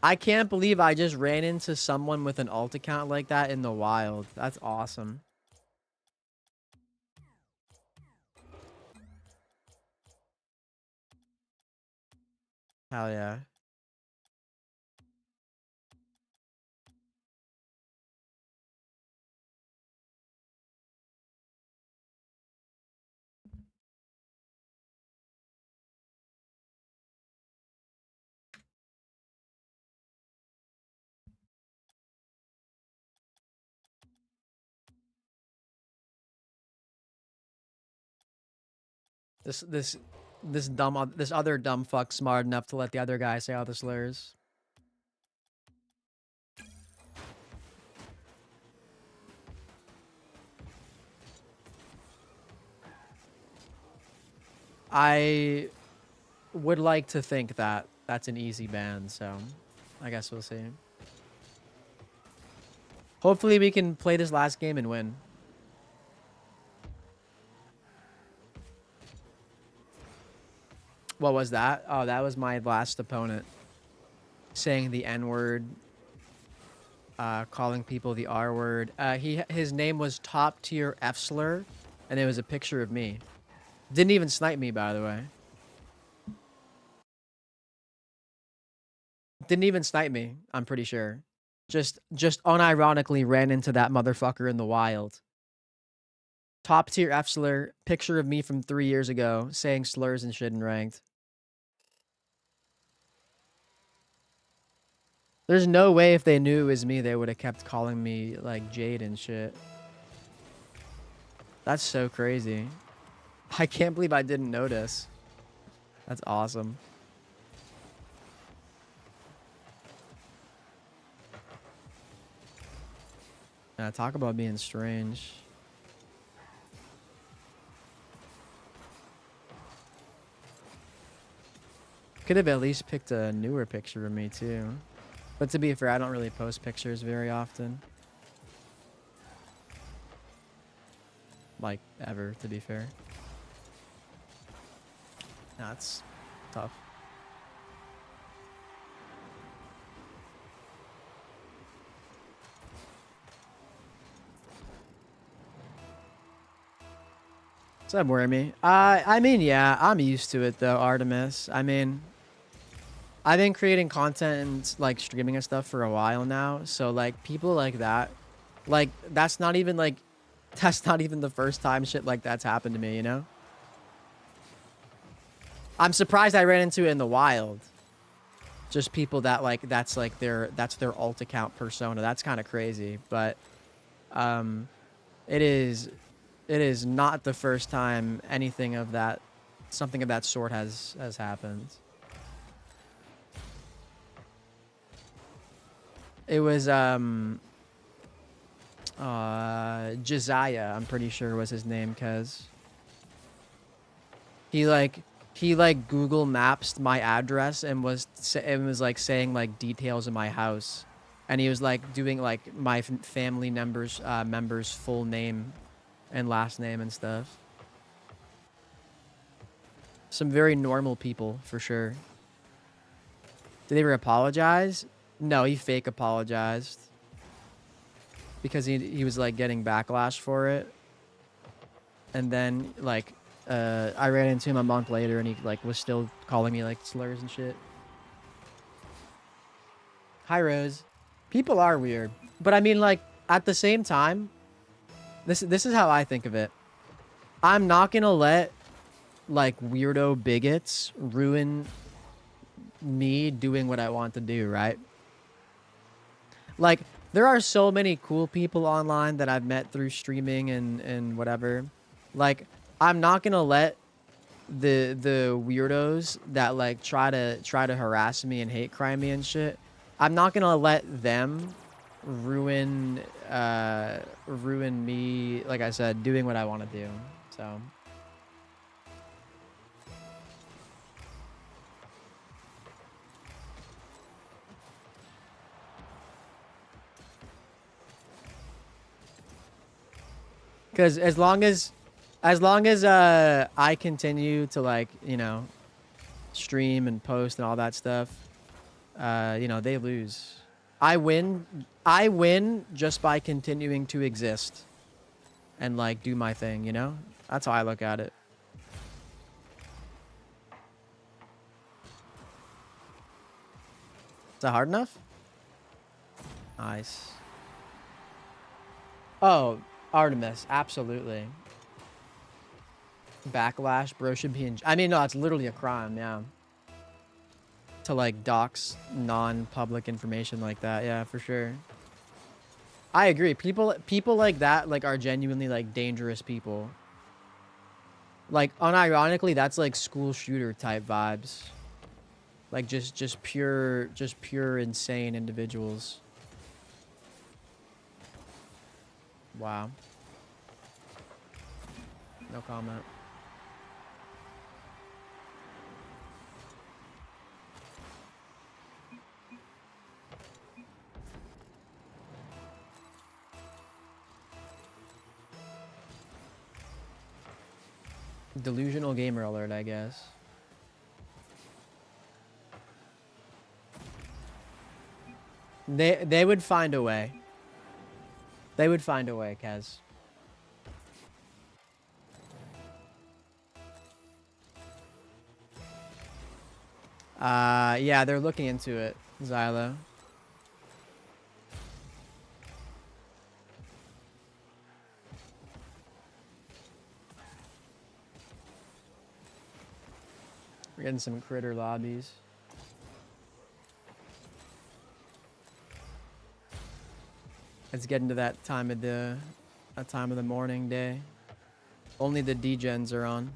I can't believe I just ran into someone with an alt account like that in the wild. That's awesome. Hell yeah. This other dumb fuck smart enough to let the other guy say all the slurs. I would like to think that that's an easy ban, so I guess we'll see. Hopefully we can play this last game and win. What was that? Oh, that was my last opponent. Saying the N-word. Calling people the R-word. His name was Top Tier F Slur, and it was a picture of me. Didn't even snipe me, by the way. Didn't even snipe me, I'm pretty sure. Just unironically ran into that motherfucker in the wild. Top Tier F Slur, picture of me from 3 years ago, saying slurs and shit in ranked. There's no way if they knew it was me, they would have kept calling me, like, Jade and shit. That's so crazy. I can't believe I didn't notice. That's awesome. Talk about being strange. Could have at least picked a newer picture of me, too. But to be fair, I don't really post pictures very often. Like, ever, to be fair. That's tough. What's up, Wormy? I mean, yeah, I'm used to it, though, Artemis. I mean, I've been creating content and, like, streaming and stuff for a while now. So, like, people like that, like, that's not even the first time shit like that's happened to me, you know? I'm surprised I ran into it in the wild. Just people that, like, that's their alt account persona. That's kind of crazy, but it is not the first time something of that sort has happened. It was Josiah, I'm pretty sure was his name, cuz he Google Maps my address and was like saying like details of my house, and he was like doing like my family members full name and last name and stuff. Some very normal people for sure. Did they ever apologize? No, he fake apologized. because he was like getting backlash for it. And then like I ran into him a month later and he like was still calling me like slurs and shit. Hi Rose. People are weird. But I mean like at the same time, this is how I think of it. I'm not gonna let like weirdo bigots ruin me doing what I want to do, right? Like there are so many cool people online that I've met through streaming and whatever. Like I'm not gonna let the weirdos that like try to harass me and hate crime me and shit. I'm not gonna let them ruin ruin me, like I said, doing what I want to do. So because as long as I continue to like, you know, stream and post and all that stuff, you know, they lose. I win just by continuing to exist and like do my thing, you know? That's how I look at it. Is that hard enough? Nice. Oh, Artemis, absolutely. Backlash, bro should be in... I mean, no, it's literally a crime, yeah. To, like, dox non-public information like that, yeah, for sure. I agree. People like that, like, are genuinely, like, dangerous people. Like, unironically, that's, like, school shooter type vibes. Like, just pure insane individuals. Wow. No comment. Delusional gamer alert, I guess. They would find a way. They would find a way, Kaz. Yeah, they're looking into it, Xylo. We're getting some critter lobbies. It's getting to that time of the morning day. Only the degens are on.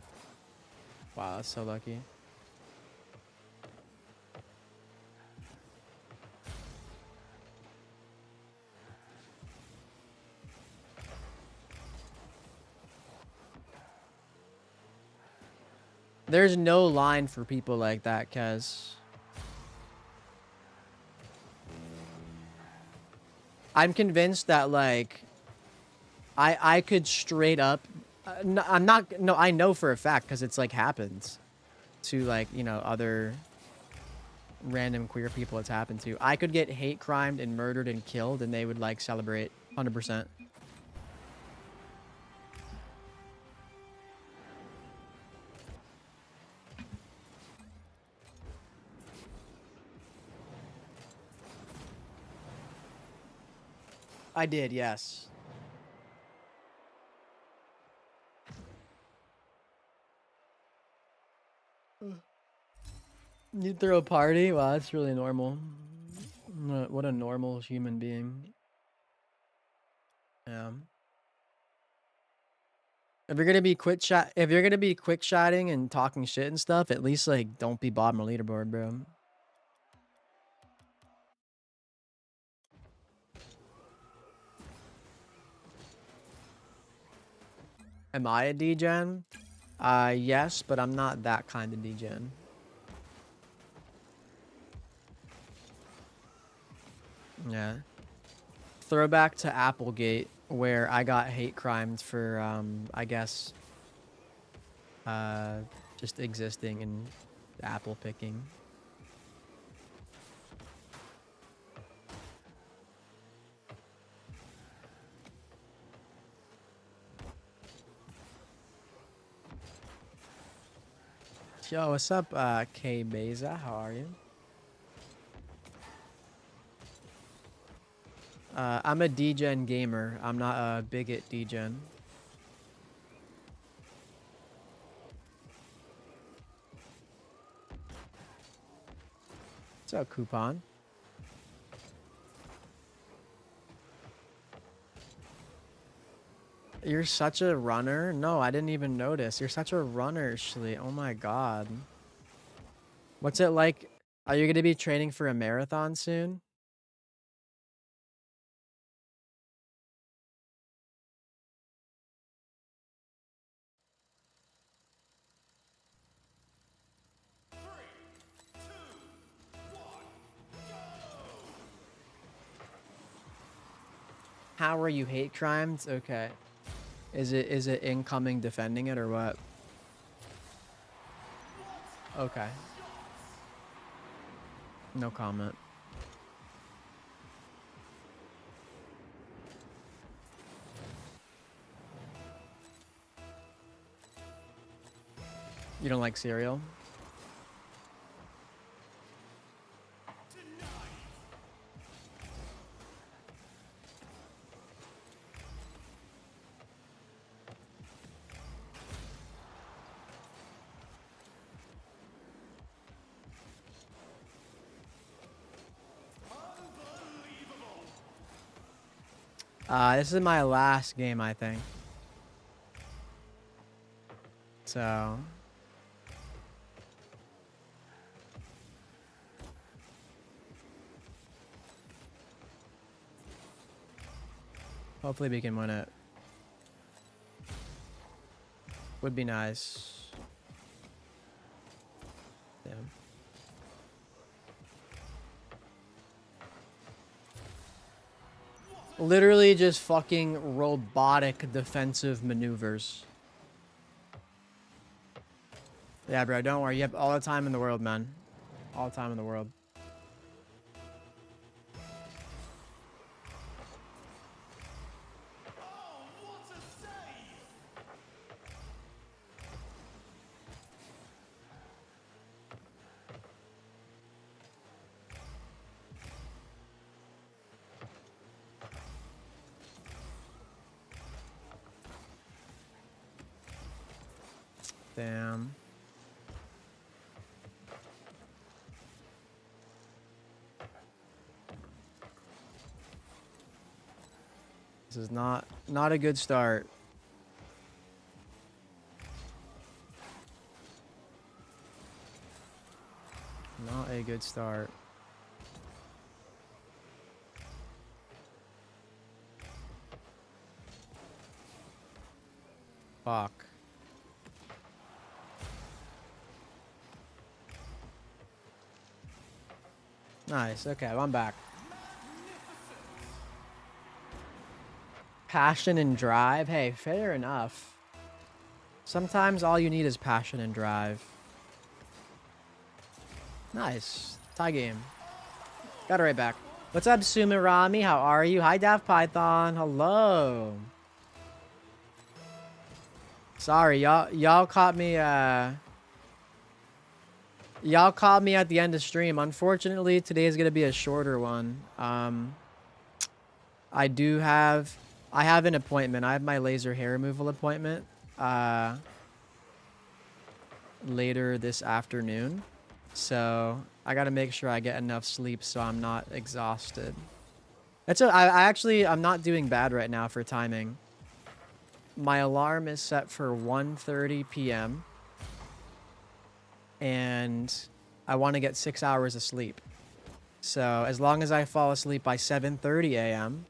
Wow, that's so lucky. There's no line for people like that, Kez. I'm convinced that, like, I could straight up... I'm not... No, I know for a fact, because it's, like, happened to, like, you know, other random queer people it's happened to. I could get hate crimed and murdered and killed, and they would, like, celebrate 100%. I did, yes. You throw a party? Wow, that's really normal. What a normal human being. Yeah. If you're gonna be quick shotting and talking shit and stuff, at least like don't be bottom of leaderboard, bro. Am I a degen? Yes, but I'm not that kind of degen. Yeah. Throwback to Applegate, where I got hate crimed for, I guess, just existing and apple picking. Yo, what's up, K Beza? How are you? I'm a degen gamer. I'm not a bigot degen. What's up, Coupon? You're such a runner? No, I didn't even notice. You're such a runner, Shlee. Oh my god. What's it like? Are you going to be training for a marathon soon? How are you hate crimes? Okay. Is it incoming defending it or what? Okay. No comment. You don't like cereal? This is my last game, I think. So... hopefully we can win it. Would be nice. Damn. Literally just fucking robotic defensive maneuvers. Yeah, bro, don't worry. You have all the time in the world, man. All the time in the world. Damn. This is not a good start. Not a good start. Fuck. Nice. Okay, well, I'm back. Passion and drive. Hey, fair enough. Sometimes all you need is passion and drive. Nice. Tie game. Got it right back. What's up, Sumirami? How are you? Hi, Daft Python. Hello. Sorry, y'all caught me, y'all caught me at the end of stream. Unfortunately, today is gonna be a shorter one. I have an appointment. I have my laser hair removal appointment, later this afternoon. So I gotta make sure I get enough sleep so I'm not exhausted. I'm not doing bad right now for timing. My alarm is set for 1:30 p.m. and I want to get 6 hours of sleep. So as long as I fall asleep by 7:30 a.m.,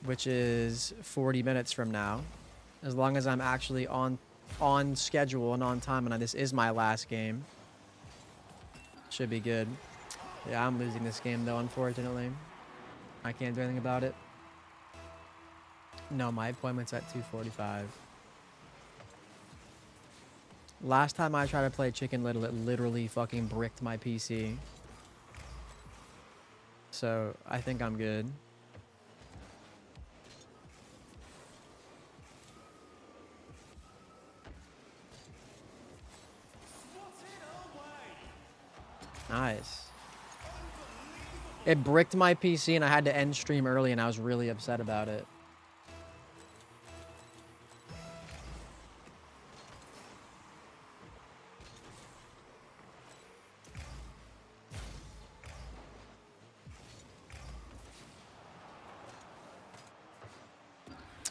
which is 40 minutes from now, as long as I'm actually on schedule and on time, and this is my last game, should be good. Yeah, I'm losing this game though, unfortunately. I can't do anything about it. No, my appointment's at 2:45. Last time I tried to play Chicken Little, it literally fucking bricked my PC. So I think I'm good. Nice. It bricked my PC and I had to end stream early and I was really upset about it.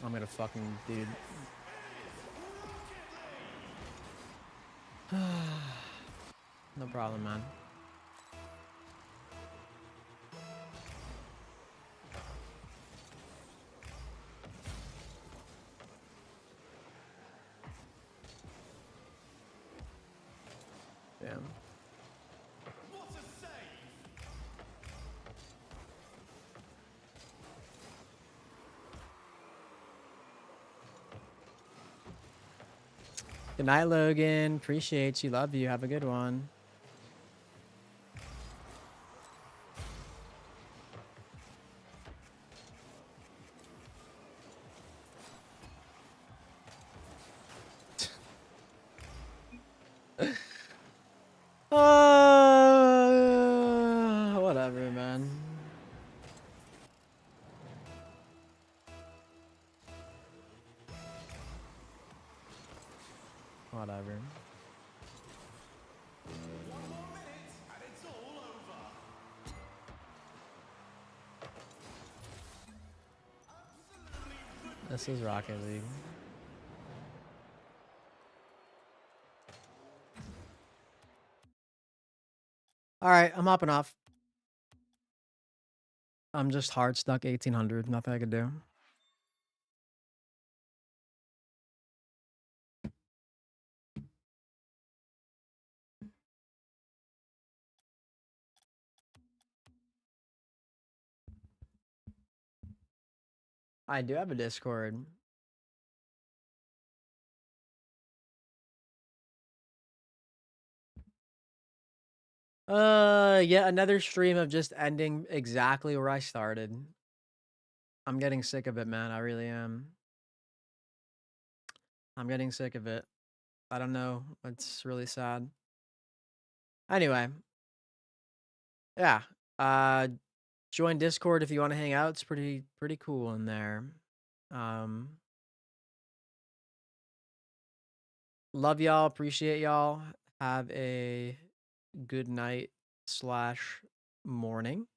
I'm gonna fucking, dude. No problem, man. Damn. Good night, Logan. Appreciate you. Love you. Have a good one. Whatever, man. Whatever. This is Rocket League. All right, I'm hopping off. I'm just hard stuck 1800. Nothing I could do. I do have a Discord. Yeah, another stream of just ending exactly where I started. I'm getting sick of it, man. I really am. I'm getting sick of it. I don't know. It's really sad. Anyway. Yeah. Join Discord if you want to hang out. It's pretty cool in there. Love y'all. Appreciate y'all. Have a good night / morning.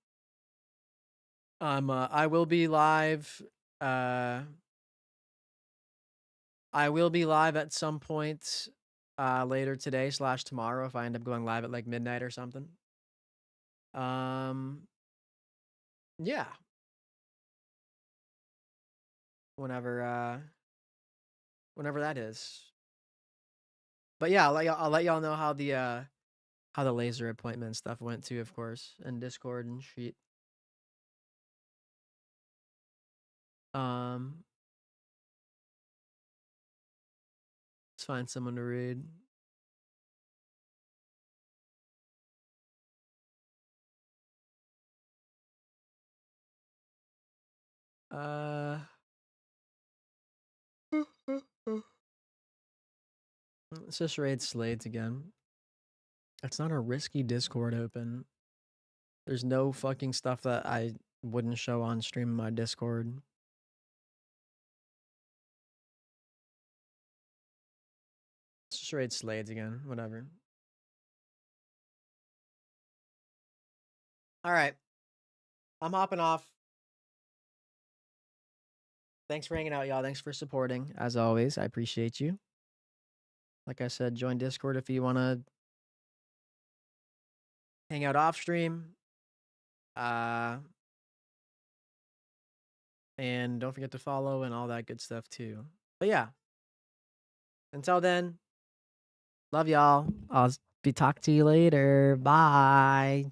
I will be live. I will be live at some point later today / tomorrow if I end up going live at like midnight or something. Yeah. Whenever that is. But yeah, I'll let y'all know how the laser appointment stuff went too, of course, and Discord and shit. Let's find someone to read. Let's just raid Slades again. It's not a risky Discord open. There's no fucking stuff that I wouldn't show on stream in my Discord. Let's just raid Slades again. Whatever. All right. I'm hopping off. Thanks for hanging out, y'all. Thanks for supporting. As always, I appreciate you. Like I said, join Discord if you want to hang out off stream. And don't forget to follow and all that good stuff too. But yeah. Until then, love y'all. I'll be talk to you later. Bye.